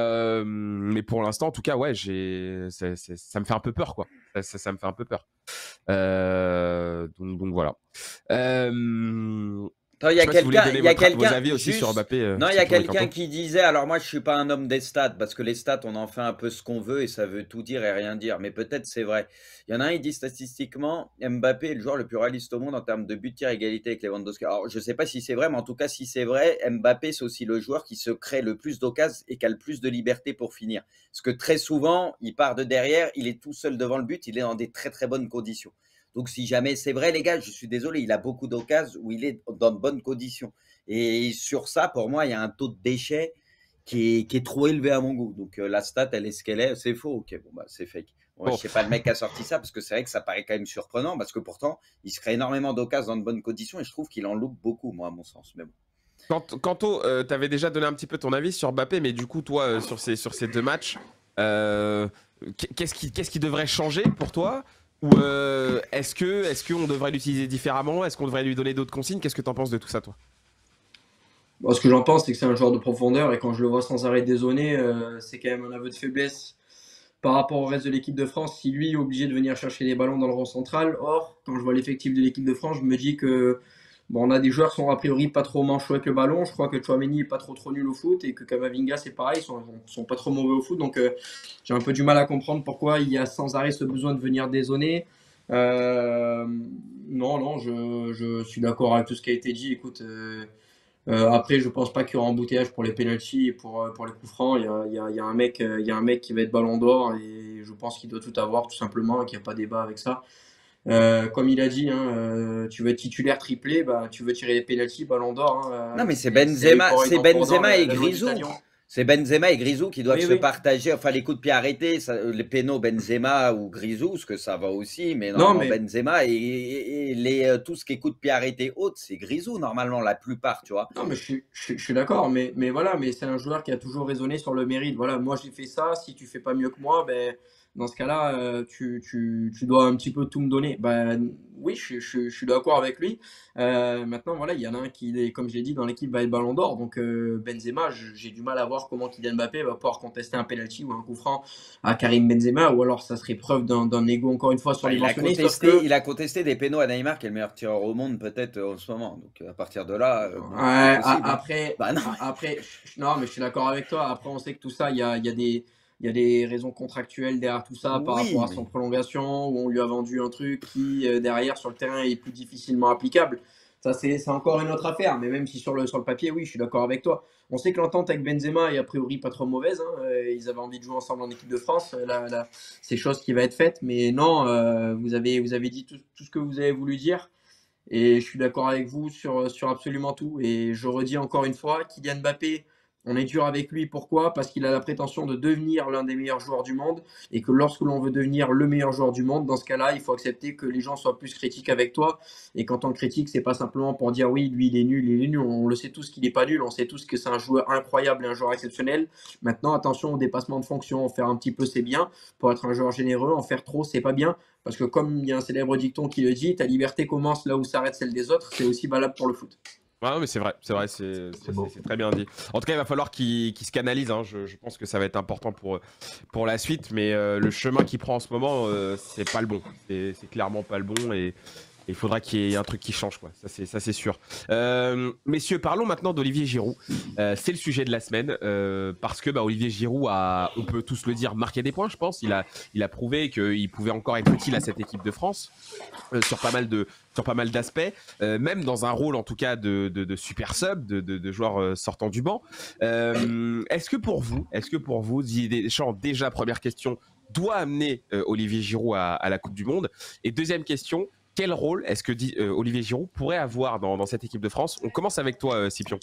pour l'instant, en tout cas, ouais, ça me fait un peu peur, quoi. Ça me fait un peu peur. Donc voilà. Attends, il y Je a sais pas si vous voulez quelqu'un, donner il y a vos quelqu'un, avis aussi sur juste, Mbappé, non, il y sur a toi et quelqu'un Quentin. qui disait, alors moi je suis pas un homme des stats, parce que les stats, on en fait un peu ce qu'on veut et ça veut tout dire et rien dire, mais peut-être c'est vrai. Il y en a un, il dit statistiquement, Mbappé est le joueur le plus réaliste au monde en termes de but, tir, égalité avec Lewandowski. Alors je sais pas si c'est vrai, mais en tout cas, si c'est vrai, Mbappé c'est aussi le joueur qui se crée le plus d'occasions et qui a le plus de liberté pour finir. Parce que très souvent, il part de derrière, il est tout seul devant le but, il est dans des très très bonnes conditions. Donc si jamais c'est vrai, les gars, je suis désolé, il a beaucoup d'occasions où il est dans de bonnes conditions. Et sur ça, pour moi, il y a un taux de déchet qui est trop élevé à mon goût. Donc la stat, elle est ce qu'elle est. C'est faux. Ok, bon, bah, c'est fake. Moi, je Bon, sais pas le mec qui a sorti ça parce que c'est vrai que ça paraît quand même surprenant parce que pourtant, il se crée énormément d'occasions dans de bonnes conditions et je trouve qu'il en loupe beaucoup, moi, à mon sens. Mais bon. Quanto, t'avais déjà donné un petit peu ton avis sur Mbappé, mais du coup, toi, sur ces deux matchs, euh, qu'est-ce qui devrait changer pour toi? Ou est-ce qu'on devrait l'utiliser différemment? Est-ce qu'on devrait lui donner d'autres consignes? Qu'est-ce que t'en penses de tout ça, toi? Bon, ce que j'en pense, c'est que c'est un joueur de profondeur et quand je le vois sans arrêt dézonner, c'est quand même un aveu de faiblesse par rapport au reste de l'équipe de France. Si lui est obligé de venir chercher des ballons dans le rond central, or, quand je vois l'effectif de l'équipe de France, je me dis que bon, on a des joueurs qui sont a priori pas trop manchots avec le ballon. Je crois que Chouameni est pas trop nul au foot et que Kamavinga c'est pareil, ils sont pas trop mauvais au foot. Donc j'ai un peu du mal à comprendre pourquoi il y a sans arrêt ce besoin de venir dézonner. Euh, non, je suis d'accord avec tout ce qui a été dit. Écoute. Après, je pense pas qu'il y aura embouteillage pour les penalties et pour les coups francs. Il y a un mec qui va être ballon d'or et je pense qu'il doit tout avoir tout simplement et qu'il n'y a pas débat avec ça. Comme il a dit, hein, tu veux être titulaire triplé, bah, tu veux tirer les pénaltys, ballon d'or. Non, mais c'est les Benzema, forêts c'est d'Empordor, Benzema et la loi du Grisou. talion. C'est Benzema et Grisou qui doivent Oui, se oui. partager, enfin les coups de pied arrêtés, les pénaux Benzema ou Grisou, parce que ça va aussi, mais Non, normalement mais Benzema et tout ce qui est coups de pied arrêtés hautes, c'est Grisou normalement la plupart, tu vois. non, mais je suis d'accord, mais voilà, mais c'est un joueur qui a toujours raisonné sur le mérite. Voilà, moi j'ai fait ça, si tu fais pas mieux que moi, ben, dans ce cas-là, tu dois un petit peu tout me donner. Ben, oui, je suis d'accord avec lui. Maintenant, voilà, il y en a un qui, comme je l'ai dit, dans l'équipe va être Ballon d'Or. Donc Benzema, j'ai du mal à voir comment Kylian Mbappé va pouvoir contester un penalty ou un coup franc à Karim Benzema, ou alors ça serait preuve d'un ego encore une fois Enfin, surdimensionné. Sauf que il a contesté des pénaux à Neymar, qui est le meilleur tireur au monde peut-être en ce moment. Donc à partir de là, bon, ouais, c'est possible. après, Bah non. après, non, mais je suis d'accord avec toi. Après, on sait que tout ça, il y a des raisons contractuelles derrière tout ça par Oui, rapport à son mais prolongation, où on lui a vendu un truc qui, derrière, sur le terrain, est plus difficilement applicable. Ça, c'est encore une autre affaire. Mais même si sur le papier, oui, je suis d'accord avec toi. On sait que l'entente avec Benzema est a priori pas trop mauvaise, hein. Ils avaient envie de jouer ensemble en équipe de France. Là, c'est chose qui va être faite. Mais non, vous avez dit tout ce que vous avez voulu dire. Et je suis d'accord avec vous sur absolument tout. Et je redis encore une fois, Kylian Mbappé, on est dur avec lui. Pourquoi? Parce qu'il a la prétention de devenir l'un des meilleurs joueurs du monde. Et que lorsque l'on veut devenir le meilleur joueur du monde, dans ce cas-là, il faut accepter que les gens soient plus critiques avec toi. Et quand on le critique, c'est pas simplement pour dire oui, lui, il est nul. On le sait tous qu'il n'est pas nul. On sait tous que c'est un joueur incroyable et un joueur exceptionnel. Maintenant, attention au dépassement de fonction. En faire un petit peu, c'est bien. Pour être un joueur généreux, en faire trop, c'est pas bien. Parce que comme il y a un célèbre dicton qui le dit, ta liberté commence là où s'arrête celle des autres, c'est aussi valable pour le foot. Ouais, non, mais c'est vrai, C'est beau. c'est très bien dit. En tout cas, il va falloir qu'il se canalise, hein. Je pense que ça va être important pour la suite, mais le chemin qu'il prend en ce moment, c'est pas le bon. C'est clairement pas le bon et il faudra qu'il y ait un truc qui change, quoi. Ça, c'est sûr. Messieurs, parlons maintenant d'Olivier Giroud. C'est le sujet de la semaine parce que Olivier Giroud a, on peut tous le dire, marqué des points, je pense. Il a prouvé qu'il pouvait encore être utile à cette équipe de France sur pas mal d'aspects, même dans un rôle en tout cas de super sub, de joueur sortant du banc. Est-ce que pour vous, Didier Deschamps, déjà première question, doit amener Olivier Giroud à la Coupe du Monde? Et deuxième question, quel rôle est-ce que Olivier Giroud pourrait avoir dans cette équipe de France? On commence avec toi, Scipion.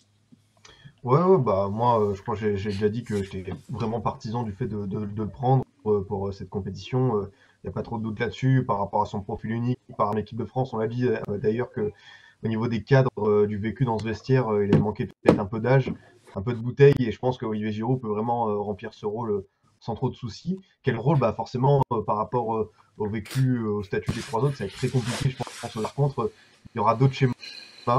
Ouais, bah moi, je crois que j'ai déjà dit que j'étais vraiment partisan du fait de le prendre pour cette compétition. Il n'y a pas trop de doute là-dessus par rapport à son profil unique, par l'équipe de France. On l'a dit d'ailleurs que au niveau des cadres du vécu dans ce vestiaire, il a manqué peut-être un peu d'âge, un peu de bouteille, et je pense qu'Olivier Giroud peut vraiment remplir ce rôle sans trop de soucis. Quel rôle? Bah forcément, par rapport au vécu, au statut des trois autres, ça va être très compliqué, je pense. Par contre, il y aura d'autres schémas.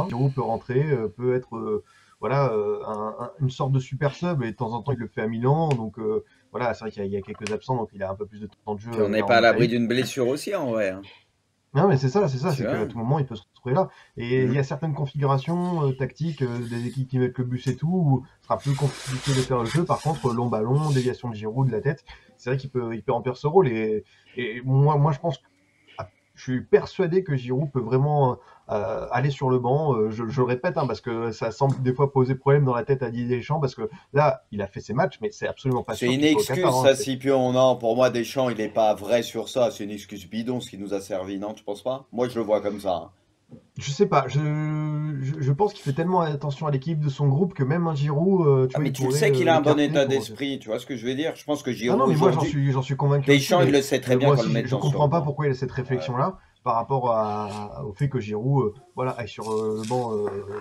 Giroud peut rentrer, peut être voilà, une sorte de super sub, et de temps en temps il le fait à Milan, donc voilà, c'est vrai qu'il y a quelques absents, donc il a un peu plus de temps de jeu. Puis on n'est là, pas en à l'abri Italie. d'une blessure aussi en vrai. Hein. Non, mais c'est ça, Tu c'est vois. qu'à tout moment il peut se retrouver là. Et il y a certaines configurations tactiques des équipes qui mettent le bus et tout, où ce sera plus compliqué de faire le jeu. Par contre, long ballon, déviation de Giroud de la tête, c'est vrai il peut remplir ce rôle. Et moi je pense, je suis persuadé que Giroud peut vraiment aller sur le banc. Je le répète, hein, parce que ça semble des fois poser problème dans la tête à Didier Deschamps, parce que là, il a fait ses matchs, mais c'est absolument pas C'est sûr une qu'il soit au excuse, Qatar. ça, Scipion. Non, pour moi, Deschamps, il n'est pas vrai sur ça. C'est une excuse bidon, ce qui nous a servi, non? Tu penses pas? Moi, je le vois comme ça. Hein. Je sais pas, je pense qu'il fait tellement attention à l'équipe de son groupe que même un Giroud, tu Ah, vois, mais il tu le pourrait sais qu'il a un bon l'écarter état pour. d'esprit. Tu vois ce que je veux dire? Je pense que Ah Giroud, non, mais moi aujourd'hui, j'en suis convaincu aussi, Deschamps, il mais le sait très bien moi qu'on le aussi met je sur le comprends pas banc. pourquoi il a cette Ouais. réflexion-là par rapport au fait que Giroud voilà, aille sur le banc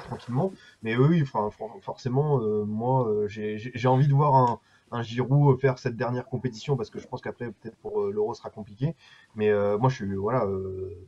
tranquillement. Mais oui, enfin, forcément, moi j'ai envie de voir un Giroud faire cette dernière compétition, parce que je pense qu'après peut-être pour l'Euro sera compliqué. Mais moi je suis voilà,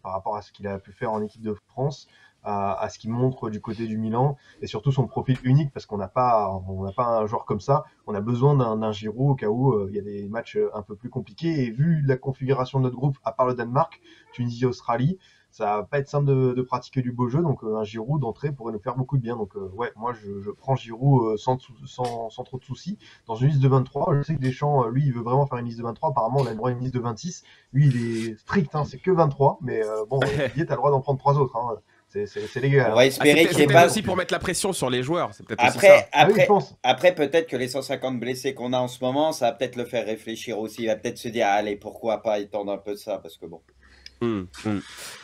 par rapport à ce qu'il a pu faire en équipe de France, à ce qu'il montre du côté du Milan, et surtout son profil unique, parce qu'on n'a pas un joueur comme ça. On a besoin d'un Giroud au cas où il y a des matchs un peu plus compliqués. Et vu la configuration de notre groupe, à part le Danemark, Tunisie, Australie, ça va pas être simple de pratiquer du beau jeu. Donc un Giroud d'entrée pourrait nous faire beaucoup de bien. Donc ouais, moi je prends Giroud sans trop de soucis. Dans une liste de 23, je sais que Deschamps, lui, il veut vraiment faire une liste de 23. Apparemment, on a le droit à une liste de 26. Lui, il est strict, hein, c'est que 23. Mais bon, Didier, t'as le droit d'en prendre 3 autres. Hein. C'est légal. On Hein. va espérer c'est qu'il n'y ait peut-être pas. aussi pour mettre la pression sur les joueurs, c'est peut-être aussi ça. Ah oui, je pense. Après peut-être que les 150 blessés qu'on a en ce moment, ça va peut-être le faire réfléchir aussi. Il va peut-être se dire, allez, pourquoi pas étendre un peu de ça, parce que bon. Non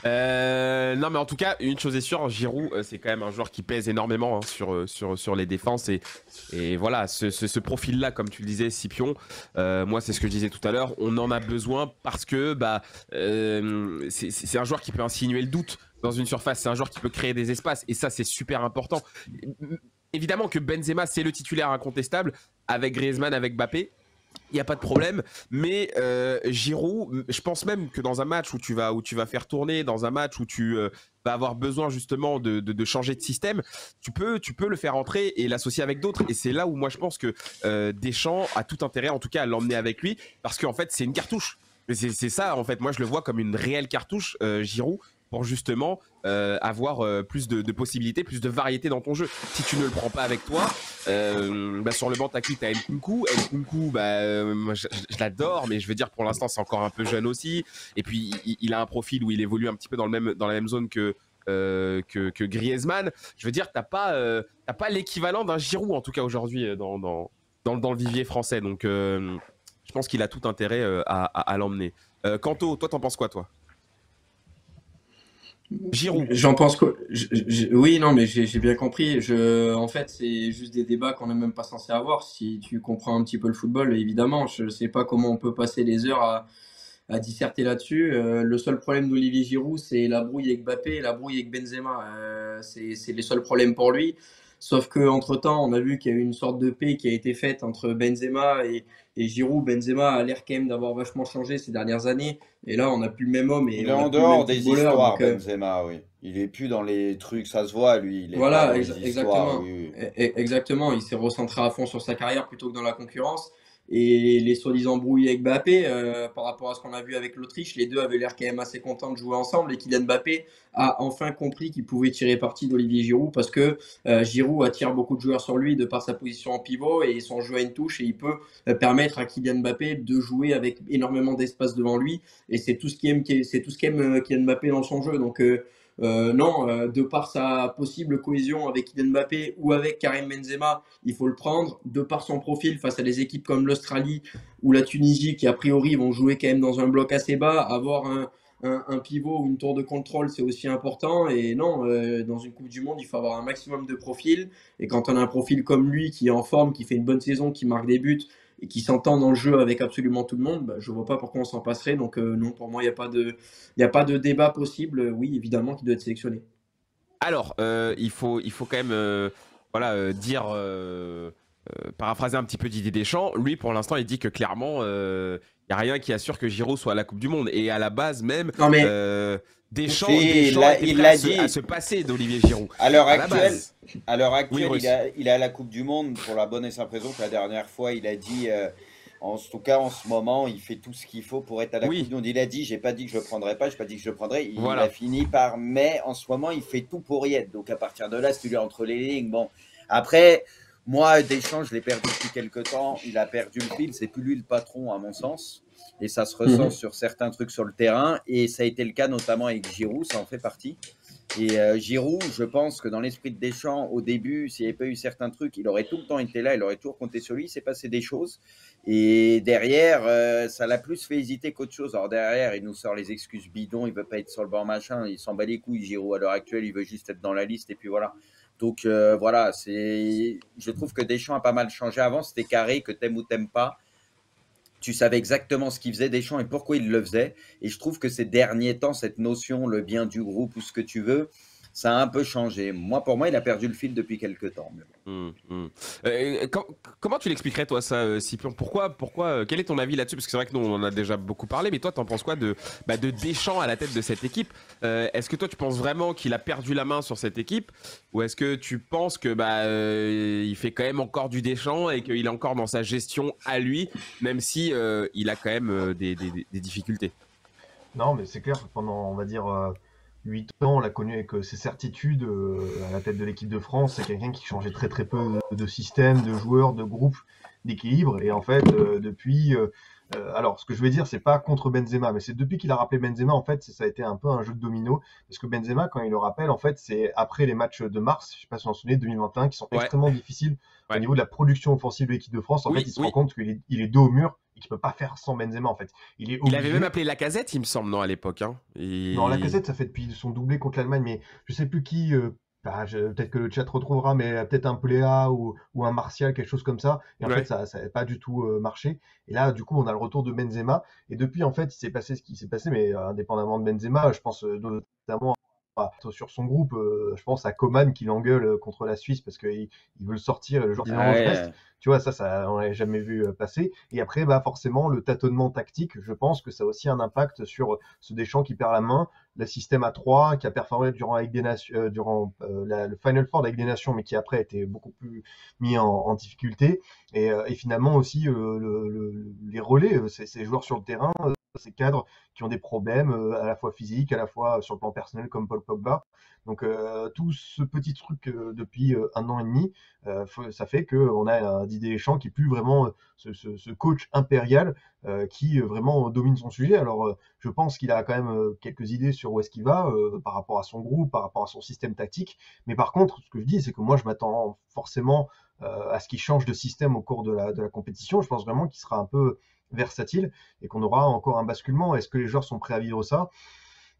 mais en tout cas une chose est sûre, Giroud c'est quand même un joueur qui pèse énormément hein, sur les défenses et voilà ce profil là comme tu le disais Scipion, moi c'est ce que je disais tout à l'heure, on en a besoin parce que c'est un joueur qui peut insinuer le doute dans une surface, c'est un joueur qui peut créer des espaces et ça c'est super important. Évidemment que Benzema c'est le titulaire incontestable avec Griezmann, avec Mbappé. Il n'y a pas de problème, mais Giroud, je pense même que dans un match où tu vas faire tourner, dans un match où tu vas avoir besoin justement de changer de système, tu peux le faire entrer et l'associer avec d'autres. Et c'est là où moi je pense que Deschamps a tout intérêt en tout cas à l'emmener avec lui, parce qu'en fait c'est une cartouche. C'est ça en fait, moi je le vois comme une réelle cartouche, Giroud, pour justement avoir plus de possibilités, plus de variété dans ton jeu. Si tu ne le prends pas avec toi, sur le banc tactique, tu as Nkunku. Nkunku, moi, je l'adore, mais je veux dire pour l'instant c'est encore un peu jeune aussi. Et puis il a un profil où il évolue un petit peu dans la même zone que Griezmann. Je veux dire, t'as pas l'équivalent d'un Giroud en tout cas aujourd'hui dans le vivier français. Donc je pense qu'il a tout intérêt à l'emmener. Kanto, toi t'en penses quoi toi? Giroud. J'en pense que. Oui, non, mais j'ai bien compris. En fait, c'est juste des débats qu'on n'est même pas censé avoir. Si tu comprends un petit peu le football, évidemment, je ne sais pas comment on peut passer des heures à disserter là-dessus. Le seul problème d'Olivier Giroud, c'est la brouille avec Mbappé et la brouille avec Benzema. C'est les seuls problèmes pour lui. Sauf qu'entre-temps, on a vu qu'il y a eu une sorte de paix qui a été faite entre Benzema et Giroud. Benzema a l'air quand même d'avoir vachement changé ces dernières années. Et là, on n'a plus le même homme. Et Il est on en n'a plus le dehors même des footballeur. histoires, Donc, Benzema, oui. Il est plus dans les trucs, ça se voit, lui. Il est voilà, pas dans les histoires, exactement. oui. Exactement. Il s'est recentré à fond sur sa carrière plutôt que dans la concurrence. Et les soi-disant brouilles avec Mbappé, par rapport à ce qu'on a vu avec l'Autriche, les deux avaient l'air quand même assez contents de jouer ensemble. Et Kylian Mbappé a enfin compris qu'il pouvait tirer parti d'Olivier Giroud parce que Giroud attire beaucoup de joueurs sur lui de par sa position en pivot et son jeu à une touche. Et il peut permettre à Kylian Mbappé de jouer avec énormément d'espace devant lui. Et c'est tout ce qu'aime Kylian Mbappé dans son jeu. Donc, non, de par sa possible cohésion avec Kylian Mbappé ou avec Karim Benzema, il faut le prendre. De par son profil face à des équipes comme l'Australie ou la Tunisie qui a priori vont jouer quand même dans un bloc assez bas, avoir un pivot ou une tour de contrôle, c'est aussi important. Et non, dans une Coupe du Monde, il faut avoir un maximum de profils. Et quand on a un profil comme lui qui est en forme, qui fait une bonne saison, qui marque des buts et qui s'entend dans le jeu avec absolument tout le monde, je ne vois pas pourquoi on s'en passerait. Donc non, pour moi, il n'y a pas de débat possible. Oui, évidemment, qu'il doit être sélectionné. Alors, il faut quand même dire, paraphraser un petit peu Didier Deschamps. Lui, pour l'instant, il dit que clairement, il n'y a rien qui assure que Giroud soit à la Coupe du Monde. Et à la base même, Non, mais Deschamps il était prêt l'a dit. à se passer d'Olivier Giroud. À l'heure À la actuelle, base. il Russe. est à la Coupe du Monde pour la bonne et simple raison que la dernière fois, il a dit, en tout cas en ce moment, il fait tout ce qu'il faut pour être à la Oui. Coupe du Monde. Il a dit, j'ai pas dit que je le prendrais pas, j'ai pas dit que je le prendrais. Il Voilà. a fini par, mais en ce moment, il fait tout pour y être. Donc à partir de là, si tu lui entre les lignes, bon. Après, moi, Deschamps, je l'ai perdu depuis quelques temps. Il a perdu le fil. C'est plus lui le patron, à mon sens. Et ça se ressent sur certains trucs sur le terrain. Et ça a été le cas notamment avec Giroud, ça en fait partie. Et Giroud, je pense que dans l'esprit de Deschamps, au début, s'il n'y avait pas eu certains trucs, il aurait tout le temps été là, il aurait toujours compté sur lui. Il s'est passé des choses. Et derrière, ça l'a plus fait hésiter qu'autre chose. Alors derrière, il nous sort les excuses bidons, il ne veut pas être sur le banc, machin. Il s'en bat les couilles, Giroud, à l'heure actuelle. Il veut juste être dans la liste. Et puis voilà. Donc voilà, je trouve que Deschamps a pas mal changé. Avant, c'était carré, que t'aimes ou t'aimes pas. Tu savais exactement ce qu'il faisait Deschamps et pourquoi il le faisait. Et je trouve que ces derniers temps, cette notion, le bien du groupe ou ce que tu veux, ça a un peu changé. Pour moi, il a perdu le fil depuis quelques temps. Mais bon. Comment tu l'expliquerais, toi, ça, Scipion? Pourquoi quel est ton avis là-dessus? Parce que c'est vrai que nous, on en a déjà beaucoup parlé, mais toi, t'en penses quoi de Deschamps à la tête de cette équipe? Est-ce que toi, tu penses vraiment qu'il a perdu la main sur cette équipe? Ou est-ce que tu penses que il fait quand même encore du Deschamps et qu'il est encore dans sa gestion à lui, même si il a quand même des difficultés? Non, mais c'est clair, pendant, on va dire, 8 ans, on l'a connu avec ses certitudes à la tête de l'équipe de France. C'est quelqu'un qui changeait très très peu de système, de joueurs, de groupe, d'équilibre. Et en fait, depuis... alors, ce que je veux dire, c'est pas contre Benzema, mais c'est depuis qu'il a rappelé Benzema, en fait, ça a été un peu un jeu de domino. Parce que Benzema, quand il le rappelle, en fait, c'est après les matchs de mars, je sais pas si vous vous en souvenez, 2021, qui sont extrêmement difficiles au niveau de la production offensive de l'équipe de France. En fait, il se rend compte qu'il est dos au mur et tu peux pas faire sans Benzema en fait. Il est Il avait obligé. même appelé Lacazette, il me semble, non, à l'époque. Hein. Non, Lacazette, ça fait depuis son doublé contre l'Allemagne, mais je sais plus qui. Peut-être que le chat retrouvera, mais peut-être un Pléa ou un Martial, quelque chose comme ça. Et en Ouais. fait, ça n'avait pas du tout marché. Et là, du coup, on a le retour de Benzema. Et depuis, en fait, il s'est passé ce qui s'est passé, mais indépendamment de Benzema, je pense notamment sur son groupe, je pense à Coman qui l'engueule contre la Suisse parce qu'il veut le sortir et le joueur Ah finalement Ouais, reste. Tu vois, ça, on l'avait jamais vu passer. Et après, bah, forcément, le tâtonnement tactique, je pense que ça a aussi un impact sur ce Deschamps qui perd la main, le système à 3 qui a performé durant le Final Four avec des Nations, mais qui après a été beaucoup plus mis en difficulté. Et finalement aussi, les relais, ces joueurs sur le terrain, ces cadres qui ont des problèmes à la fois physiques, à la fois sur le plan personnel comme Paul Pogba. Donc tout ce petit truc depuis 1 an et demi, ça fait qu'on a un Didier Deschamps qui est plus vraiment ce coach impérial qui vraiment domine son sujet. Alors je pense qu'il a quand même quelques idées sur où est-ce qu'il va par rapport à son groupe, par rapport à son système tactique. Mais par contre, ce que je dis, c'est que moi je m'attends forcément à ce qu'il change de système au cours de la compétition. Je pense vraiment qu'il sera un peu versatile et qu'on aura encore un basculement. Est-ce que les joueurs sont prêts à vivre ça?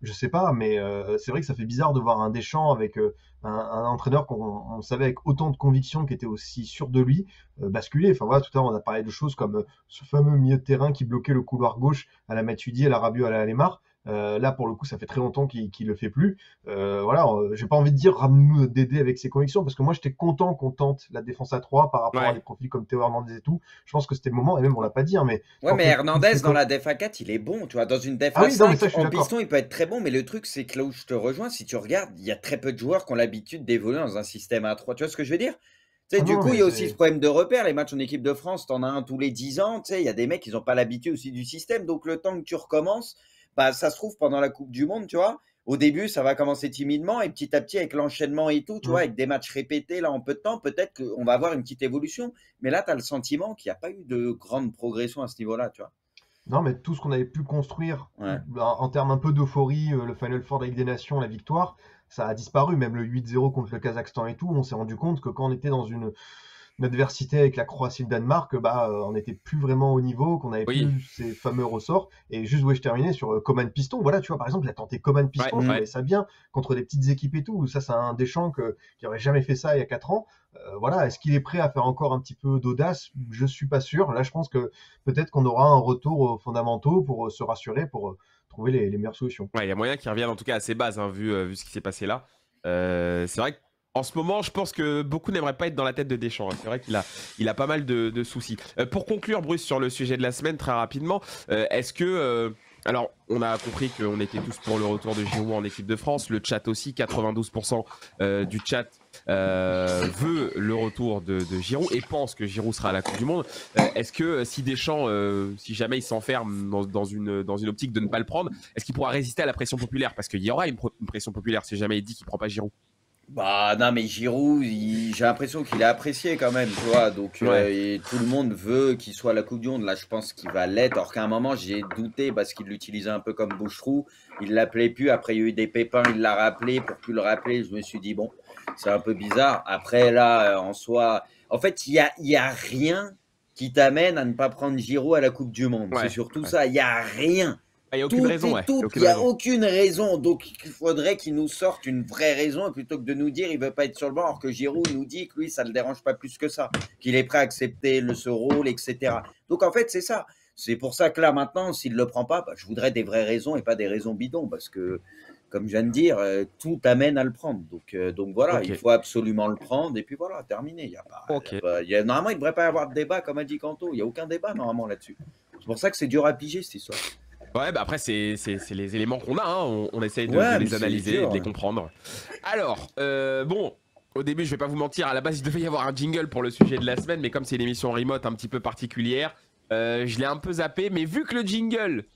Je sais pas, mais c'est vrai que ça fait bizarre de voir un Deschamps avec un entraîneur qu'on savait avec autant de conviction, qui était aussi sûr de lui, basculer. Enfin voilà, tout à l'heure on a parlé de choses comme ce fameux milieu de terrain qui bloquait le couloir gauche à la Matuidi, à la Rabiot, à la Lemar. Là pour le coup ça fait très longtemps qu'il le fait plus. Voilà, j'ai pas envie de dire ramenez-nous Dédé avec ses convictions, parce que moi j'étais content qu'on tente la défense à 3 par rapport à des profils comme Théo Hernandez et tout. Je pense que c'était le moment, et même on l'a pas dit, hein, mais Ouais, mais Hernandez, dans la def à 4, il est bon. Tu vois, dans une def à Ah oui, non, mais 5, ça, je suis en d'accord. piston, il peut être très bon. Mais le truc, c'est que là où je te rejoins, si tu regardes, il y a très peu de joueurs qui ont l'habitude d'évoluer dans un système à 3. Tu vois ce que je veux dire? Tu sais, Ah du non, coup, mais il y a aussi c'est- ce problème de repère. Les matchs en équipe de France, t'en as un tous les 10 ans. Tu sais, il y a des mecs, ils n'ont pas l'habitude aussi du système. Donc, le temps que tu recommences, bah, ça se trouve pendant la Coupe du Monde, tu vois. Au début, ça va commencer timidement et petit à petit, avec l'enchaînement et tout, tu vois, avec des matchs répétés là en peu de temps, peut-être qu'on va avoir une petite évolution. Mais là, tu as le sentiment qu'il n'y a pas eu de grande progression à ce niveau-là, tu vois. Non, mais tout ce qu'on avait pu construire Ouais. en termes un peu d'euphorie, le Final Four de la Ligue des Nations, la victoire, ça a disparu. Même le 8-0 contre le Kazakhstan et tout, on s'est rendu compte que quand on était dans une adversité avec la Croatie et le Danemark, on n'était plus vraiment au niveau, qu'on avait Oui. plus ces fameux ressorts. Et juste où je terminais sur Coman Piston, voilà, tu vois, par exemple, il a tenté Coman Piston, Ouais, je ouais. trouvais ça bien contre des petites équipes et tout. Ça, c'est un Deschamps qui n'aurait jamais fait ça il y a 4 ans. Voilà, est-ce qu'il est prêt à faire encore un petit peu d'audace? Je suis pas sûr. Là, je pense que peut-être qu'on aura un retour aux fondamentaux pour se rassurer, pour trouver les meilleures solutions. Ouais, il y a moyen qu'il revienne en tout cas à ses bases, hein, vu ce qui s'est passé là. C'est vrai qu'en ce moment, je pense que beaucoup n'aimeraient pas être dans la tête de Deschamps. Hein. C'est vrai qu'il a pas mal de soucis. Pour conclure, Bruce, sur le sujet de la semaine, très rapidement, est-ce que... alors, on a compris qu'on était tous pour le retour de Giroud en équipe de France. Le chat aussi, 92% du chat veut le retour de Giroud et pense que Giroud sera à la Coupe du Monde. Est-ce que si Deschamps, si jamais il s'enferme dans une optique de ne pas le prendre, est-ce qu'il pourra résister à la pression populaire? Parce qu'il y aura une pression populaire si jamais il dit qu'il prend pas Giroud. Bah non, mais Giroud, j'ai l'impression qu'il est apprécié quand même, tu vois. Donc et tout le monde veut qu'il soit à la Coupe du Monde. Là, je pense qu'il va l'être. Alors qu'à un moment, j'ai douté parce qu'il l'utilisait un peu comme bouche-trou. Il l'appelait plus. Après, il y a eu des pépins. Il l'a rappelé. Pour plus le rappeler, je me suis dit bon, c'est un peu bizarre. Après là, en soi, en fait, il y a rien qui t'amène à ne pas prendre Giroud à la Coupe du Monde. C'est surtout ça. Il y a rien. Il n'y a aucune raison, Il n'y a aucune raison. Donc, il faudrait qu'il nous sorte une vraie raison plutôt que de nous dire qu'il ne veut pas être sur le banc, alors que Giroud nous dit que lui, ça ne le dérange pas plus que ça, qu'il est prêt à accepter ce rôle, etc. Donc, en fait, c'est ça. C'est pour ça que là, maintenant, s'il ne le prend pas, bah, je voudrais des vraies raisons et pas des raisons bidons, parce que, comme je viens de dire, tout amène à le prendre. Donc voilà, il faut absolument le prendre, et puis voilà, terminé. Normalement, il ne devrait pas y avoir de débat, comme a dit Kanto. Il n'y a aucun débat, normalement, là-dessus. C'est pour ça que c'est dur à piger, cette histoire. Ouais, bah après, c'est les éléments qu'on a, hein. On essaye de les analyser, dur, de les comprendre. Alors, bon, au début, je vais pas vous mentir, à la base, il devait y avoir un jingle pour le sujet de la semaine, mais comme c'est une émission remote un petit peu particulière, je l'ai un peu zappé, mais vu que le jingle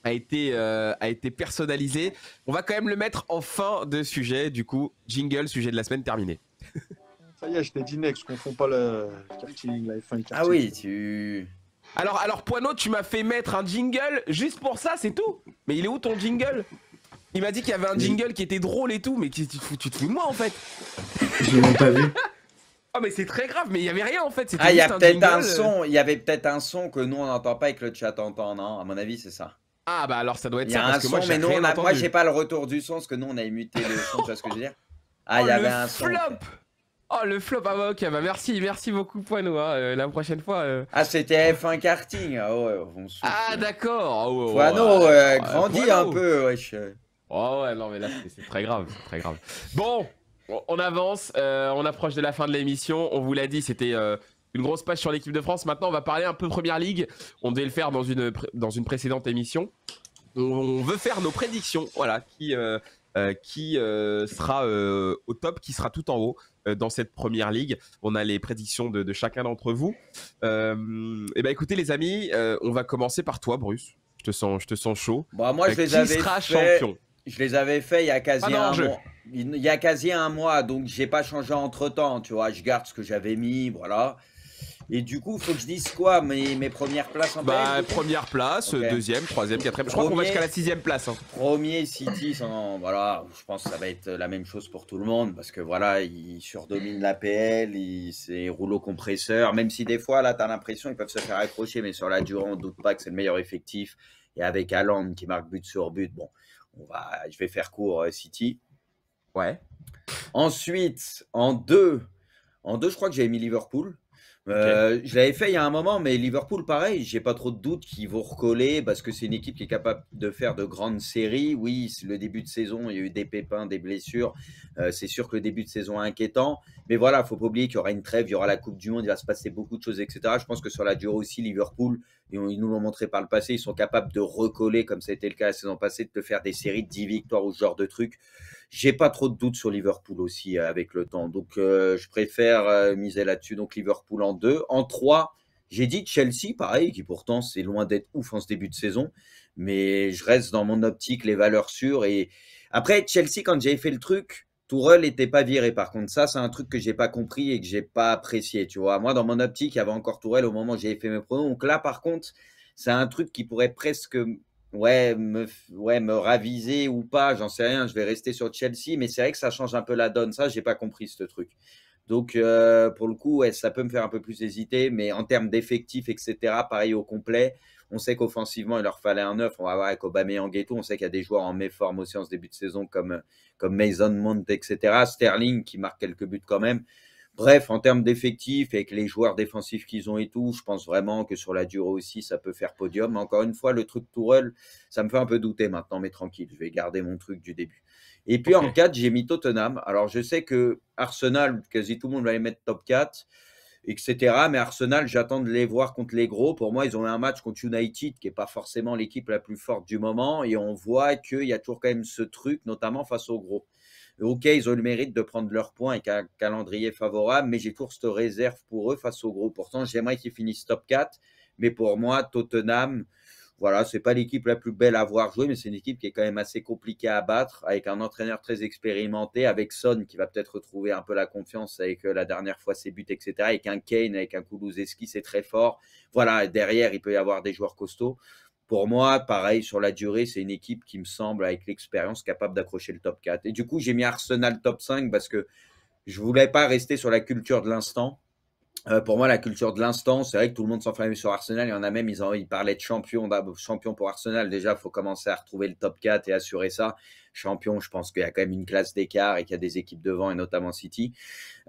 a été personnalisé, on va quand même le mettre en fin de sujet. Du coup, jingle, sujet de la semaine terminé. Ça y est, je t'ai dit, Nex, je confonds pas le karting, la F1 et le karting. Ah oui, tu... Alors Poineau, tu m'as fait mettre un jingle juste pour ça, c'est tout. Mais il est où ton jingle? Il m'a dit qu'il y avait un jingle qui était drôle et tout, mais tu te fous de moi en fait. Je l'ai même pas vu. Oh, mais c'est très grave, mais il y avait rien en fait. C'était Ah, il y a juste un peut-être un jingle. son, il y avait peut-être un son que nous on n'entend pas et que le chat entend, non? À mon avis, c'est ça. Ah, bah alors ça doit être Il y ça a parce un que moi son, j'ai mais nous, rien moi, entendu. j'ai pas le retour du son parce que nous, on a muté le son, tu vois ce que je veux dire? Ah, Oh, il y le avait un son. Ok. flop! Oh, le flop. Ah, bah ok, bah merci beaucoup, Poinou. Hein. La prochaine fois. Ah, c'était F1 karting. Ah ouais, on se Ah, fout. d'accord. Oh, ouais, Poineau, ouais, grandis Poineau. un peu, wesh. Oh, ouais, non, mais là c'est très grave, c'est très grave. Bon, on avance, on approche de la fin de l'émission. On vous l'a dit, c'était une grosse page sur l'équipe de France. Maintenant, on va parler un peu Première Ligue. On devait le faire dans une précédente émission. On veut faire nos prédictions, voilà, qui sera au top, qui sera tout en haut dans cette Première Ligue. On a les prédictions de chacun d'entre vous. Et bah écoutez les amis, on va commencer par toi, Bruce. Je te sens chaud. Bon, moi, je les Qui avais sera fait. champion? Je les avais fait il y a quasi Pas un d'enjeu. mois. Il y a quasi un mois, donc j'ai pas changé entre temps, tu vois. Je garde ce que j'avais mis, voilà. Et du coup, faut que je dise quoi, mes premières places en Bah, PL, du coup première place, Ok. deuxième, troisième, quatrième. Je crois qu'on va jusqu'à la sixième place. Hein. Premier City, voilà, je pense que ça va être la même chose pour tout le monde parce que voilà, ils surdominent l'APL, c'est rouleau compresseur, même si des fois, là, tu as l'impression qu'ils peuvent se faire accrocher, mais sur la durée, on ne doute pas que c'est le meilleur effectif. Et avec Haaland qui marque but sur but, bon, je vais faire court City. Ouais. Ensuite, en deux, je crois que j'avais mis Liverpool. Je l'avais fait il y a un moment, mais Liverpool, pareil, j'ai pas trop de doute qu'ils vont recoller parce que c'est une équipe qui est capable de faire de grandes séries. Oui, c'est le début de saison, il y a eu des pépins, des blessures. C'est sûr que le début de saison est inquiétant. Mais voilà, faut pas oublier qu'il y aura une trêve, il y aura la Coupe du Monde, il va se passer beaucoup de choses, etc. Je pense que sur la durée aussi, Liverpool, et ils nous l'ont montré par le passé, ils sont capables de recoller, comme ça a été le cas la saison passée, de faire des séries de 10 victoires ou ce genre de trucs. J'ai pas trop de doutes sur Liverpool aussi avec le temps. Donc, je préfère miser là-dessus. Donc, Liverpool en 2. En 3, j'ai dit Chelsea, pareil, qui pourtant, c'est loin d'être ouf en ce début de saison. Mais je reste dans mon optique, les valeurs sûres. Et après, Chelsea, quand j'ai fait le truc, Tourelle n'était pas viré. Par contre, ça, c'est un truc que j'ai pas compris et que j'ai pas apprécié. Tu vois, moi, dans mon optique, il y avait encore Tourelle au moment où j'ai fait mes pronos. Donc là, par contre, c'est un truc qui pourrait presque me raviser ou pas, j'en sais rien, je vais rester sur Chelsea, mais c'est vrai que ça change un peu la donne, ça, j'ai pas compris ce truc. Donc, pour le coup, ouais, ça peut me faire un peu plus hésiter, mais en termes d'effectifs, etc., pareil au complet, on sait qu'offensivement, il leur fallait un neuf, on va voir avec Aubameyang et tout, on sait qu'il y a des joueurs en méforme aussi en ce début de saison, comme Mason Mount, etc., Sterling, qui marque quelques buts quand même. Bref, en termes d'effectifs, avec les joueurs défensifs qu'ils ont et tout, je pense vraiment que sur la durée aussi, ça peut faire podium. Mais encore une fois, le truc Tourelle, ça me fait un peu douter maintenant, mais tranquille, je vais garder mon truc du début. Et puis en 4, j'ai mis Tottenham. Alors je sais que Arsenal, quasi tout le monde va les mettre top 4, etc. Mais Arsenal, j'attends de les voir contre les gros. Pour moi, ils ont eu un match contre United, qui n'est pas forcément l'équipe la plus forte du moment. Et on voit qu'il y a toujours quand même ce truc, notamment face aux gros. Ok, ils ont le mérite de prendre leurs points avec un calendrier favorable, mais j'ai toujours cette réserve pour eux face aux gros. Pourtant, j'aimerais qu'ils finissent top 4, mais pour moi, Tottenham, voilà, c'est pas l'équipe la plus belle à voir jouer, mais c'est une équipe qui est quand même assez compliquée à battre, avec un entraîneur très expérimenté, avec Son qui va peut-être retrouver un peu la confiance avec la dernière fois ses buts, etc. Avec un Kane, avec un Kulusevski, c'est très fort. Voilà, derrière, il peut y avoir des joueurs costauds. Pour moi, pareil, sur la durée, c'est une équipe qui me semble, avec l'expérience, capable d'accrocher le top 4. Et du coup, j'ai mis Arsenal top 5 parce que je ne voulais pas rester sur la culture de l'instant. Pour moi, la culture de l'instant, c'est vrai que tout le monde s'enflammait sur Arsenal. Il y en a même, ils parlaient de champion pour Arsenal. Déjà, il faut commencer à retrouver le top 4 et assurer ça. Champion, je pense qu'il y a quand même une classe d'écart et qu'il y a des équipes devant, et notamment City.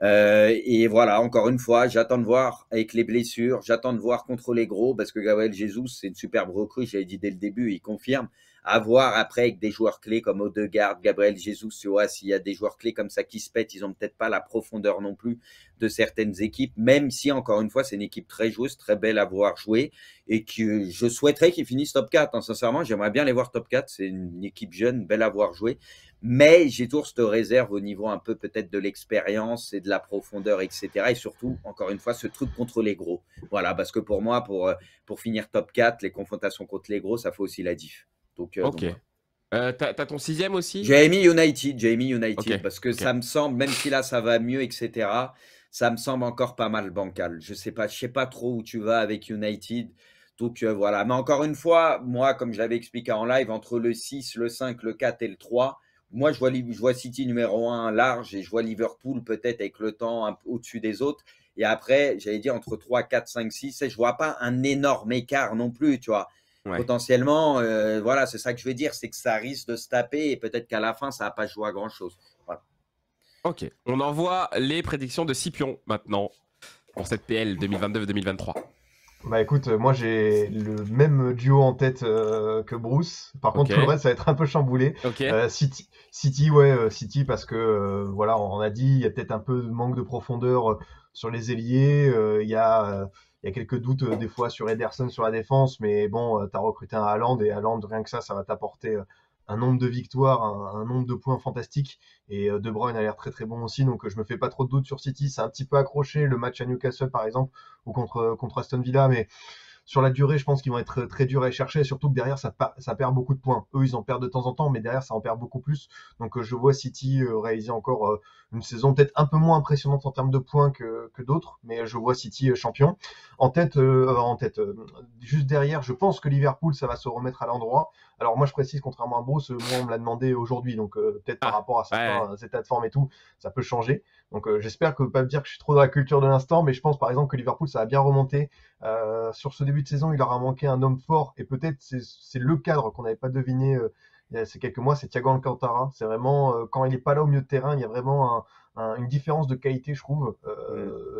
Et voilà, encore une fois, j'attends de voir avec les blessures, j'attends de voir contre les gros, parce que Gabriel Jesus, c'est une superbe recrue, j'avais dit dès le début, il confirme. À voir après avec des joueurs clés comme Odegaard, Gabriel Jesus, tu vois, s'il y a des joueurs clés comme ça qui se pètent, ils n'ont peut-être pas la profondeur non plus de certaines équipes, même si, encore une fois, c'est une équipe très joueuse, très belle à voir jouer, et que je souhaiterais qu'ils finissent top 4. Hein. Sincèrement, j'aimerais bien les voir top 4, c'est une équipe jeune, belle à voir jouer, mais j'ai toujours cette réserve au niveau un peu peut-être de l'expérience et de la profondeur, etc. Et surtout, encore une fois, ce truc contre les gros. Voilà, parce que pour moi, pour finir top 4, les confrontations contre les gros, ça fait aussi la diff. Donc, Ok. T'as ton sixième aussi? J'ai mis United, Okay. parce que ça me semble, même si là ça va mieux, etc., ça me semble encore pas mal bancal. Je sais pas trop où tu vas avec United. Donc voilà. Mais encore une fois, moi, comme je l'avais expliqué en live, entre le 6, le 5, le 4 et le 3, moi, je vois City numéro 1 large et je vois Liverpool peut-être avec le temps au-dessus des autres. Et après, j'allais dire entre 3, 4, 5, 6. Et je ne vois pas un énorme écart non plus, tu vois. Ouais. Potentiellement, voilà, c'est ça que je veux dire, c'est que ça risque de se taper et peut-être qu'à la fin, ça ne va pas jouer à grand-chose. Voilà. Ok, on envoie les prédictions de Scipion maintenant pour cette PL 2022-2023. Bah écoute, moi j'ai le même duo en tête que Bruce. Par contre, Ok. tout le reste, ça va être un peu chamboulé. Ok. City parce que voilà, on a dit, il y a peut-être un peu de manque de profondeur sur les ailiers. Il y a quelques doutes des fois sur Ederson sur la défense, mais bon, t'as recruté un Haaland et Haaland, rien que ça va t'apporter un nombre de victoires, un nombre de points fantastique. Et De Bruyne a l'air très très bon aussi, donc je me fais pas trop de doutes sur City. C'est un petit peu accroché le match à Newcastle par exemple ou contre Aston Villa, mais sur la durée, je pense qu'ils vont être très durs à aller chercher, surtout que derrière, ça perd beaucoup de points. Eux, ils en perdent de temps en temps, mais derrière, ça en perd beaucoup plus. Donc, je vois City réaliser encore une saison peut-être un peu moins impressionnante en termes de points que d'autres, mais je vois City champion. Juste derrière, je pense que Liverpool, ça va se remettre à l'endroit. Alors, moi, je précise, contrairement à Bruce, moi, on me l'a demandé aujourd'hui, donc peut-être par rapport à certains états de forme et tout, ça peut changer. Donc, j'espère que pas me dire que je suis trop dans la culture de l'instant, mais je pense par exemple que Liverpool, ça va bien remonter. Sur ce début de saison, il leur a manqué un homme fort et peut-être c'est le cadre qu'on n'avait pas deviné il y a ces quelques mois, c'est Thiago Alcantara. C'est vraiment quand il est pas là au milieu de terrain, il y a vraiment une différence de qualité, je trouve.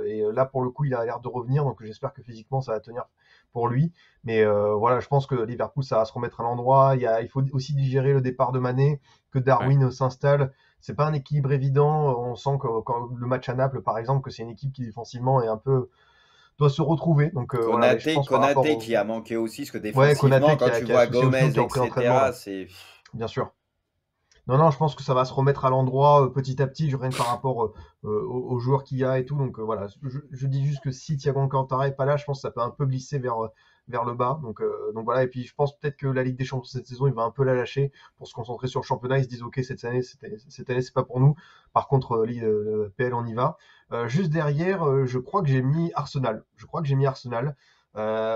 Et là, pour le coup, il a l'air de revenir, donc j'espère que physiquement, ça va tenir pour lui. Mais voilà, je pense que Liverpool, ça va se remettre à l'endroit. Il faut aussi digérer le départ de Mané, que Darwin s'installe. C'est pas un équilibre évident. On sent que quand le match à Naples, par exemple, que c'est une équipe qui défensivement est un peu doit se retrouver. Donc voilà, je pense Konaté qui a manqué aussi, parce que ouais, défensivement, Konaté quand tu vois Gomez, qui a repris l'entraînement, etc., là. c'est... Bien sûr. Non, je pense que ça va se remettre à l'endroit petit à petit, rien que par rapport aux joueurs qu'il y a et tout. Donc voilà, je dis juste que si Thiago Alcantara est pas là, je pense que ça peut un peu glisser vers le bas. Donc voilà, et puis je pense peut-être que la Ligue des Champions cette saison, il va un peu la lâcher pour se concentrer sur le championnat. Ils se disent ok, cette année c'est pas pour nous. Par contre, PL on y va. Juste derrière, je crois que j'ai mis Arsenal.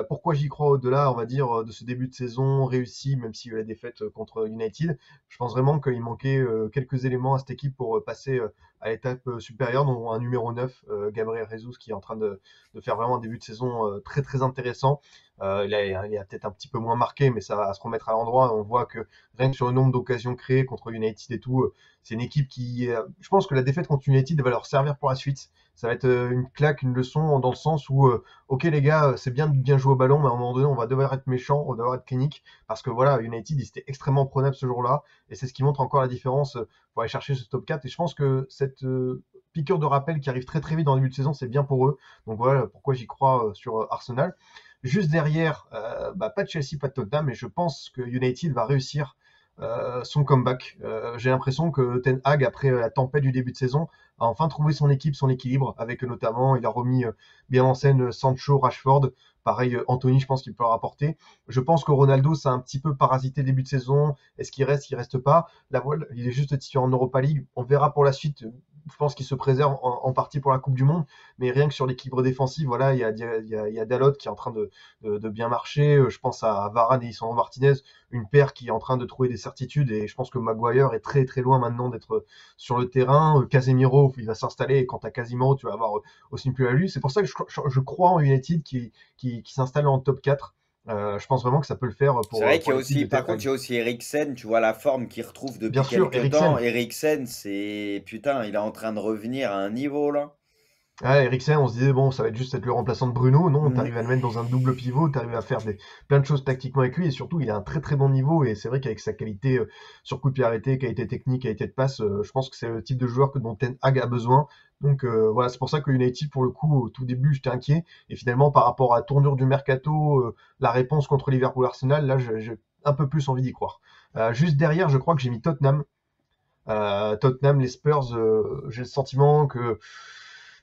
Pourquoi j'y crois au-delà, on va dire, de ce début de saison réussi, même s'il y a eu la défaite contre United. Je pense vraiment qu'il manquait quelques éléments à cette équipe pour passer à l'étape supérieure, dont un numéro 9, Gabriel Jesus, qui est en train de faire vraiment un début de saison très très intéressant. Il a peut-être un petit peu moins marqué, mais ça va se remettre à l'endroit. On voit que rien que sur le nombre d'occasions créées contre United et tout, c'est une équipe qui... je pense que la défaite contre United va leur servir pour la suite. Ça va être une claque, une leçon, dans le sens où, ok les gars, c'est bien de bien jouer au ballon, mais à un moment donné, on va devoir être méchant, on va devoir être clinique, parce que voilà, United, ils étaient extrêmement prenables ce jour-là, et c'est ce qui montre encore la différence pour aller chercher ce top 4. Et je pense que cette piqûre de rappel qui arrive très très vite dans le début de saison, c'est bien pour eux. Donc voilà pourquoi j'y crois sur Arsenal. Juste derrière, pas de Chelsea, pas de Tottenham, mais je pense que United va réussir son comeback. J'ai l'impression que Ten Hag, après la tempête du début de saison, a enfin trouvé son équipe, son équilibre, avec notamment, il a remis bien en scène Sancho, Rashford, pareil Anthony, je pense qu'il peut leur apporter. Je pense que Ronaldo, ça a un petit peu parasité le début de saison. Est-ce qu'il reste pas? La voile, il est juste titulaire en Europa League. On verra pour la suite. Je pense qu'il se préserve en partie pour la Coupe du Monde, mais rien que sur l'équilibre défensif, voilà, il y a Dalot qui est en train de bien marcher. Je pense à Varane et Lisandro Martinez, une paire qui est en train de trouver des certitudes, et je pense que Maguire est très très loin maintenant d'être sur le terrain. Casemiro, il va s'installer, et quant à Casemiro, tu vas avoir aussi une plus-value. C'est pour ça que je crois en United qui s'installe en top 4. Je pense vraiment que ça peut le faire pour. C'est vrai qu'il y a pour l'équipe aussi, de par Ten contre, Hag. il y a aussi Eriksen, tu vois la forme qu'il retrouve Bien depuis sûr, quelques temps. Eriksen, c'est putain, il est en train de revenir à un niveau là. Ouais, Eriksen, on se disait, bon, ça va être juste être le remplaçant de Bruno. Non, Mm. t'arrives à le mettre dans un double pivot, t'arrives à faire plein de choses tactiquement avec lui, et surtout, il a un très très bon niveau, et c'est vrai qu'avec sa qualité sur coup de pied arrêté, qualité technique, qualité de passe, je pense que c'est le type de joueur dont Ten Hag a besoin. Donc voilà, c'est pour ça que United, pour le coup, au tout début, j'étais inquiet, et finalement, par rapport à la tournure du mercato, la réponse contre Liverpool-Arsenal, là, j'ai un peu plus envie d'y croire. Juste derrière, je crois que j'ai mis Tottenham. Tottenham, les Spurs, j'ai le sentiment que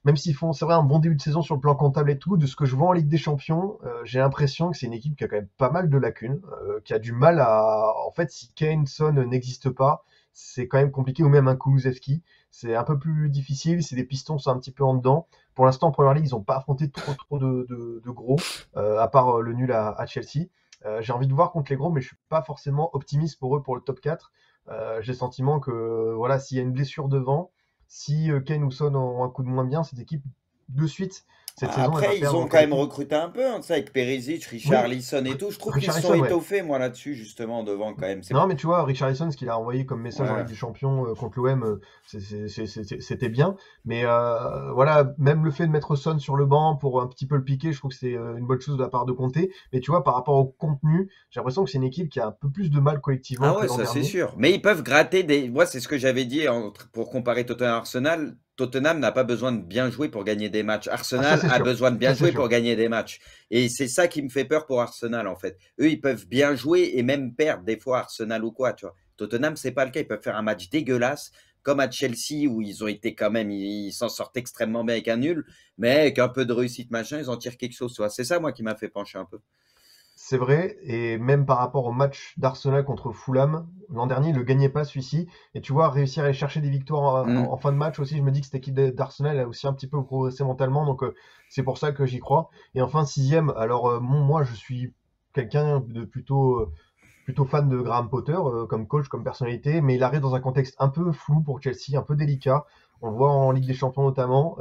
même s'ils font, c'est vrai, un bon début de saison sur le plan comptable et tout, de ce que je vois en Ligue des Champions, j'ai l'impression que c'est une équipe qui a quand même pas mal de lacunes, qui a du mal à... En fait, si Kane, Son n'existe pas, c'est quand même compliqué, ou même un Kulusevski, c'est un peu plus difficile, c'est des pistons, c'est un petit peu en dedans. Pour l'instant, en Première Ligue, ils n'ont pas affronté trop de gros, à part le nul à Chelsea. J'ai envie de voir contre les gros, mais je suis pas forcément optimiste pour eux pour le top 4. J'ai le sentiment que voilà, s'il y a une blessure devant, si Kane ou Son ont un coup de moins bien, cette équipe de suite cette saison elle va Après, ils perdre ont encore quand des même points. recruté un peu, hein, ça, avec Perisic, Oui, Richarlison et tout. Je trouve qu'ils se sont Richarlison, ouais. étoffés, moi, là-dessus, justement, devant, quand même. Non, mais tu vois, Richarlison, ce qu'il a envoyé comme message en Ouais. Ligue des Champions contre l'OM, c'était bien. Mais voilà, même le fait de mettre Son sur le banc pour un petit peu le piquer, je trouve que c'est une bonne chose de la part de Conte. Mais tu vois, par rapport au contenu, j'ai l'impression que c'est une équipe qui a un peu plus de mal collectivement Ah que ouais, l'an ça c'est dernier. sûr. Mais ils peuvent gratter des. Moi, c'est ce que j'avais dit pour comparer Tottenham-Arsenal. Tottenham n'a pas besoin de bien jouer pour gagner des matchs. Ah, ça Arsenal c'est a sûr. besoin de bien Ça c'est jouer pour sûr. gagner des matchs. Et c'est ça qui me fait peur pour Arsenal, en fait. Eux, ils peuvent bien jouer et même perdre des fois Arsenal ou quoi, tu vois. Tottenham, c'est pas le cas. Ils peuvent faire un match dégueulasse, comme à Chelsea, où ils ont été quand même, ils s'en sortent extrêmement bien avec un nul, mais avec un peu de réussite, machin, ils en tirent quelque chose, tu vois. C'est ça, moi, qui m'a fait pencher un peu. C'est vrai, et même par rapport au match d'Arsenal contre Fulham, l'an dernier, il ne le gagnait pas celui-ci. Et tu vois, réussir à aller chercher des victoires Mm. en fin de match aussi, je me dis que cette équipe d'Arsenal a aussi un petit peu progressé mentalement, donc c'est pour ça que j'y crois. Et enfin, sixième, alors moi je suis quelqu'un de plutôt fan de Graham Potter comme coach, comme personnalité, mais il arrive dans un contexte un peu flou pour Chelsea, un peu délicat. On le voit en Ligue des Champions notamment.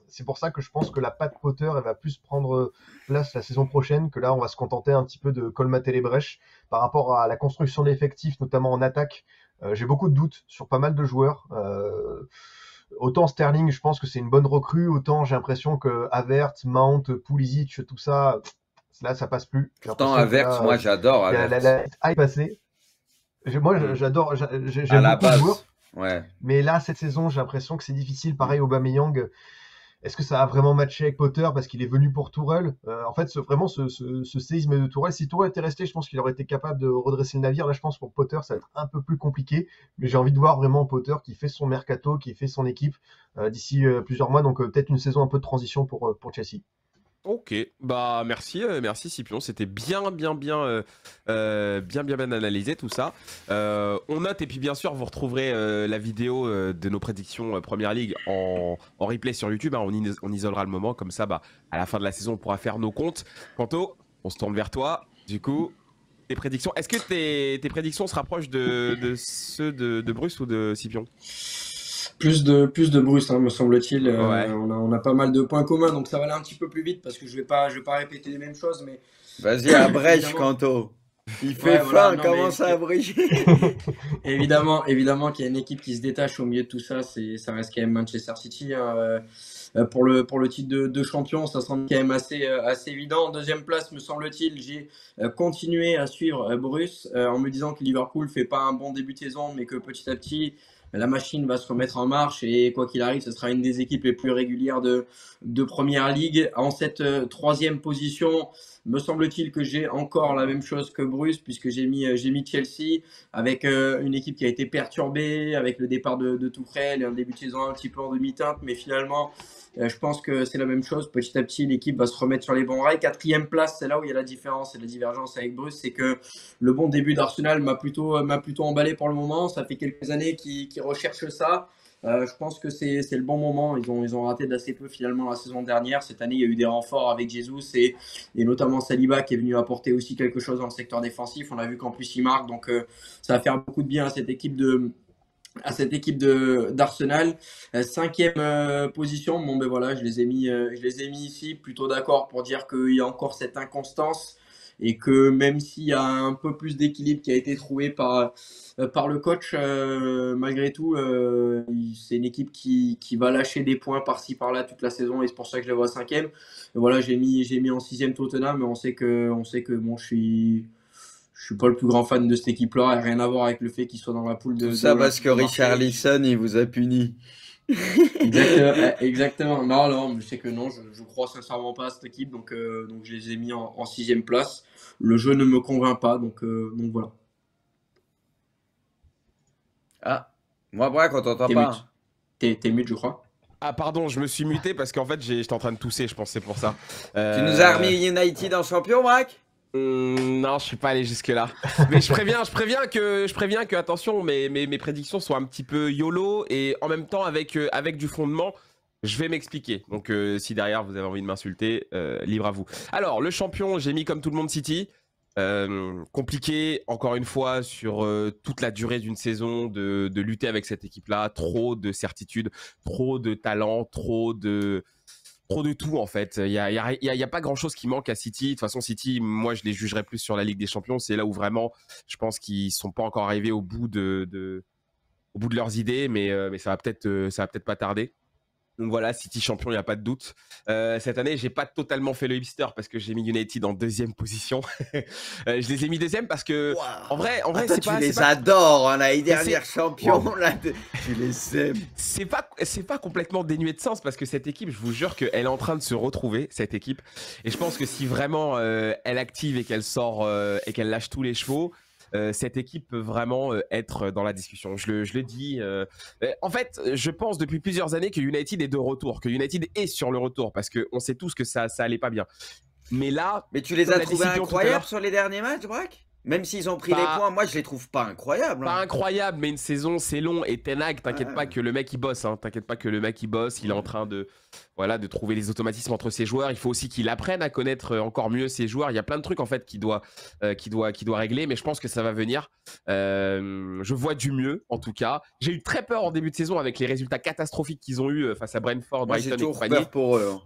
C'est pour ça que je pense que la patte Potter, elle va plus prendre place la saison prochaine, que là, on va se contenter un petit peu de colmater les brèches par rapport à la construction d'effectifs, notamment en attaque. J'ai beaucoup de doutes sur pas mal de joueurs. Autant Sterling, je pense que c'est une bonne recrue, autant j'ai l'impression que Havertz, Mount, Pulisic, tout ça, là, ça passe plus. J'ai Pourtant, l'impression que Havertz, là, moi, j'adore Havertz. la hype est passée. Moi, Mm. j'adore, À j'aime la beaucoup le joueur, base, ouais. mais là, cette saison, j'ai l'impression que c'est difficile. Pareil, Aubameyang, est-ce que ça a vraiment matché avec Potter parce qu'il est venu pour Tourelle? En fait, vraiment, ce séisme de Tourelle, si Tourelle était resté, je pense qu'il aurait été capable de redresser le navire. Là, je pense pour Potter, ça va être un peu plus compliqué. Mais j'ai envie de voir vraiment Potter qui fait son mercato, qui fait son équipe d'ici plusieurs mois. Donc peut-être une saison un peu de transition pour Chelsea. Ok, bah merci, merci Scipion, c'était bien analysé tout ça. On note et puis bien sûr vous retrouverez la vidéo de nos prédictions Première Ligue en replay sur YouTube, hein, on isolera le moment, comme ça bah, à la fin de la saison on pourra faire nos comptes. Quanto, on se tourne vers toi, du coup, tes prédictions, est-ce que tes prédictions se rapprochent de ceux de Bruce ou de Scipion? Plus de Bruce, hein, me semble-t-il. Ouais. On a pas mal de points communs, donc ça va aller un petit peu plus vite parce que je vais pas répéter les mêmes choses, mais Vas-y, abrège, évidemment. Kanto. Il fait Ouais, faim, voilà, non, comment mais ça abréger? évidemment qu'il y a une équipe qui se détache au milieu de tout ça, ça reste quand même Manchester City, hein. Pour le titre de champion, ça semble quand même assez évident. En deuxième place, me semble-t-il, j'ai continué à suivre Bruce en me disant que Liverpool fait pas un bon début de saison, mais que petit à petit, la machine va se remettre en marche et quoi qu'il arrive, ce sera une des équipes les plus régulières de Première Ligue. En cette troisième position, me semble-t-il que j'ai encore la même chose que Bruce, puisque j'ai mis Chelsea avec une équipe qui a été perturbée, avec le départ de Tuchel et un début de saison un petit peu en demi-teinte, mais finalement, je pense que c'est la même chose. Petit à petit, l'équipe va se remettre sur les bons rails. Quatrième place, c'est là où il y a la différence et la divergence avec Bruce, c'est que le bon début d'Arsenal m'a plutôt emballé pour le moment. Ça fait quelques années qu'ils recherchent ça. Je pense que c'est le bon moment. Ils ont raté d'assez peu finalement la saison dernière. Cette année, il y a eu des renforts avec Jesus et notamment Saliba qui est venu apporter aussi quelque chose dans le secteur défensif. On a vu qu'en plus il marque, donc ça va faire beaucoup de bien à cette équipe d'Arsenal. Cinquième position, bon ben voilà, je les ai mis ici, plutôt d'accord pour dire qu'il y a encore cette inconstance et que même s'il y a un peu plus d'équilibre qui a été trouvé par le coach, malgré tout, c'est une équipe qui va lâcher des points par-ci par-là toute la saison et c'est pour ça que je la vois cinquième. Et voilà, j'ai mis en sixième Tottenham, mais on sait que bon, je suis pas le plus grand fan de cette équipe-là, et rien à voir avec le fait qu'il soit dans la poule de Tout ça parce que Olympique de Marseille. Richarlison, il vous a puni. Exactement. Non, mais je sais que non, je crois sincèrement pas à cette équipe, donc je les ai mis en sixième place. Le jeu ne me convainc pas, donc voilà. Ah, moi, Braque, on t'entend T'es pas. mute. T'es mute, je crois. Ah pardon, je me suis muté parce qu'en fait j'étais en train de tousser, je pense c'est pour ça. Tu nous as remis United en champion, Braque? Non, je suis pas allé jusque là. Mais je préviens que attention, mes prédictions sont un petit peu YOLO et en même temps avec du fondement. Je vais m'expliquer. Donc si derrière vous avez envie de m'insulter, libre à vous. Alors le champion, j'ai mis comme tout le monde City. Compliqué, encore une fois, sur toute la durée d'une saison, de lutter avec cette équipe-là. Trop de certitude, trop de talent, trop de tout, en fait. Il y a pas grand-chose qui manque à City. De toute façon, City, moi, je les jugerais plus sur la Ligue des Champions. C'est là où vraiment, je pense qu'ils sont pas encore arrivés au bout de leurs idées, mais ça va peut-être pas tarder. Donc voilà, City champion, il n'y a pas de doute. Cette année, j'ai pas totalement fait le hipster parce que j'ai mis United en deuxième position. Je les ai mis deuxième parce que, en vrai, Attends, c'est pas... tu les c'est pas- adores, hein, l'année c'est- dernière champion, là, tu les aimes. C'est pas complètement dénué de sens parce que cette équipe, je vous jure qu'elle est en train de se retrouver, cette équipe. Et je pense que si vraiment elle active et qu'elle sort et qu'elle lâche tous les chevaux, cette équipe peut vraiment être dans la discussion. Je le dis. En fait, je pense depuis plusieurs années que United est de retour, que United est sur le retour parce qu'on sait tous que ça allait pas bien. Mais là, Mais tu les comme as l'a dit trouvés Sylvian tout à incroyables l'heure, sur les derniers matchs, Braque? Même s'ils ont pris Pas- les points, moi je les trouve pas incroyables. pas hein. incroyable, mais une saison, c'est long. Et Ten Hag, t'inquiète Ouais. pas que le mec il bosse. Hein. T'inquiète pas que le mec il bosse. Il est en train de trouver les automatismes entre ses joueurs. Il faut aussi qu'il apprenne à connaître encore mieux ses joueurs. Il y a plein de trucs en fait qu'il doit régler, mais je pense que ça va venir. Je vois du mieux en tout cas. J'ai eu très peur en début de saison avec les résultats catastrophiques qu'ils ont eu face à Brentford, Moi j'ai Brighton et toujours compagnie. peur pour eux. hein.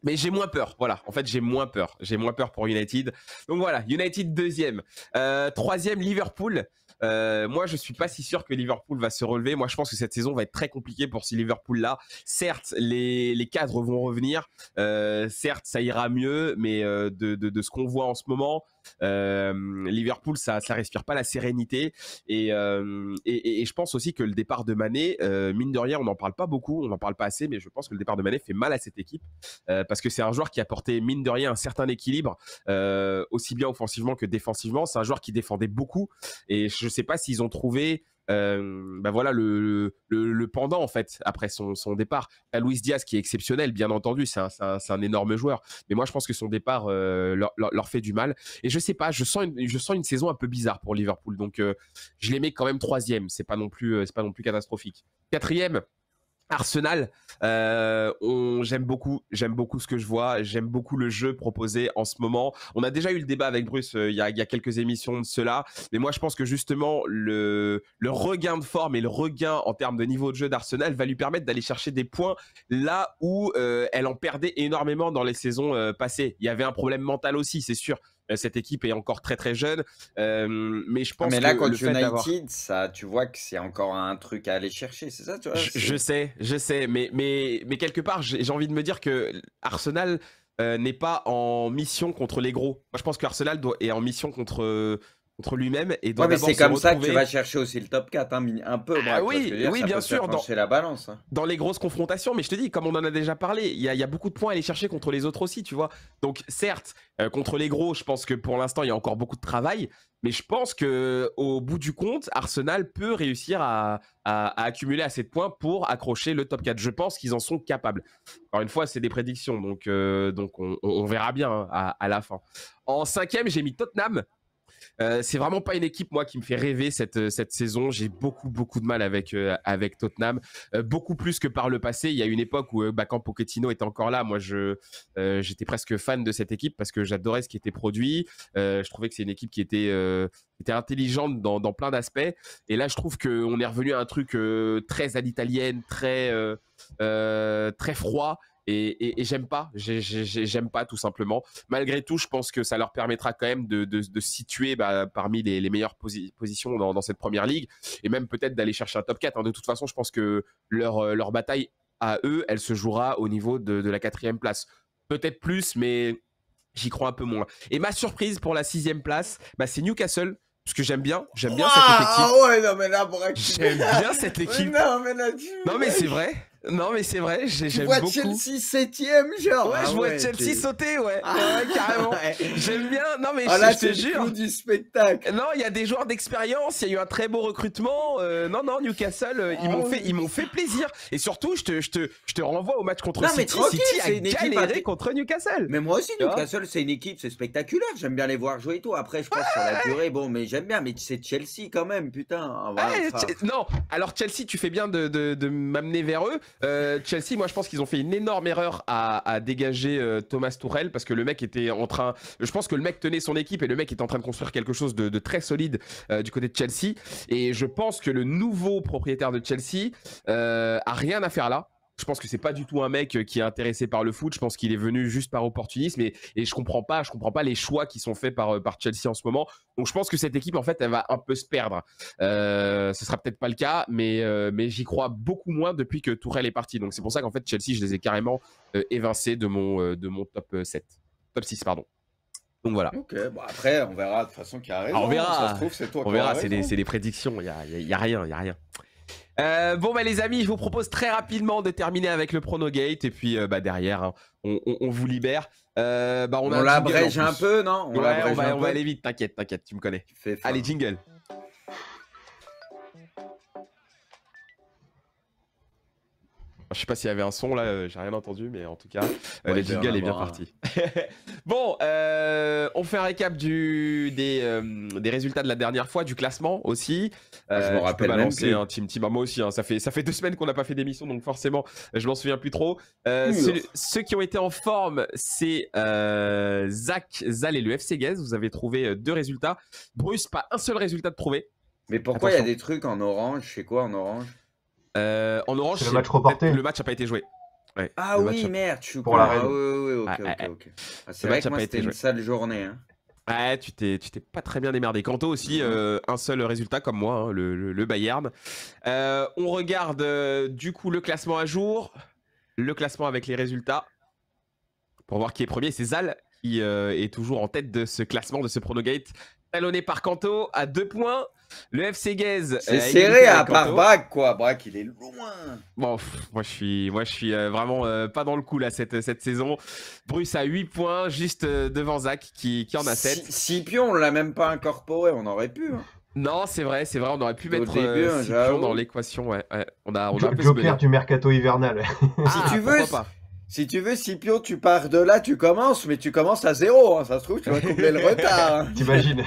Mais j'ai moins peur, voilà. En fait, j'ai moins peur. J'ai moins peur pour United. Donc voilà, United deuxième. Troisième, Liverpool. Moi, je suis pas si sûr que Liverpool va se relever. Moi, je pense que cette saison va être très compliquée pour ce Liverpool-là. Certes, les cadres vont revenir. Certes, ça ira mieux, mais de ce qu'on voit en ce moment, Liverpool, ça respire pas la sérénité. Et je pense aussi que le départ de Mané, mine de rien, on n'en parle pas beaucoup, on n'en parle pas assez, mais je pense que le départ de Mané fait mal à cette équipe. Parce que c'est un joueur qui apportait mine de rien un certain équilibre, aussi bien offensivement que défensivement. C'est un joueur qui défendait beaucoup et je sais pas s'ils ont trouvé voilà le pendant en fait après son départ. T'as Luis Diaz qui est exceptionnel, bien entendu, c'est un énorme joueur, mais moi je pense que son départ leur fait du mal et je sais pas, je sens une saison un peu bizarre pour Liverpool, donc je les mets quand même troisième, c'est pas non plus catastrophique. Quatrième, Arsenal, j'aime beaucoup ce que je vois, j'aime beaucoup le jeu proposé en ce moment. On a déjà eu le débat avec Bruce il y a quelques émissions de cela, mais moi je pense que justement le regain de forme et le regain en termes de niveau de jeu d'Arsenal va lui permettre d'aller chercher des points là où elle en perdait énormément dans les saisons passées. Il y avait un problème mental aussi, c'est sûr. Cette équipe est encore très très jeune, mais je pense Mais là, que contre le fait d'avoir... United, ça, tu vois que c'est encore un truc à aller chercher, c'est ça, tu vois? Je sais, mais quelque part, j'ai envie de me dire que Arsenal n'est pas en mission contre les gros. Moi, je pense qu'Arsenal est en mission contre lui-même et doit Ouais, mais d'abord c'est se comme ça que tu retrouver vas chercher aussi le top 4, hein, un peu, Ah Braque, tu vois ce que oui, je veux dire, oui, ça bien peut faire sûr, pencher la balance. hein. dans les grosses confrontations. Mais je te dis, comme on en a déjà parlé, il y a beaucoup de points à aller chercher contre les autres aussi, tu vois. Donc, certes, contre les gros, je pense que pour l'instant, il y a encore beaucoup de travail. Mais je pense que au bout du compte, Arsenal peut réussir à accumuler assez de points pour accrocher le top 4. Je pense qu'ils en sont capables. Encore une fois, c'est des prédictions, donc on verra bien hein, à la fin. En cinquième, j'ai mis Tottenham. C'est vraiment pas une équipe moi qui me fait rêver cette saison. J'ai beaucoup de mal avec Tottenham, beaucoup plus que par le passé. Il y a une époque où quand Pochettino était encore là, moi j'étais presque fan de cette équipe parce que j'adorais ce qui était produit. Je trouvais que c'est une équipe qui était intelligente dans plein d'aspects. Et là, je trouve qu'on est revenu à un truc très à l'italienne, très froid. Et j'aime pas, j'aime pas tout simplement. Malgré tout, je pense que ça leur permettra quand même de se situer parmi les meilleures positions dans cette première ligue et même peut-être d'aller chercher un top 4. Hein. De toute façon, je pense que leur bataille à eux, elle se jouera au niveau de la 4e place. Peut-être plus, mais j'y crois un peu moins. Et ma surprise pour la 6e place, c'est Newcastle. Parce que j'aime bien cette équipe. Ah ouais, non, mais là, Braque, J'aime bien cette équipe. Non, mais là, Non, mais c'est vrai. Tu J'aime vois beaucoup. Chelsea 7ème, genre. Ouais, Ah je vois ouais, Chelsea t'es- sauter, ouais. Ah. Ouais, carrément. Ouais. J'aime bien. Non, mais Ah là, je te c'est le jure. clou du spectacle. Non, il y a des joueurs d'expérience, il y a eu un très beau recrutement. Non, Newcastle, ils m'ont fait plaisir. Et surtout, je te renvoie au match contre Non, mais City. tranquille, City c'est a une équipe galéré à- contre Newcastle. Mais moi aussi, Tu vois Newcastle, c'est une équipe, c'est spectaculaire. J'aime bien les voir jouer et tout. Après, je pense sur la durée, bon, mais j'aime bien. Mais c'est Chelsea quand même, putain. Ah, voilà, Ouais, enfin, non, alors Chelsea, tu fais bien de m'amener vers eux, Chelsea, moi je pense qu'ils ont fait une énorme erreur à dégager Thomas Tuchel parce que le mec était en train. Je pense que le mec tenait son équipe et le mec était en train de construire quelque chose de très solide du côté de Chelsea. Et je pense que le nouveau propriétaire de Chelsea a rien à faire là. Je pense que c'est pas du tout un mec qui est intéressé par le foot. Je pense qu'il est venu juste par opportunisme et je comprends pas les choix qui sont faits par Chelsea en ce moment. Donc je pense que cette équipe en fait elle va un peu se perdre. Ce sera peut-être pas le cas, mais j'y crois beaucoup moins depuis que Tourelle est parti. Donc c'est pour ça qu'en fait Chelsea je les ai carrément évincés de mon top 7, top 6 pardon. Donc voilà. Ok, bon après on verra de toute façon qui a raison. Alors, on verra. Ça se trouve c'est toi On qui verra, auras c'est raison. des prédictions. Il y a rien. Bon bah les amis, je vous propose très rapidement de terminer avec le Pronogate et puis derrière hein, on vous libère. On On a un jingle l'abrège en un plus. peu, non? Ouais, l'abrège un on peu. va aller vite, t'inquiète, tu me connais. Tu fais faim. Allez, jingle. Je sais pas s'il y avait un son là, j'ai rien entendu, mais en tout cas, Ouais, le il doit y en jingle est bien avoir un. parti. Bon, on fait un récap des résultats de la dernière fois, du classement aussi. Je m'en tu peux rappelle même balancer plus. un team. Bah, moi aussi, hein, ça fait 2 semaines qu'on n'a pas fait d'émission, donc forcément, je m'en souviens plus trop. Ceux qui ont été en forme, c'est Zach, Zal et le FC Guez. Vous avez trouvé 2 résultats. Bruce, pas un seul résultat de trouvé. Mais pourquoi il y a Attention. des trucs en orange? C'est quoi en orange? En orange, C'est le match reporté. Le match n'a pas été joué. Ouais, Ah le oui, match a- merde, je suis Pour con. la Ah Reine. oui, ok. Ah, c'est Le vrai match que a moi pas c'était été une joué. sale journée. Hein. Ouais, tu t'es pas très bien démerdé. Kanto aussi, un seul résultat comme moi, hein, le Bayern. On regarde du coup le classement à jour, le classement avec les résultats, pour voir qui est premier. C'est Zal qui est toujours en tête de ce classement, de ce Pronogate, talonné par Kanto à 2 points. Le FC Guez. C'est serré à part Braque, quoi. Braque, il est loin. Bon, moi je suis vraiment pas dans le coup là cette saison. Bruce a 8 points, juste devant Zach qui en a 7. Scipion, on l'a même pas incorporé, on aurait pu. Hein. Non, c'est vrai, on aurait pu Au mettre début, hein, Scipion j'avoue. dans l'équation, ouais. On a un peu Joker spoilé. du mercato hivernal. Ah, tu veux, pourquoi pas. Si tu veux, Scipio, tu pars de là, tu commences, mais tu commences à 0. Hein. Ça se trouve, tu vas combler le retard. Hein. T'imagines?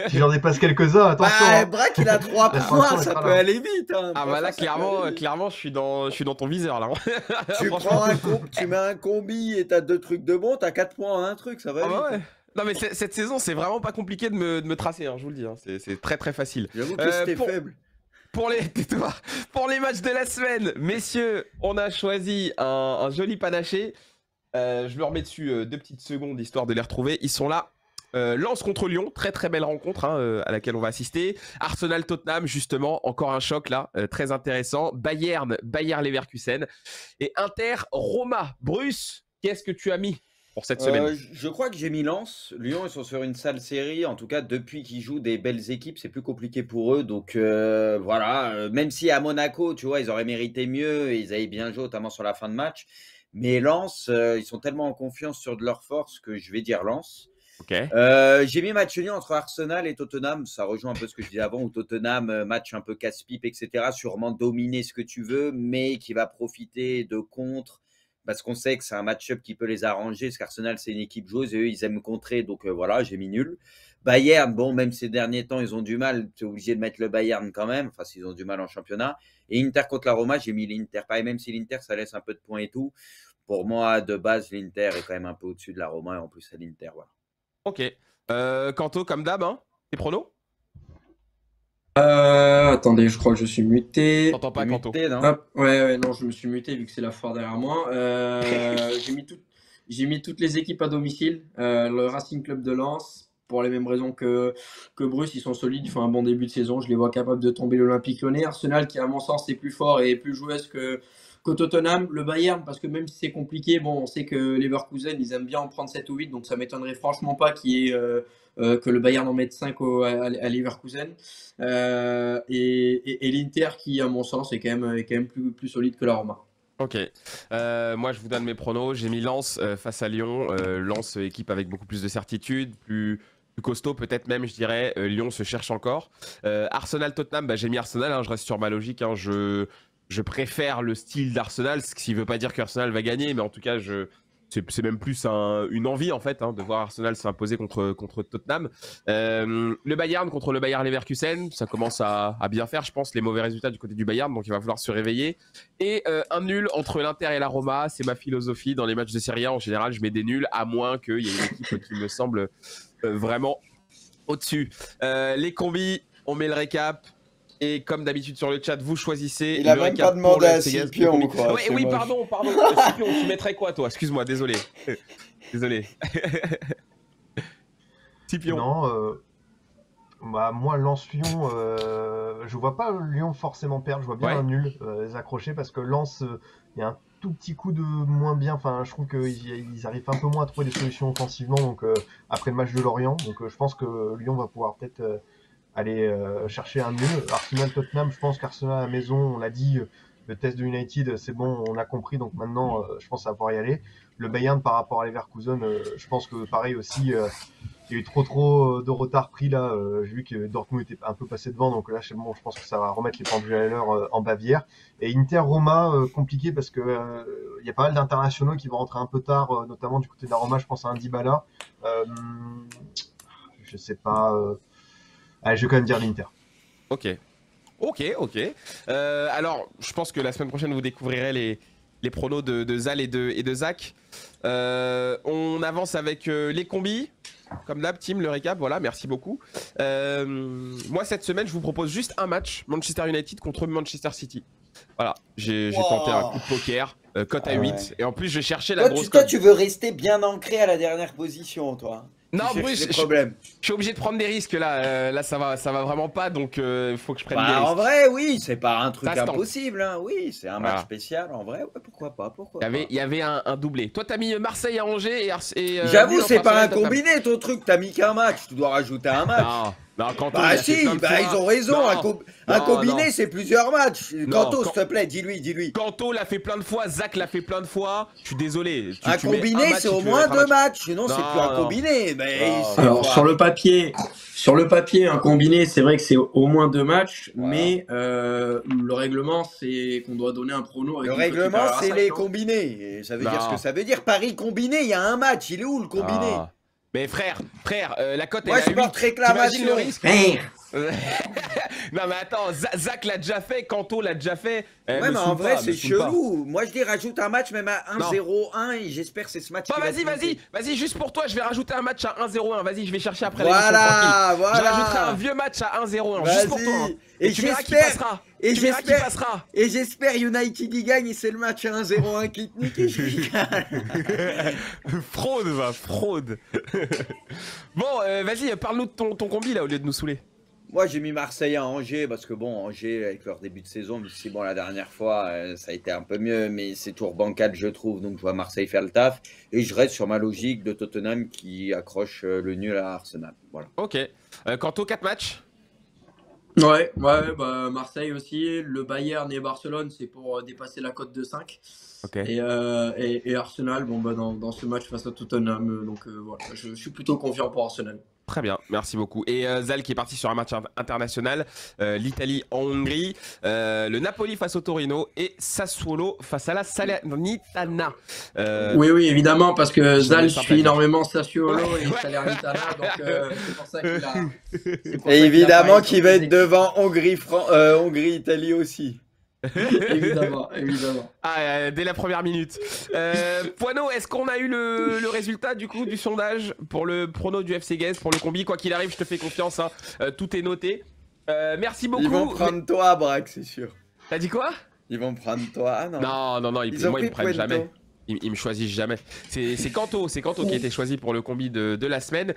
Si j'en dépasse quelques-uns, attention. Bah, hein. Braque, il a 3 Attention, points, il ça sera peut là. aller vite. Hein. Ah bah là, Ça peut aller vite. clairement, je suis dans ton viseur là. Tu Franchement. prends tu mets un combi et t'as 2 trucs de bon, t'as 4 points en un truc, ça va Ah bah vite. ouais. Non mais cette saison, c'est vraiment pas compliqué de me tracer, hein, je vous le dis. Hein. C'est très très facile. J'avoue que c'était pour- faible. Pour les matchs de la semaine, messieurs, on a choisi un joli panaché. Je me remets dessus 2 petites secondes histoire de les retrouver. Ils sont là. Lens contre Lyon, très très belle rencontre hein, à laquelle on va assister. Arsenal-Tottenham, justement, encore un choc là, très intéressant. Bayer Leverkusen et Inter-Roma. Bruce, qu'est-ce que tu as mis pour cette semaine? Je crois que j'ai mis Lens. Lyon, ils sont sur une sale série. En tout cas, depuis qu'ils jouent des belles équipes, c'est plus compliqué pour eux. Donc voilà, même si à Monaco, tu vois, ils auraient mérité mieux et ils avaient bien joué, notamment sur la fin de match. Mais Lens, ils sont tellement en confiance sur de leur force que je vais dire Lens. Ok. J'ai mis match nul entre Arsenal et Tottenham. Ça rejoint un peu ce que je disais avant, où Tottenham, match un peu casse-pipe, etc. Sûrement dominer ce que tu veux, mais qui va profiter de contre. Parce qu'on sait que c'est un match-up qui peut les arranger, parce qu'Arsenal, c'est une équipe joueuse et eux, ils aiment contrer. Donc voilà, j'ai mis nul. Bayern, bon, même ces derniers temps, ils ont du mal. Tu es obligé de mettre le Bayern quand même. Enfin, s'ils ont du mal en championnat. Et Inter contre la Roma, j'ai mis l'Inter. Pareil, même si l'Inter, ça laisse un peu de points et tout. Pour moi, de base, l'Inter est quand même un peu au-dessus de la Roma. Et en plus, c'est l'Inter, voilà. Ok. Kanto, comme d'hab, hein, tes pronos? Attendez, je crois que je suis muté. T'entends pas, Kanto? Muté, non Hop, ouais, non, je me suis muté vu que c'est la foire derrière moi. J'ai mis toutes les équipes à domicile. Le Racing Club de Lens, pour les mêmes raisons que Bruce, ils sont solides, ils font un bon début de saison. Je les vois capables de tomber l'Olympique Lyonnais. Arsenal, qui à mon sens est plus fort et plus joueuse que Tottenham. Le Bayern, parce que même si c'est compliqué, bon, on sait que Leverkusen, ils aiment bien en prendre 7 ou 8, donc ça m'étonnerait franchement pas que le Bayern en mette 5 à Leverkusen. Et l'Inter qui, à mon sens, est quand même plus solide que la Roma. Ok. Moi, je vous donne mes pronos. J'ai mis Lens face à Lyon. Lens, équipe avec beaucoup plus de certitude, plus costaud peut-être même, je dirais. Lyon se cherche encore. Arsenal-Tottenham, j'ai mis Arsenal. Hein, je reste sur ma logique. Hein, je préfère le style d'Arsenal, ce qui ne veut pas dire qu'Arsenal va gagner, mais en tout cas, c'est même plus une envie en fait de voir Arsenal s'imposer contre Tottenham. Le Bayern contre le Bayer Leverkusen, ça commence à bien faire, je pense, les mauvais résultats du côté du Bayern, donc il va falloir se réveiller. Et un nul entre l'Inter et la Roma, c'est ma philosophie dans les matchs de Serie A. En général, je mets des nuls, à moins qu'il y ait une équipe qui me semble vraiment au-dessus. Les combis, on met le récap. Et comme d'habitude sur le chat, vous choisissez. Il a même pas demandé à Scipion, quoi. Oui, pardon. Scipion, tu mettrais quoi, toi? Excuse-moi, désolé. Désolé. Scipion. Non, moi, Lens-Lyon, je vois pas Lyon forcément perdre. Je vois bien un nul les accrocher parce que Lens, il y a un tout petit coup de moins bien. Enfin, je trouve qu'ils arrivent un peu moins à trouver des solutions offensivement. Donc, après le match de Lorient, donc je pense que Lyon va pouvoir peut-être aller chercher un nul. Arsenal-Tottenham, je pense qu'Arsenal à la maison, on l'a dit, le test de United, c'est bon, on a compris, donc maintenant, je pense que ça va pouvoir y aller. Le Bayern par rapport à Leverkusen, je pense que pareil aussi, il y a eu trop de retard pris là. J'ai vu que Dortmund était un peu passé devant, donc là, c'est bon, je pense que ça va remettre les pendules à l'heure en Bavière. Et Inter-Roma, compliqué parce que il y a pas mal d'internationaux qui vont rentrer un peu tard, notamment du côté de la Roma, je pense à un Dybala. Je sais pas... Allez, je vais quand même dire l'Inter. Ok. Alors, je pense que la semaine prochaine, vous découvrirez les pronos de Zal et de Zach. On avance avec les combis. Comme d'hab, team, le récap, voilà, merci beaucoup. Moi, cette semaine, je vous propose juste un match, Manchester United contre Manchester City. Voilà, j'ai tenté un coup de poker, cote à 8, et en plus, je cherchais la grosse cote. Toi, tu veux rester bien ancré à la dernière position, toi. Non, Bruce, je suis obligé de prendre des risques là. Là, ça va vraiment pas, donc il faut que je prenne des risques. En vrai, oui, c'est pas un truc impossible. Hein. Oui, c'est un match spécial. En vrai, ouais, pourquoi pas. Il y avait un doublé. Toi, t'as mis Marseille à Angers et j'avoue, c'est pas un combiné ton truc. T'as mis qu'un match. Tu dois rajouter un match. Non, Kanto, ils ont raison. Un combiné, c'est plusieurs matchs. Kanto, s'il te plaît, dis-lui. Kanto l'a fait plein de fois, Zach l'a fait plein de fois. Je suis désolé. Un combiné, c'est au moins 2 matchs. Sinon, c'est plus un combiné. Alors, sur le papier, un combiné, c'est vrai que c'est au moins 2 matchs. Mais le règlement, c'est qu'on doit donner un prono. Avec le règlement, c'est les combinés. Et ça veut dire ce que ça veut dire. Paris combiné, il y a un match. Il est où le combiné? Mais frère, la cote est à 8. Moi, je porte réclamation. Le risque Non mais attends, Zach l'a déjà fait, Kanto l'a déjà fait. Ouais, mais en vrai, c'est chelou. Moi, je dis rajoute un match même à 1-0-1 et j'espère que c'est ce match. Vas-y, juste pour toi, je vais rajouter un match à 1-0-1. Vas-y, je vais chercher après. Voilà. Je rajouterai un vieux match à 1-0-1 juste pour toi. Et tu verras qui passera. Et j'espère United y gagne et c'est le match à 1-0-1 qui te nique. Fraude. Bon, vas-y, parle-nous de ton combi là au lieu de nous saouler. Moi, j'ai mis Marseille à Angers parce que bon, Angers, avec leur début de saison, même si bon, la dernière fois, ça a été un peu mieux, mais c'est tour bancal, je trouve. Donc, je vois Marseille faire le taf. Et je reste sur ma logique de Tottenham qui accroche le nul à Arsenal. Voilà. Ok. Kanto, 4 matchs. Ouais, bah, Marseille aussi. Le Bayern et Barcelone, c'est pour dépasser la cote de 5. Okay. Et Arsenal, bon, bah, dans ce match face à Tottenham. Donc, voilà, je suis plutôt confiant pour Arsenal. Très bien, merci beaucoup. Et Zal qui est parti sur un match international, l'Italie en Hongrie, le Napoli face au Torino et Sassuolo face à la Salernitana. Oui, évidemment, parce que Zal suit énormément Sassuolo et Salernitana, donc c'est pour ça qu'il a... Et évidemment qu'il va être devant Hongrie-Italie aussi. évidemment. Dès la première minute. Poineau, est-ce qu'on a eu le résultat du coup du sondage pour le prono du FC Guest, pour le combi? Quoi qu'il arrive, je te fais confiance, hein. Tout est noté. Merci beaucoup. Ils vont prendre toi, Braque, c'est sûr. T'as dit quoi? Ils vont prendre toi. Ah, non. Non, moi ils me prennent jamais. Ils me choisissent jamais. C'est Kanto qui a été choisi pour le combi de la semaine.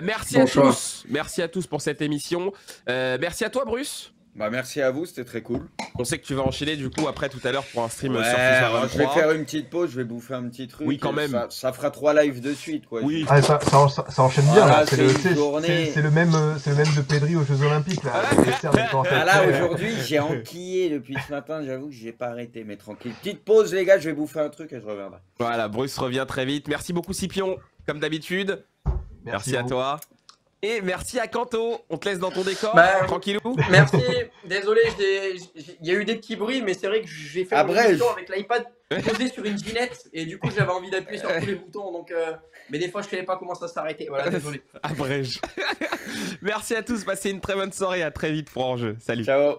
Merci à tous. Merci à tous pour cette émission. Merci à toi, Bruce. Bah merci à vous, c'était très cool. On sait que tu vas enchaîner du coup après tout à l'heure pour un stream sur FIFA 23. Je vais faire une petite pause, je vais bouffer un petit truc. Oui, quand même. Ça fera 3 lives de suite, quoi. Oui. Ah, ça enchaîne bien, là. C'est le même de Pedri aux Jeux Olympiques, là. Là, aujourd'hui, j'ai enquillé depuis ce matin, j'avoue que j'ai pas arrêté, mais tranquille. Petite pause, les gars, je vais bouffer un truc et je reviendrai. Voilà, Bruce revient très vite. Merci beaucoup, Scipion, comme d'habitude. Merci à toi. Et merci à Kanto. On te laisse dans ton décor. Bah, Tranquillou. Merci, désolé, il y a eu des petits bruits, mais c'est vrai que j'ai fait une Abrège. émission avec l'iPad posé sur une ginette et du coup j'avais envie d'appuyer sur tous les boutons, donc mais des fois je savais pas comment ça s'arrêtait. Voilà, désolé. Abrège. Merci à tous. Passez une très bonne soirée. À très vite pour Enjeu. Salut. Ciao.